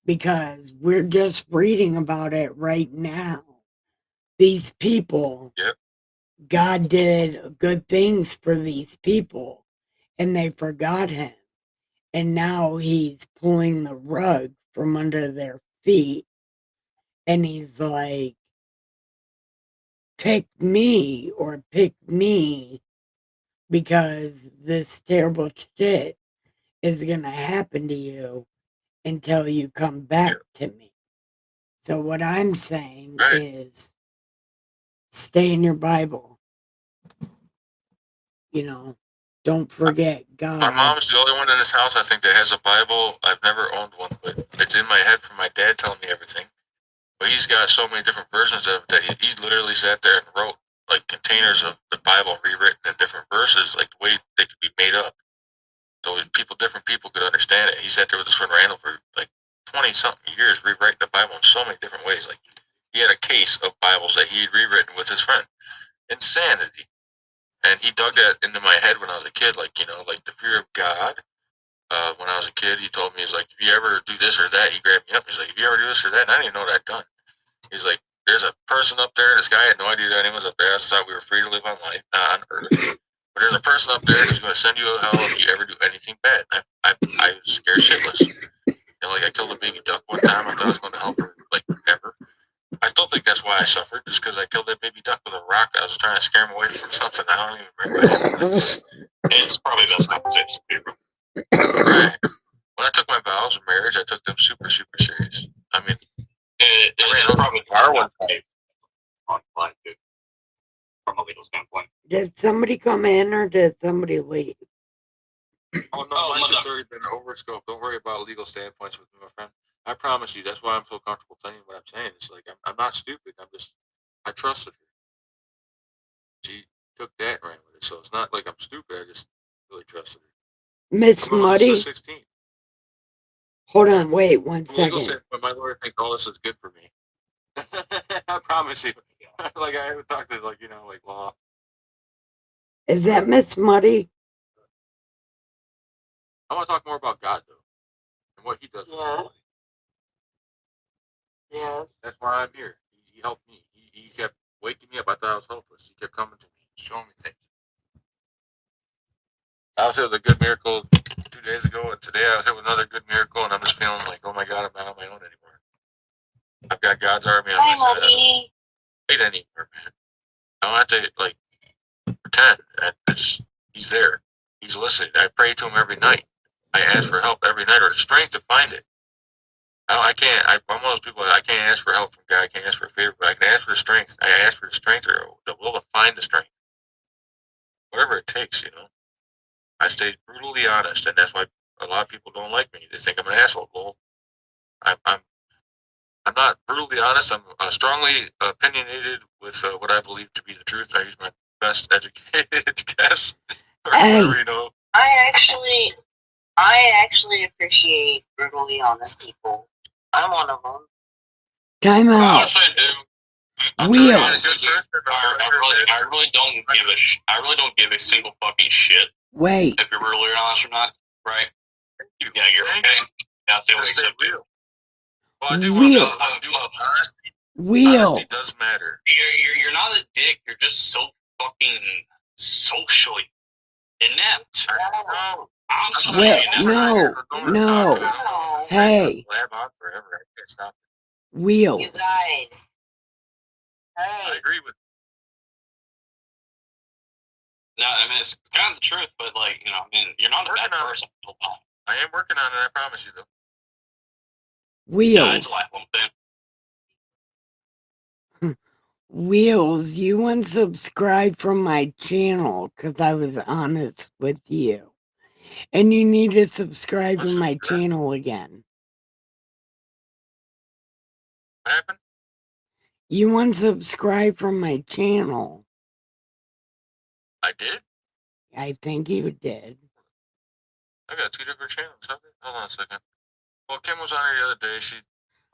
because we're just reading about it right now. These people, Yep. God did good things for these people and they forgot Him. And now He's pulling the rug from under their feet and He's like, pick me because this terrible shit is going to happen to you until you come back to me. So what I'm saying is stay in your Bible. Don't forget God. My mom's the only one in this house, I think, that has a Bible. I've never owned one, but it's in my head from my dad telling me everything. But he's got so many different versions of it that he literally sat there and wrote like containers of the Bible rewritten in different verses, like the way they could be made up. So different people could understand it. He sat there with his friend Randall for like 20-something years rewriting the Bible in so many different ways. Like he had a case of Bibles that he had rewritten with his friend. Insanity. And he dug that into my head when I was a kid, like the fear of God. When I was a kid, he told me, he's like, if you ever do this or that, he grabbed me up. He's like, if you ever do this or that, and I didn't even know what I'd done. He's like, there's a person up there. This guy had no idea that anyone was up there. I just thought we were free to live on life, on Earth. But there's a person up there who's going to send you to hell if you ever do anything bad. I was scared shitless. I killed a baby duck one time. I thought I was going to hell for like ever. I still think that's why I suffered, just because I killed that baby duck with a rock. I was trying to scare him away from something. I don't even remember. It's probably best not to say to people. Right. When I took my vows of marriage, I took them super, super serious. I mean, it's probably bar one time. online too, from a legal standpoint. Did somebody come in or did somebody leave? Oh no, my shit's already been overscoped. Don't worry about legal standpoints with me, my friend. I promise you, that's why I'm so comfortable telling you what I'm saying. It's like I'm not stupid. I trusted her. She took that and ran with it. So it's not like I'm stupid. I just really trusted her. Miss Muddy? 16. Hold on, wait one Legal second. standpoint, my lawyer thinks all this is good for me. I promise you. Like I haven't talked to law. Is that Miss Muddy? I want to talk more about God though, and what He does. Yeah. That's why I'm here. He helped me. He kept waking me up. I thought I was hopeless. He kept coming to me, showing me things. I was hit with a good miracle 2 days ago, and today I was hit with another good miracle, and I'm just feeling like, oh my God, I'm not on my own anymore. I've got God's army on my Hi, side. I Muddy. don't hate anymore, man. I don't have to like pretend. He's there. He's listening. I pray to him every night. I ask for help every night or strength to find it. I can't. I'm one of those people. I can't ask for help from God. I can't ask for a favor, but I can ask for the strength. I ask for the strength or the will to find the strength, whatever it takes. I stay brutally honest, and that's why a lot of people don't like me. They think I'm an asshole. Well, I'm not brutally honest. I'm strongly opinionated with what I believe to be the truth. I use my best educated guess or whatever, Hey, I actually appreciate brutally honest people. I'm one of them. time out. Honestly, I do. I'll tell you, Wheels. Honestly, I really don't give I really don't give a single fucking shit Wait, if you're brutally honest or not, right? you. Yeah, you're Thank okay. you. Yeah, they will Just stay accept you. real. Well, I do want Wheels. honesty. Wheels. Honesty does matter. You're not a dick. You're just so fucking socially inept. No. I'm socially Wait, inept. no. Hey, Lab on forever. I can't stop it. You Wheels. guys. I Hey. agree with No, I mean it's kind of the truth, but like you're not a bad person. I am working on it, I promise you, though. Yeah, it's Wheels. like one thing. Wheels, you unsubscribed from my channel because I was honest with you. And you need to subscribe to my channel again. What happened? You unsubscribed from my channel. I did? I think you did. I got 2 different channels. Hold on a second. Well, Kim was on here the other day. She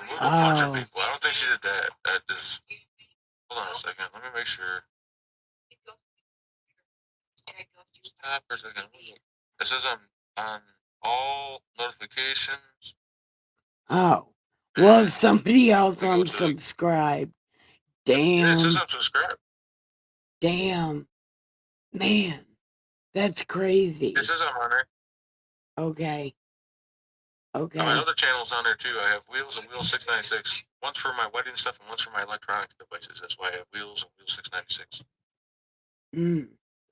removed a bunch of people. I don't think she did that. Hold on a second. Let me make sure. Stop for a second. It says I'm on all notifications. Oh. Well, and somebody else we go to the- unsubscribed. Yeah, it says Damn. I'm subscribed. Damn. Man. That's crazy. It says I'm on there. Okay. And my Okay. other channels on there too. I have Wheels and Wheels 696. One's for my wedding stuff and one's for my electronics devices. That's why I have Wheels and Wheels 696.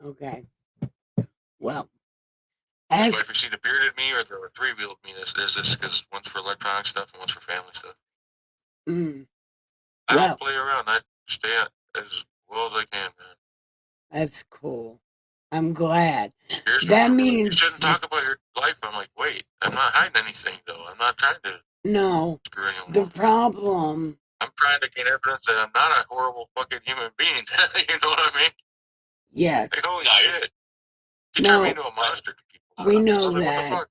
Okay. Well. That's why if you see the bearded me or the 3-wheeled me, there's this because one's for electronic stuff and one's for family stuff. I don't play around. I stay as well as I can, man. That's cool. I'm glad. Scares me. That means You shouldn't talk about your life. I'm like, wait, I'm not hiding anything though. I'm not trying to screw anyone. The problem. I'm trying to gain evidence that I'm not a horrible fucking human being. You know what I mean? Yes. Like, holy shit. You turned me into a monster to people. We know like, that. What the fuck?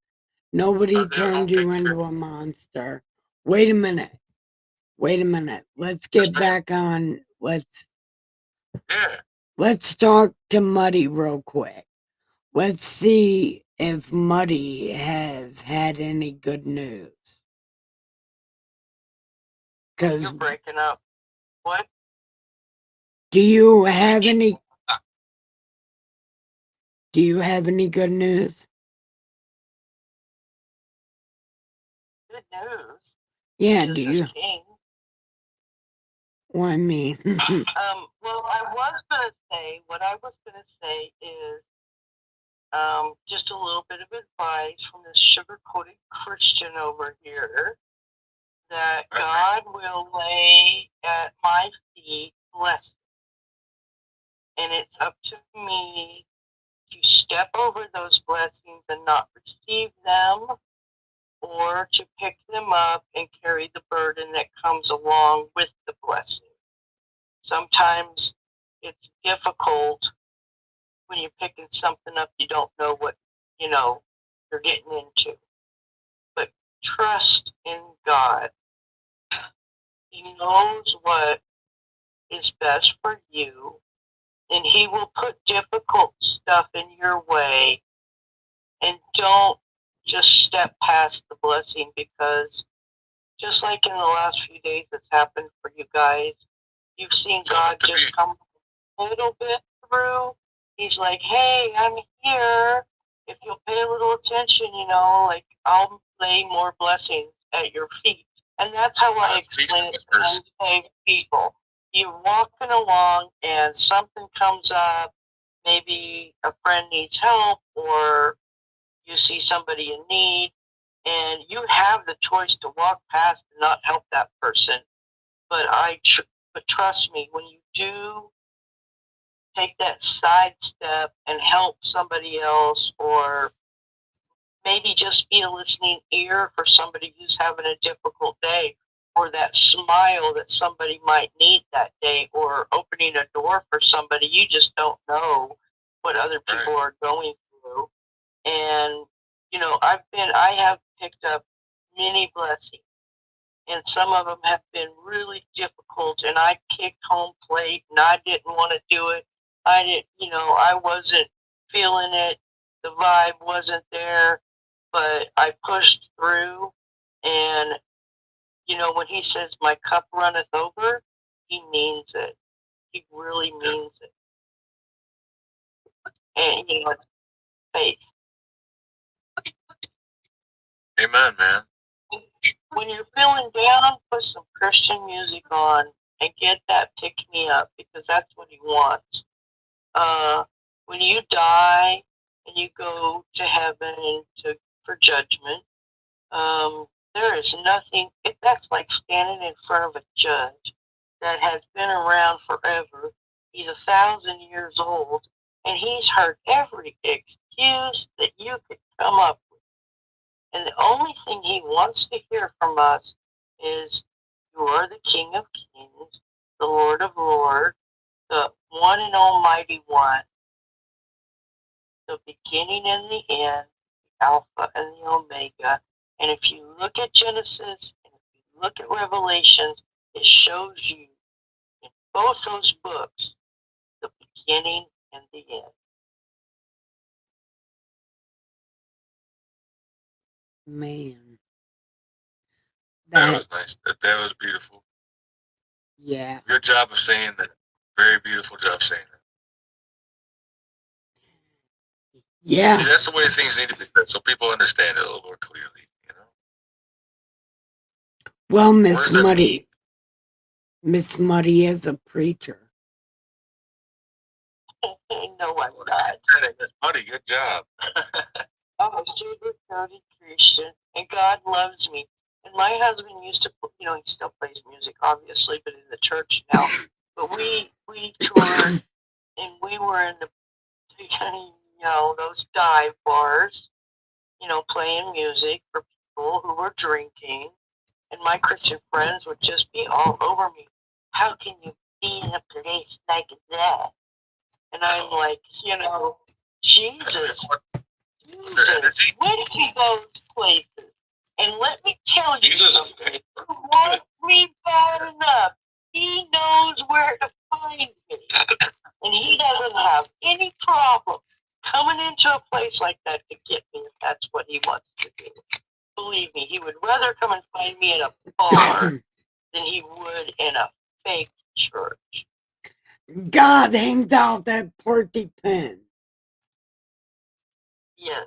Nobody turned you into a monster. Wait a minute. Let's get back on. Let's talk to Muddy real quick. Let's see if Muddy has had any good news. Because You're breaking up. What? do you have any good news? Good news. Yeah, do you? King. Well, I mean. Well, what I was gonna say is just a little bit of advice from this sugar-coated Christian over here that God will lay at my feet blessings. And it's up to me to step over those blessings and not receive them, or to pick them up and carry the burden that comes along with the blessing. Sometimes it's difficult when you're picking something up you don't know what you're getting into. But trust in God. He knows what is best for you, and He will put difficult stuff in your way. And don't just step past the blessing, because just like in the last few days that's happened for you guys, you've seen Tell them God to just be. come a little bit through. He's like, hey, I'm here. If you'll pay a little attention, like I'll lay more blessings at your feet. And that's how I God's peace explain and it His to mercy. unsaved people. You're walking along and something comes up. Maybe a friend needs help or you see somebody in need, and you have the choice to walk past and not help that person. But but trust me, when you do take that side step and help somebody else, or maybe just be a listening ear for somebody who's having a difficult day, or that smile that somebody might need that day, or opening a door for somebody, you just don't know what other people Right. are going through. And I have picked up many blessings, and some of them have been really difficult, and I kicked home plate and I didn't want to do it. I didn't, I wasn't feeling it. The vibe wasn't there, but I pushed through. And when he says my cup runneth over, he means it. He really means it. And it's faith. Amen, man. When you're feeling down, put some Christian music on and get that pick me up, because that's what he wants. When you die and you go to heaven for judgment, there is nothing. That's like standing in front of a judge that has been around forever. He's 1,000 years old, and he's heard every excuse that you could come up with. And the only thing he wants to hear from us is, you are the King of Kings, the Lord of Lords, the one and almighty one, the beginning and the end, the Alpha and the Omega. And if you look at Genesis and if you look at Revelations, it shows you in both those books the beginning and the end. Man, That was nice. That was beautiful. yeah. Good job of saying that. Very beautiful job saying that. Yeah. See, that's the way things need to be said, so people understand it a little more clearly. Well, What Miss does that mean? Miss Muddy is a preacher. No, I'm not. Miss Muddy, good job. I'm a sugar-coated Christian, and God loves me. And my husband used to, he still plays music, obviously, but in the church now. But we toured, and we were in the, those dive bars, playing music for people who were drinking. And my Christian friends would just be all over me. How can you be in a place like that? And I'm like, Jesus, where did he go to places? And let me tell you something. If you want me bad enough, he knows where to find me. And he doesn't have any problem coming into a place like that to get me if that's what he wants to do. Believe me, he would rather come and find me in a bar than he would in a fake church. God hangs out that porcupine. Yeah.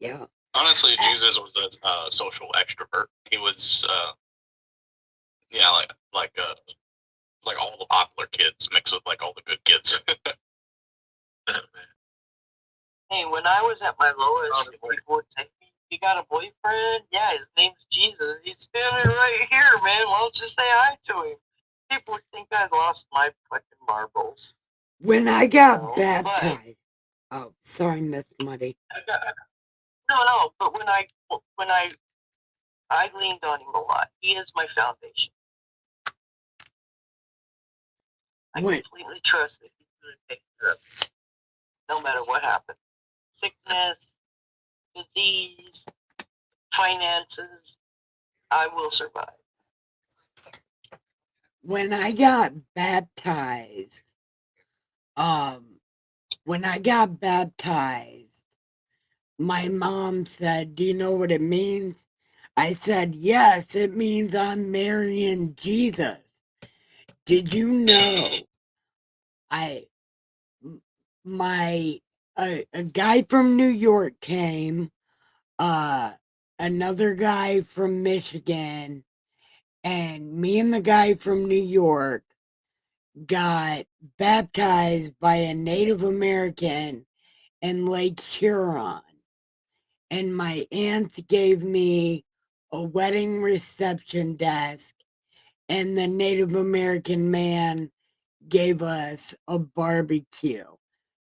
Yeah. Honestly, Jesus was a social extrovert. He was, like all the popular kids mixed with like all the good kids. Hey, when I was at my lowest, people would say, "You got a boyfriend?" Yeah, his name's Jesus. He's standing right here, man. Why don't you say hi to him? People would think I lost my fucking marbles. When I got baptized. Oh, sorry, Miss Muddy. No, but when I leaned on him a lot. He is my foundation. I completely trust that he's going to take care of me, no matter what happens. Sickness, disease, finances, I will survive. When I got baptized, my mom said, "Do you know what it means?" I said, "Yes, it means I'm marrying Jesus." Did you know a guy from New York came, another guy from Michigan, and me and the guy from New York got baptized by a Native American in Lake Huron. And my aunt gave me a wedding reception desk, and the Native American man gave us a barbecue.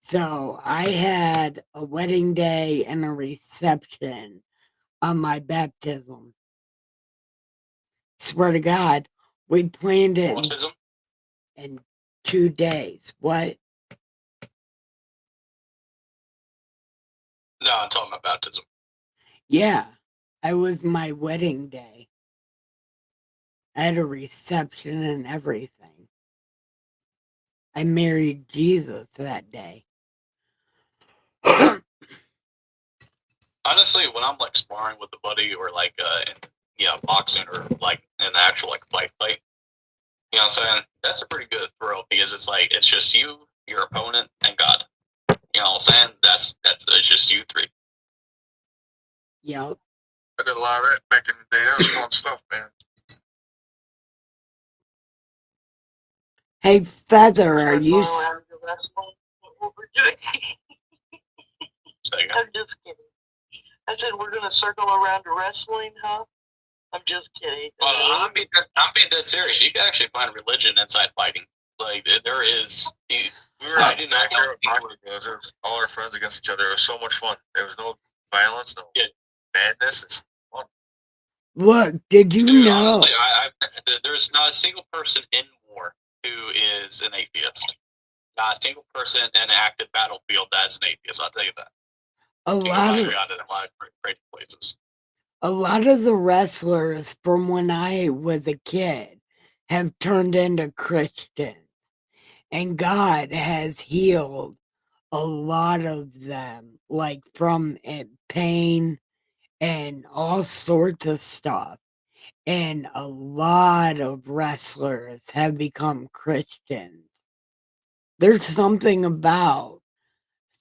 So I had a wedding day and a reception on my baptism. Swear to God, we planned it Autism? in 2 days. What? No, I'm talking about baptism. Yeah, it was my wedding day. I had a reception and everything. I married Jesus that day. Honestly, when I'm like sparring with a buddy or like boxing or like an actual like fight, you know what I'm saying? That's a pretty good thrill because it's like it's just you, your opponent, and God. You know what I'm saying? That's it's just you three. Yep. I did a lot of that back in the day. That was fun stuff, man. Hey, Feather, are you? Around the wrestling, what we're doing. I'm just kidding. I said we're gonna circle around to wrestling, huh? I'm just kidding. Well, I'm being dead serious. You can actually find religion inside fighting. Like there is. We were back there at Hockey Bros. It was all our friends against each other. It was so much fun. There was no violence, no madness. It's fun. Look, did you Dude, know? honestly, there's not a single person in war who is an atheist. Not a single person in an active battlefield that is an atheist. I'll tell you that. A You can lot find of God in a lot of great places. a lot of the wrestlers from when I was a kid have turned into Christians, and God has healed a lot of them, like from pain and all sorts of stuff. And a lot of wrestlers have become Christians. There's something about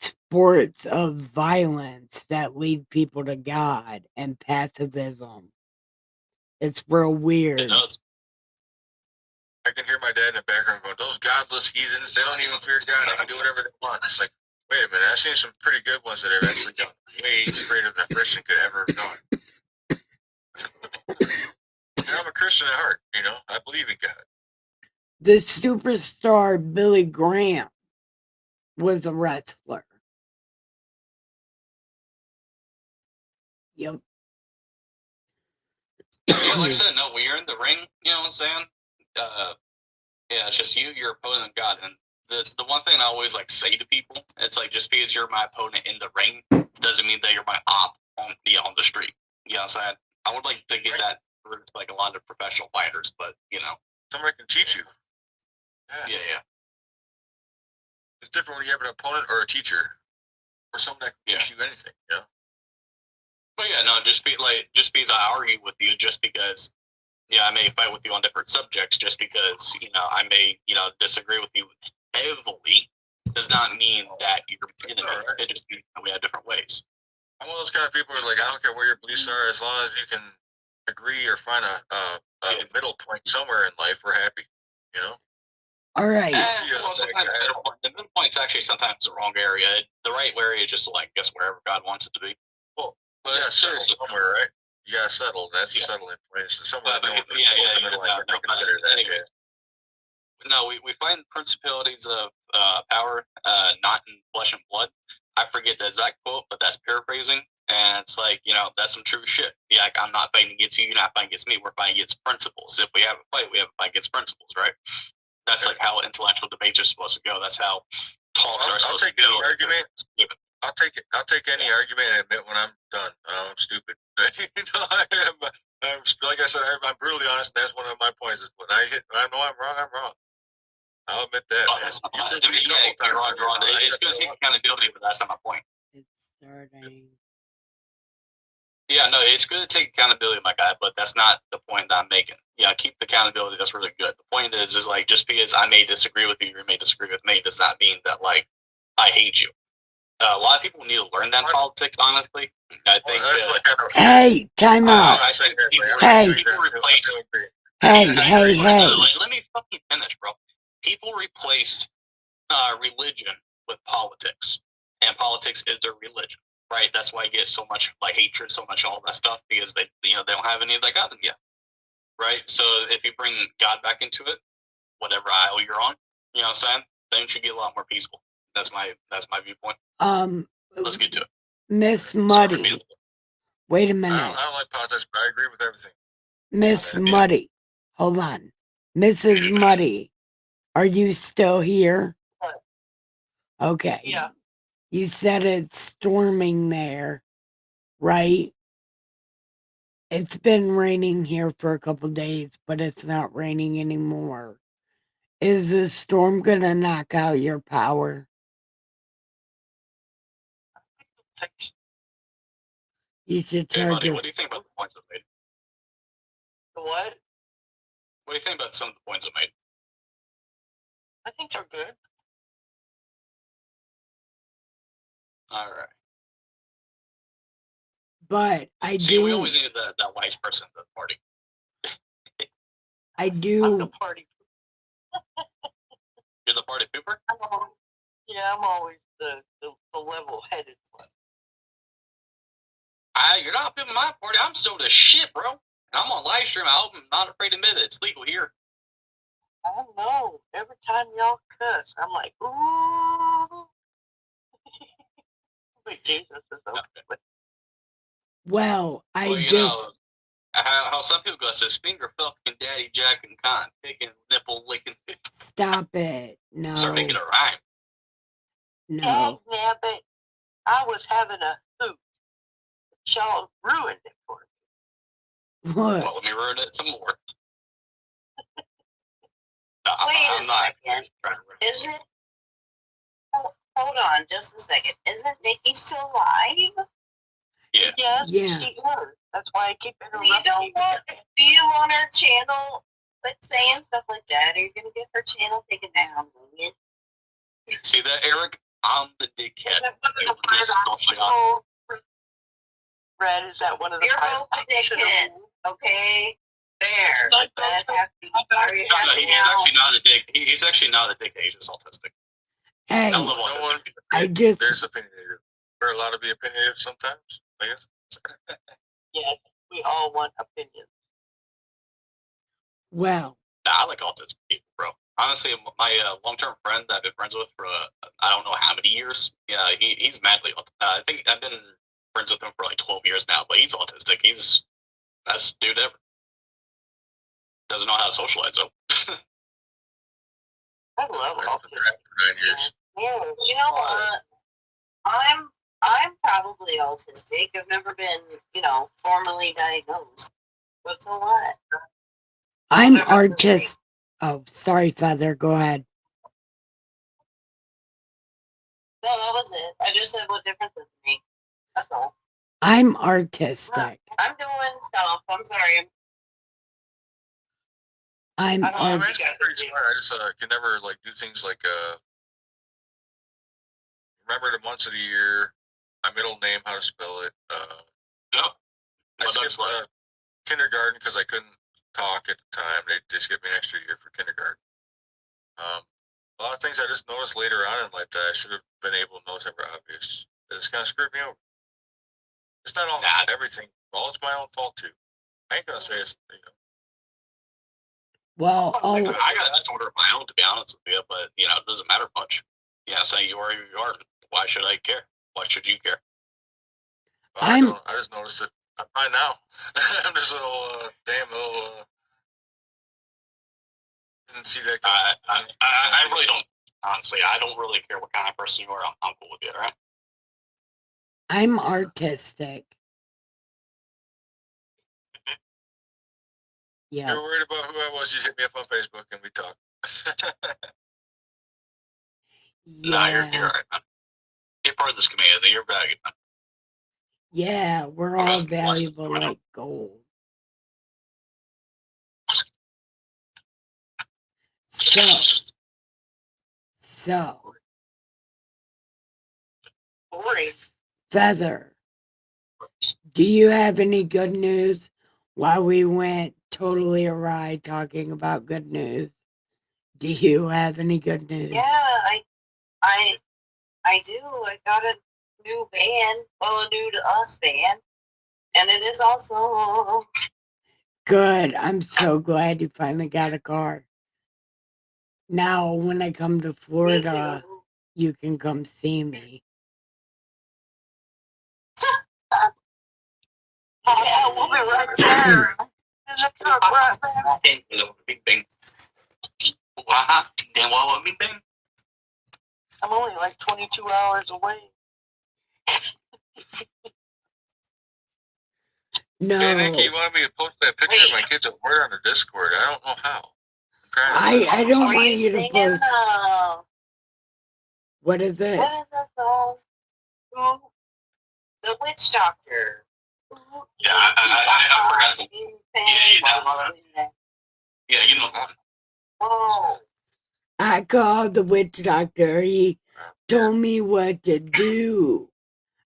sports of violence that lead people to God and pacifism. It's real It weird. does. I can hear my dad in the background going, "Those godless heathens, they don't even fear God. They can do whatever they want." It's like, wait a minute. I've seen some pretty good ones that have actually gone way straighter than a Christian could ever have gone. And I'm a Christian at heart, you know. I believe in God. The superstar Billy Graham was a wrestler. Yep. Yeah, like I said, no, when you're in the ring, you know what I'm saying? Yeah, it's just you, your opponent, and God. And the one thing I always like say to people, it's like just because you're my opponent in the ring doesn't mean that you're my op on the street. You know what I'm saying? I would like to get that for like a lot of professional fighters, but you know. Somebody can teach you. Yeah. It's different when you have an opponent or a teacher or someone that can teach you anything, you know? But yeah, no, just because I argue with you, just because I may fight with you on different subjects, just because I may disagree with you heavily, does not mean that you're an enemy. It just means that we have different ways. I'm one of those kind of people who are like, I don't care where your beliefs are, as long as you can agree or find a middle point somewhere in life, we're happy, you know? All right. Well, sometimes the middle point's actually sometimes the wrong area. The right area is just like, I guess, wherever God wants it to be. Well, yeah, settle somewhere, right? You gotta settle. That's the settling point. It's somewhere No, we find principalities of power, not in flesh and blood. I forget the exact quote, but that's paraphrasing. And it's like, that's some true shit. Yeah, like, I'm not fighting against you, you're not fighting against me, we're fighting against principles. If we have a fight, we have a fight against principles, right? That's like how intellectual debates are supposed to go. That's how talks are supposed to go. I'll take any argument and admit when I'm done. I'm stupid. Like I said, I'm brutally honest. And that's one of my points. Is when I know I'm wrong, I'm wrong. I'll admit that. You're wrong. It's going to take accountability, but that's not my point. It's starting. Yeah, no, it's good to take accountability, my guy, but that's not the point that I'm making. Yeah, keep the accountability. That's really good. The point is like just because I may disagree with you, you may disagree with me, does not mean that like I hate you. A lot of people need to learn that in politics. Honestly, I think. Hey, time out. I think Hey. people replace. Hey, Let me fucking finish, bro. People replaced religion with politics, and politics is their religion, right? That's why you get so much like hatred, so much all that stuff because they they don't have any of that God in yet, right? So if you bring God back into it, whatever aisle you're on, you know what I'm saying, then you should get a lot more peaceful. That's my viewpoint. Let's get to it. Miss Muddy. Wait a minute. I don't like politics, but I agree with everything. Miss Muddy. Hold on. Mrs. Muddy. Are you still here? Okay. Yeah. You said it's storming there, right? It's been raining here for a couple days, but it's not raining anymore. Is the storm gonna knock out your power? You should Hey, charge buddy, your... what do you think about the points I made? What? What do you think about some of the points I made? I think they're good. All right. But I See, do... we always need that wise person at the party. I I'm do... the party. You're the party pooper? Yeah, I'm always the level-headed one. You're not pimping my party. I'm so the shit, bro. And I'm on live stream. I'm not afraid to admit it. It's legal here. I don't know. Every time y'all cuss, I'm like, ooh. Wait, Jesus is okay. Well, Well, I you just... know, how some people go, says finger fucking daddy jack and con, picking nipple licking. Stop it. No. Start making a rhyme. No. Yeah, but I was having a hoot. Y'all ruined it for me. What? Well, let me ruin it some more. Wait I'm not second. trying to ruin it. Is it? Hold on just a second. Isn't Nikki still alive? Yeah. Yes, Yeah. she is. That's why I keep interrupting. Do you want her channel quit saying stuff like that? Are you gonna get her channel taken down? See that, Eric? I'm the dickhead. Red, is that one of the You're both dickhead, okay? There. Does that have to be, are you No, happy he's now? actually not a dick. He's actually not a dick. He's just autistic. Hey, I love autistic. I just... There's opinionated. We're allowed to be opinionated sometimes, I guess. Yes, we all want opinions. Well... Nah, I like autistic people, bro. Honestly, my long-term friend that I've been friends with for I don't know how many years. Yeah, he's madly autistic. I think I've been friends with him for like 12 years now, but he's autistic. He's best dude ever. Doesn't know how to socialize though. I love I've autism. been trapped for 9 years. You know what? I'm probably autistic. I've never been, formally diagnosed. But so what? I'm What difference does it make? artist... Oh, sorry, Father. Go ahead. No, that was it. I just said what difference does it make? That's all. I'm artistic. I'm doing stuff. I'm sorry. I'm I'm art... actually pretty smart. I just can never like do things like remember the months of the year, my middle name, how to spell it. Yep. I skipped kindergarten because I couldn't talk at the time. They skipped me an extra year for kindergarten. A lot of things I just noticed later on in life that I should have been able to notice that were obvious. That just kind of screwed me over. It's not all everything. Well, it's my own fault too. I ain't gonna say it's Well, I got a disorder of my own, to be honest with you, but it doesn't matter much. Yeah, say you are who you are. Why should I care? Why should you care? Well, I just noticed it. I'm fine now. I'm just a little damn little. Didn't see that. I really don't. Honestly, I don't really care what kind of person you are. I'm cool with you, all right? I'm artistic. Yeah. You're worried about who I was, you hit me up on Facebook and we talk. Nah, you're all right, man. You're part of this community. You're valued, man. Yeah, we're all valuable like gold. So, Boring. Feather, do you have any good news? While we went totally awry talking about good news, do you have any good news? Yeah, I do. I got a new van, well, a new to us van, and it is also Good. I'm so glad you finally got a car. Now, when I come to me Florida, too. you can come see me. Yeah, we'll be right there. There's a truck right there. Big Bang. Wow, then what would Big Bang? I'm only like 22 hours away. No, Hey, Nikki, you wanted me to post that picture of my kids at work on their Discord. I don't know how. I'm trying to. I don't Are want you you to singing? post. What is it? What is that song? Ooh, the Witch Doctor. Ooh, Yeah, I forgot. Yeah, Yeah, you know. Oh, I called the witch doctor. He told me what to do.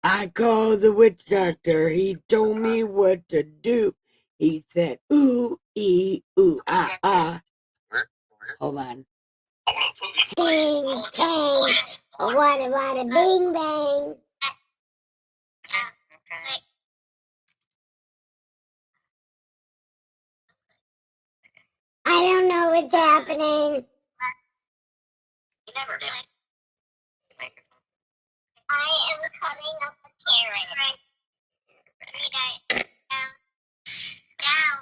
I called the witch doctor. He told me what to do. He said, ooh, ooh, ah. Where? Hold on. Ting, tang, wada, bing, bang. I don't know what's happening. You never did. I am cutting up a carrot. Down.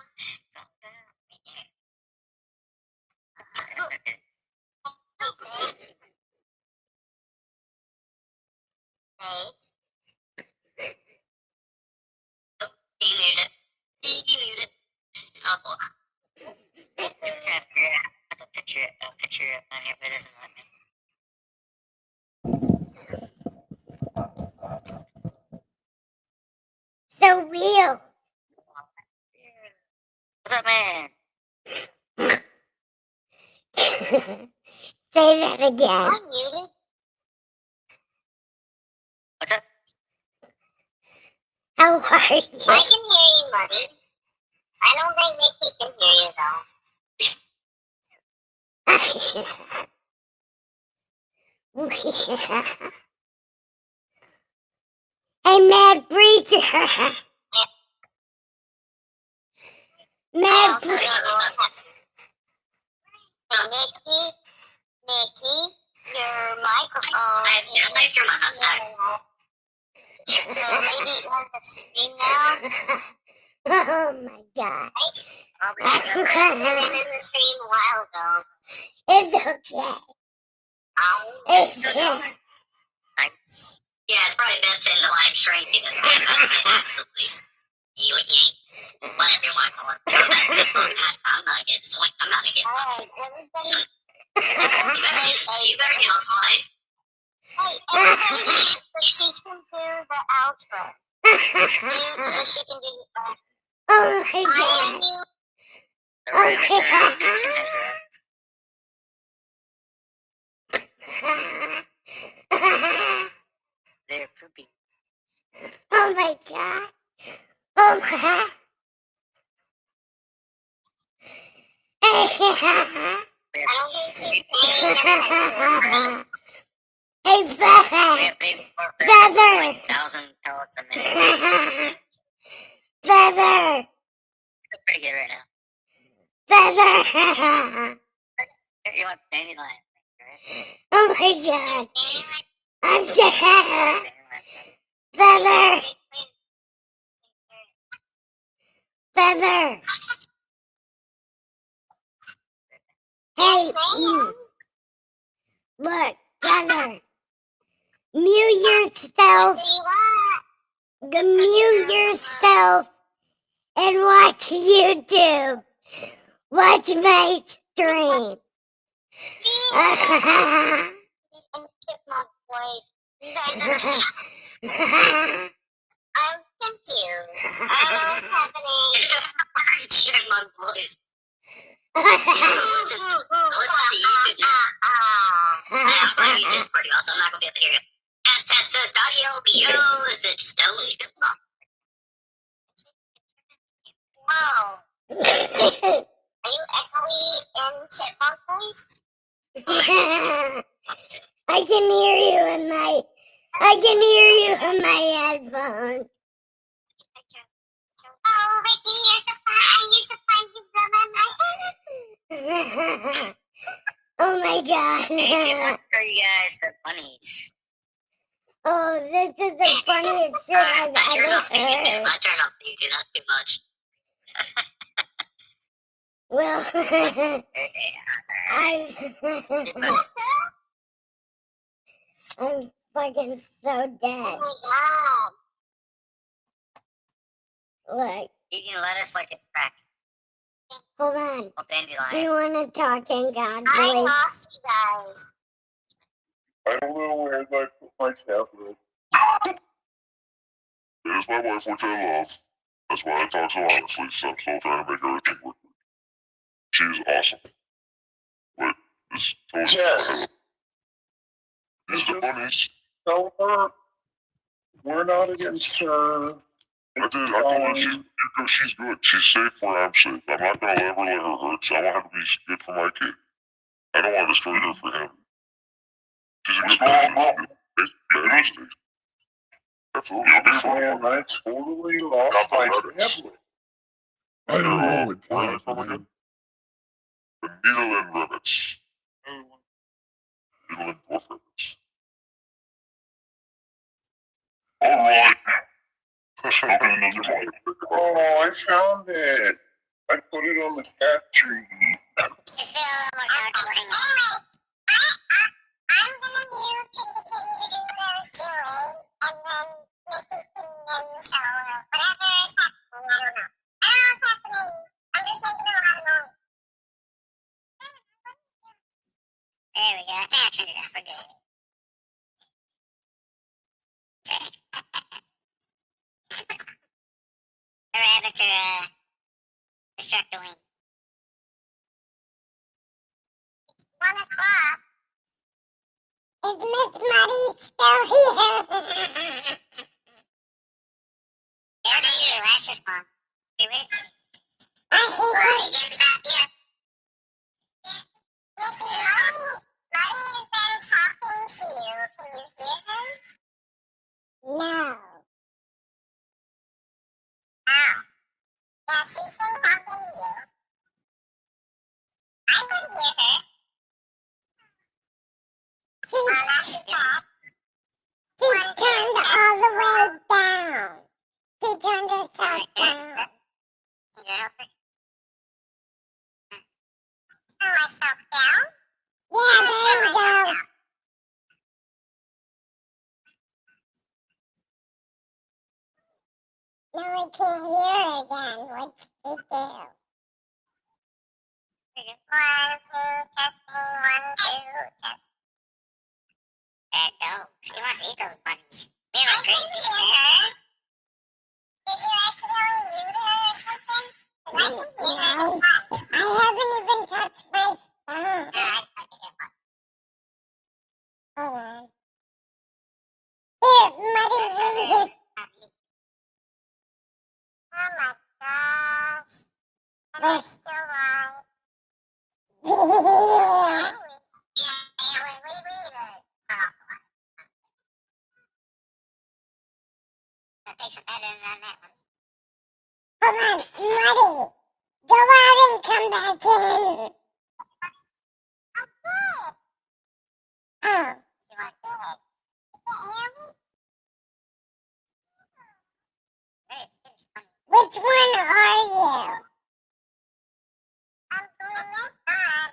He muted. He muted. Oh, hold on. I have a picture on here, but it doesn't let me. So real. What's up, man? Say that again. I'm muted. What's up? How are you? I can hear you, Muddy. I don't think Nikki can hear you, though. Hey, Mad Preacher. Mad Preacher. Nikki, your microphone. I like your microphone. Maybe it has a screen now. Oh my God. I've been in the stream a while ago. It's okay. It's okay. Thanks. Yeah, it's probably best in the live stream because I'm about to get absolutely whatever you want to call it. I'm not getting swing. I'm not gonna get. Alright, everybody. You better get on live. Hey, everybody, so she's gonna do the outro. So she can do the outro. Oh my God. They're poopy. Oh my God. Oh my. I don't think she's paying attention. Hey, Feather. Feather. 1,000 pellets a minute. Feather. Pretty good right now. Feather. You want dandelion, right? Oh my God. I'm dead. Feather. Feather. Hey. Look, Feather. Mute yourself. Mute yourself and watch YouTube. Watch my stream. You guys are. confused. I don't know what's happening. Chipmunk boys. Listen to YouTube now. I'm going to use this pretty well, so I'm not going to be able to hear you. Pass says audio, BO, is it Stone? Wow. Are you echoey in chipmunk voice? I can hear you in my headphones. Oh, Ricky, you're so fun. I need to find you from my Oh my god. Hey, chipmunk, are you guys the bunnies? Oh, this is the funniest shit I've I turned ever off the YouTube. heard. I turned off the YouTube, not too much. Well, I'm fucking so dead. Oh my god. Look, Eating lettuce like it's crack. hold on. Well, dandelion. Do you want to talk in God I voice? lost you guys. I don't know where I put my tablet. There's my wife, which I love. That's why I talk so honestly, so I'm still trying to make everything work. She's awesome. Wait, this totally yes. These are the bunnies. Tell her we're not against her. I told her she's good. She's safe where I'm safe. I'm not gonna ever let her hurt, so I want her to be good for my kid. I don't want to destroy her for him. She's a good person. Absolutely. I totally lost my tablet. I don't know what time from again. The needle and rabbits. Needle and dwarf rabbits. Alright. Oh, I found it. I put it on the cat tree. Just feel a little more comfortable in it. I'm gonna mute to continue to do what I was doing, and then Nikki can then show whatever is happening. I don't know. I don't know what's happening. I'm just making a lot of noise. There we go. I think I turned it off. We're good. The rabbits are distracting. 1 o'clock. Is Miss Muddy still here? It doesn't usually last this long. You ready? I hate Well, it. it gets about, yeah. Nikki, Molly has been talking to you. Can you hear her? No. Oh. Yeah, she's been talking to you. I can hear her. Oh, now she's back. She's turned all the way down. She turned herself down. Can you help her? Turn myself down? Yeah, there we go. No, I can't hear her again. What'd she do? 1, 2, testing, 1, 2, test. No, she wants to eat those buttons. We have a great teacher. Did you accidentally mute her or something? 'Cause I can hear her just fine. I haven't even touched my phone. I did it. Hold on. Here, Muddy, leave. Oh my gosh. And we're still on. Yeah. Yeah, we need to turn off the light. That takes a better than that one. Hold on, Muddy. Go out and come back in. I did. Oh, You want to do it? You can't hear me? This is funny. which one are you? I'm doing this on.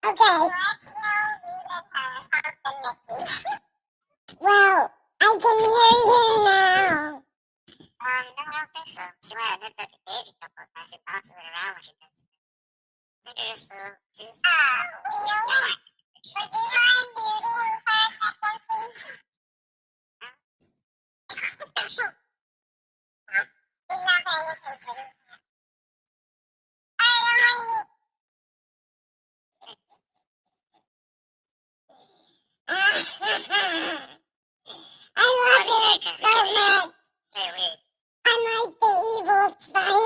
Okay, You accidentally muted her or something, Nikki. well, I can hear you now. No, I don't think so. She might have did that to Gage a couple of times. She bounces it around when she does it. Look at this little. Would you mind muting for a second, please? He's not paying attention. I love it so much. I'm like the evil scientist. I love this.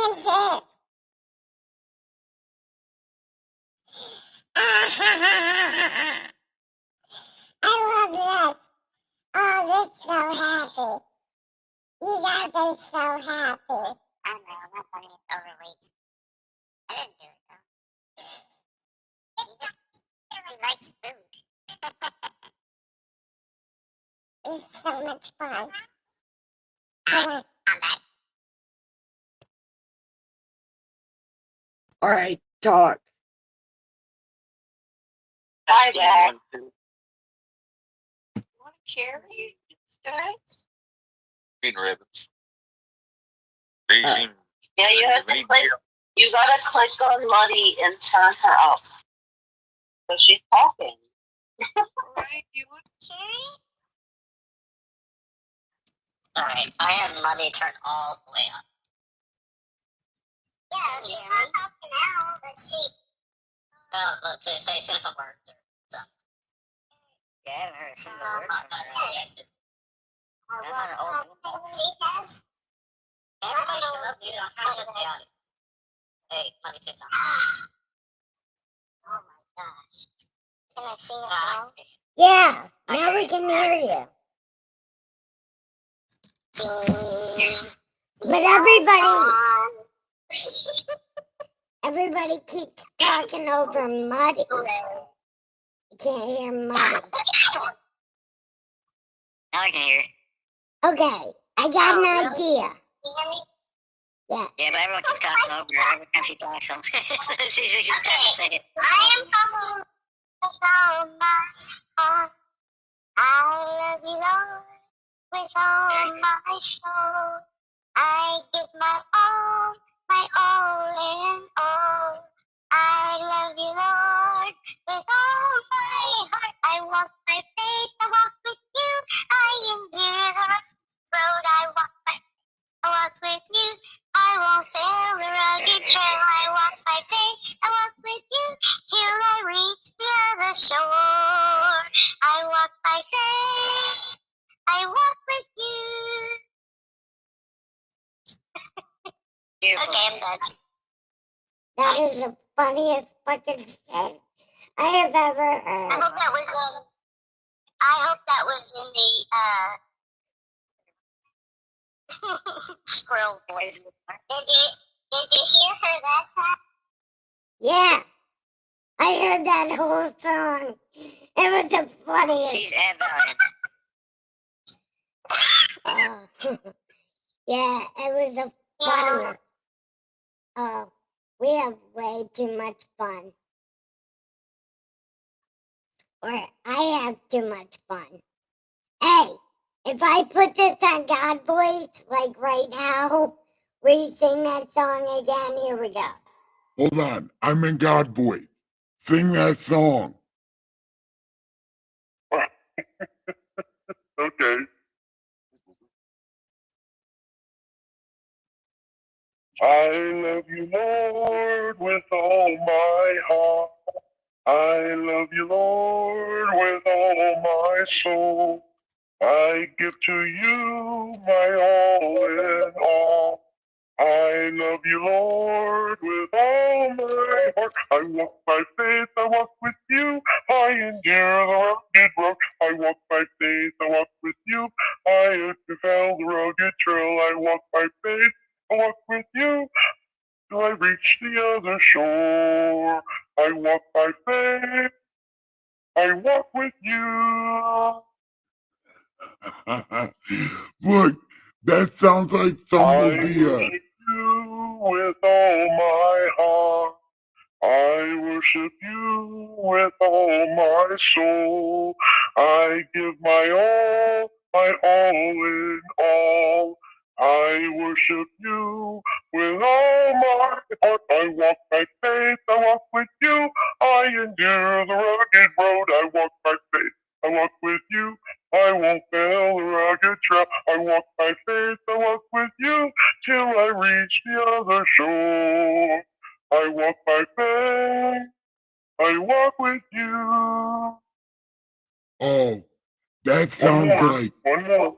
Oh, this is so happy. You guys are so happy. I know, I'm not funny. It's overweight. I didn't do it though. He likes food. It's so much fun. I'm back. All right, talk. Hi, Dad. You want to carry guys? Green ribbons. They seem. Yeah, you have to click. You gotta click on Muddy and turn her up. So she's talking. Right? You want to carry? Alright, I have Muddy turned all the way up. Yeah, she's not talking now, but she. Oh, look, they say some words. So. Yeah, I haven't heard a single word from her. Yes. I'm on an old She has. Everybody shut up, dude. I'm trying to stay out. Hey, Muddy, say something. Oh my gosh. Can I sing a song? Yeah, now we can hear you. But everybody keeps talking over Muddy. You can't hear Muddy. Now I can hear. Okay, I got an idea. Can you hear me? Yeah. Yeah, but everyone keeps talking over her every time she talks something. So she's just trying to say it. I am coming with all my heart. I love you, Lord, with all my soul. I give my all in all. I love you, Lord, with all my heart. I walk by faith, I walk with you. I endure the road. I walk with you. I won't fail the rugged trail. I walk by faith, I walk with you till I reach the other shore. I walk by faith, I walk with you. Beautiful. Okay, I'm done. That is the funniest fucking shit I have ever I heard. hope that was in the Squirrel boys. Did you hear her that time? Yeah, I heard that whole song. It was the funniest. She's about it. Yeah, it was the funniest. Oh, we have way too much fun. Or I have too much fun. Hey, if I put this on God Voice, like right now, we sing that song again. Here we go. Hold on. I'm in God voice. Sing that song. Okay. I love you, Lord, with all my heart. I love you, Lord, with all my soul. I give to you my all in all. I love you, Lord, with all my heart. I walk by faith, I walk with you. I endure the rugged road. I walk by faith, I walk with you. I travel the rugged trail. I walk by faith, I walk with you. Till I reach the other shore. I walk by faith, I walk with you. Look, that sounds like something will be worship you with all my heart. I worship you with all my soul. I give my all in all. I worship you with all my heart. I walk by faith, I walk with you. I endure the rugged road. I walk by faith, I walk with you. I won't fail the rugged trail. I walk by faith, I walk with you till I reach other shore. I walk by faith, I walk with you. Oh, that sounds like. One more.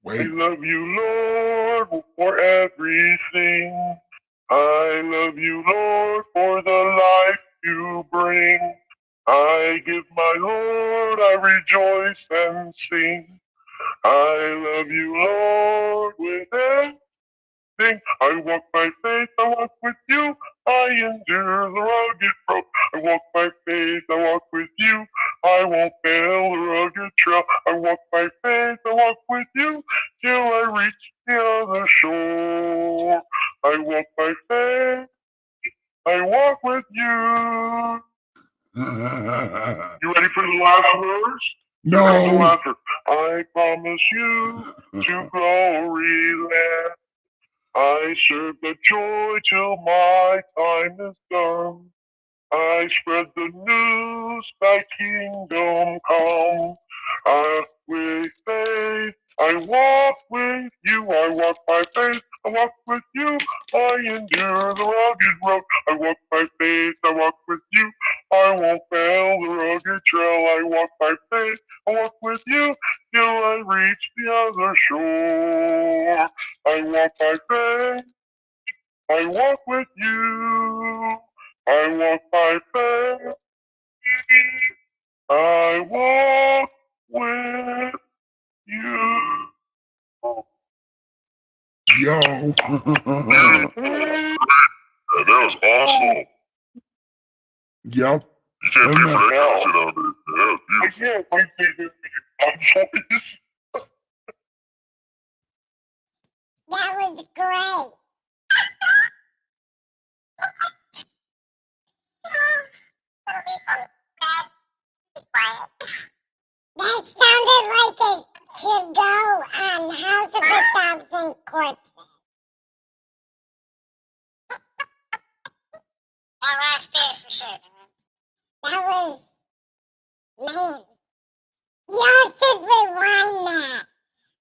Wait. I love you, Lord, for everything. I love you, Lord, for the life you bring. I give my Lord, I rejoice and sing. I love you, Lord, with everything. I walk by faith, I walk with you. I endure the rugged road. I walk by faith, I walk with you. I won't fail the rugged trail. I walk by faith, I walk with you till I reach the other shore. I walk by faith, I walk with you. You ready for the last verse? No. Here's the last verse. I promise you to glory land. I serve the joy till my time is done. I spread the news, thy kingdom come. With faith, I walk with you. I walk by faith, I walk with you. I endure the rugged road. I walk by faith, I walk with you. I won't fail the rugged trail. I walk by faith, I walk with you till I reach the other shore. I walk by faith, I walk with you. I walk by faith. I walk with you. Yo. That was awesome. Yep. You can't pay for that shit out of it. Yeah, I can't pay for it. I'm sorry. That was great. That sounded like it should go on House of a Thousand Corpses. That last bit is for sure, man. That was, man. Y'all should rewind that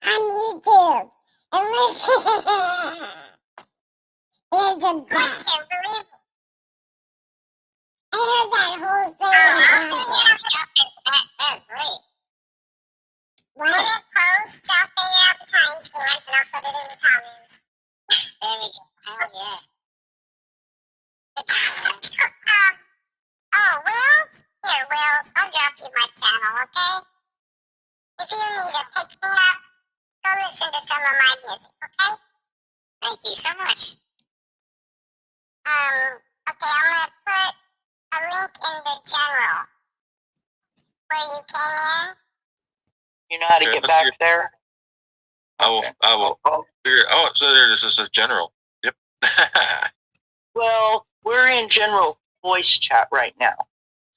on YouTube and listen. It's the best. I can't believe it. I heard that whole thing. That's great. What? Put it post, I'll figure out the timestamp and I'll put it in the comments. There we go. Hell yeah. Wills? Here, Wills, I'll drop you my channel, okay? If you need a pick-me-up, go listen to some of my music, okay? Thank you so much. Okay, I'm gonna put a link in the general where you came in. You know how to get back there? I will figure. Oh, so there this is general. Yep. Well, we're in general voice chat right now.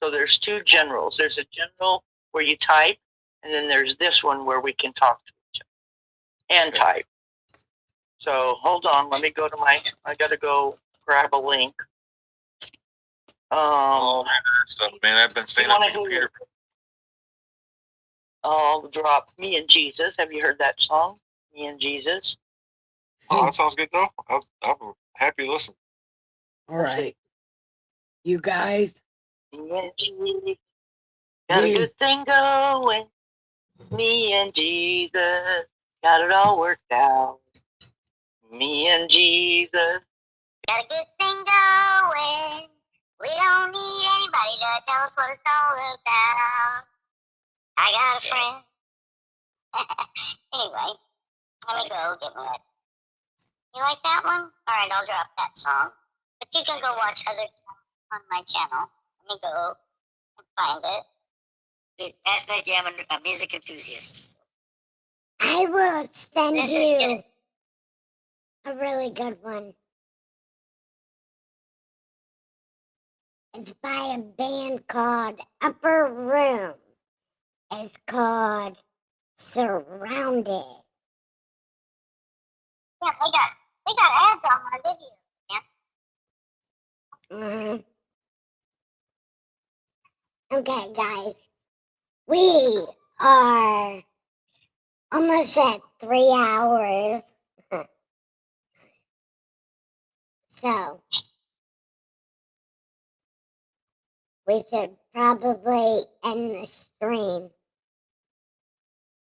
So there's two generals. There's a general where you type, and then there's this one where we can talk to each other and type. So hold on, let me go to I gotta go grab a link. Oh stuff, man. I've been staying on the computer. I'll drop Me and Jesus. Have you heard that song? Me and Jesus. Oh, that sounds good though. I'm happy to listen. All right. You guys. Me and Jesus. Got a good thing going. Me and Jesus. Got it all worked out. Me and Jesus. Got a good thing going. We don't need anybody to tell us what it's all about. I got a friend. Anyway, let me go get my. You like that one? All right, I'll drop that song. But you can go watch other on my channel. Let me go and find it. That's my jam. I'm a music enthusiast. I will send you a really good one. It's by a band called Upper Room. It's called Surrounded. Yeah, they got ads on my video. Yeah. Okay, guys. We are almost at 3 hours. So, we should probably end the stream.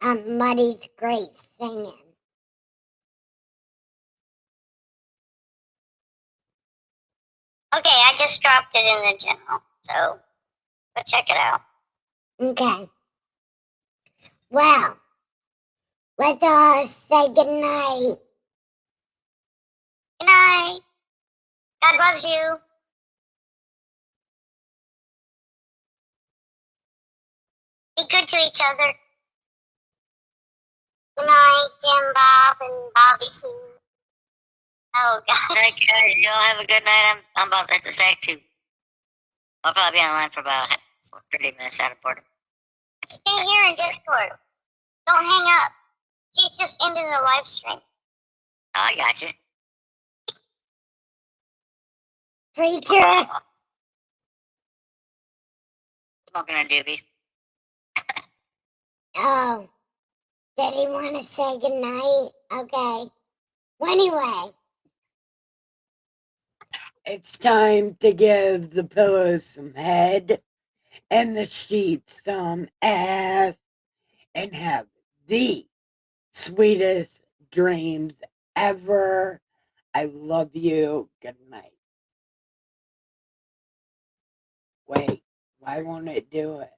Muddy's great singing. Okay, I just dropped it in the general, so go check it out. Okay. Well, let's all say goodnight. Good night. God loves you. Be good to each other. Good night, Jim Bob and Bobby Sue. Oh, gosh. All right, guys, y'all have a good night. I'm about to hit the sack too. I'll probably be online for about 30 minutes out of boredom. Stay here in Discord. Don't hang up. She's just ending the live stream. I got you. Preacher. Smoking a doobie. Oh, did he want to say goodnight? Okay. Well, anyway. It's time to give the pillows some head and the sheets some ass and have the sweetest dreams ever. I love you. Good night. Wait, why won't it do it?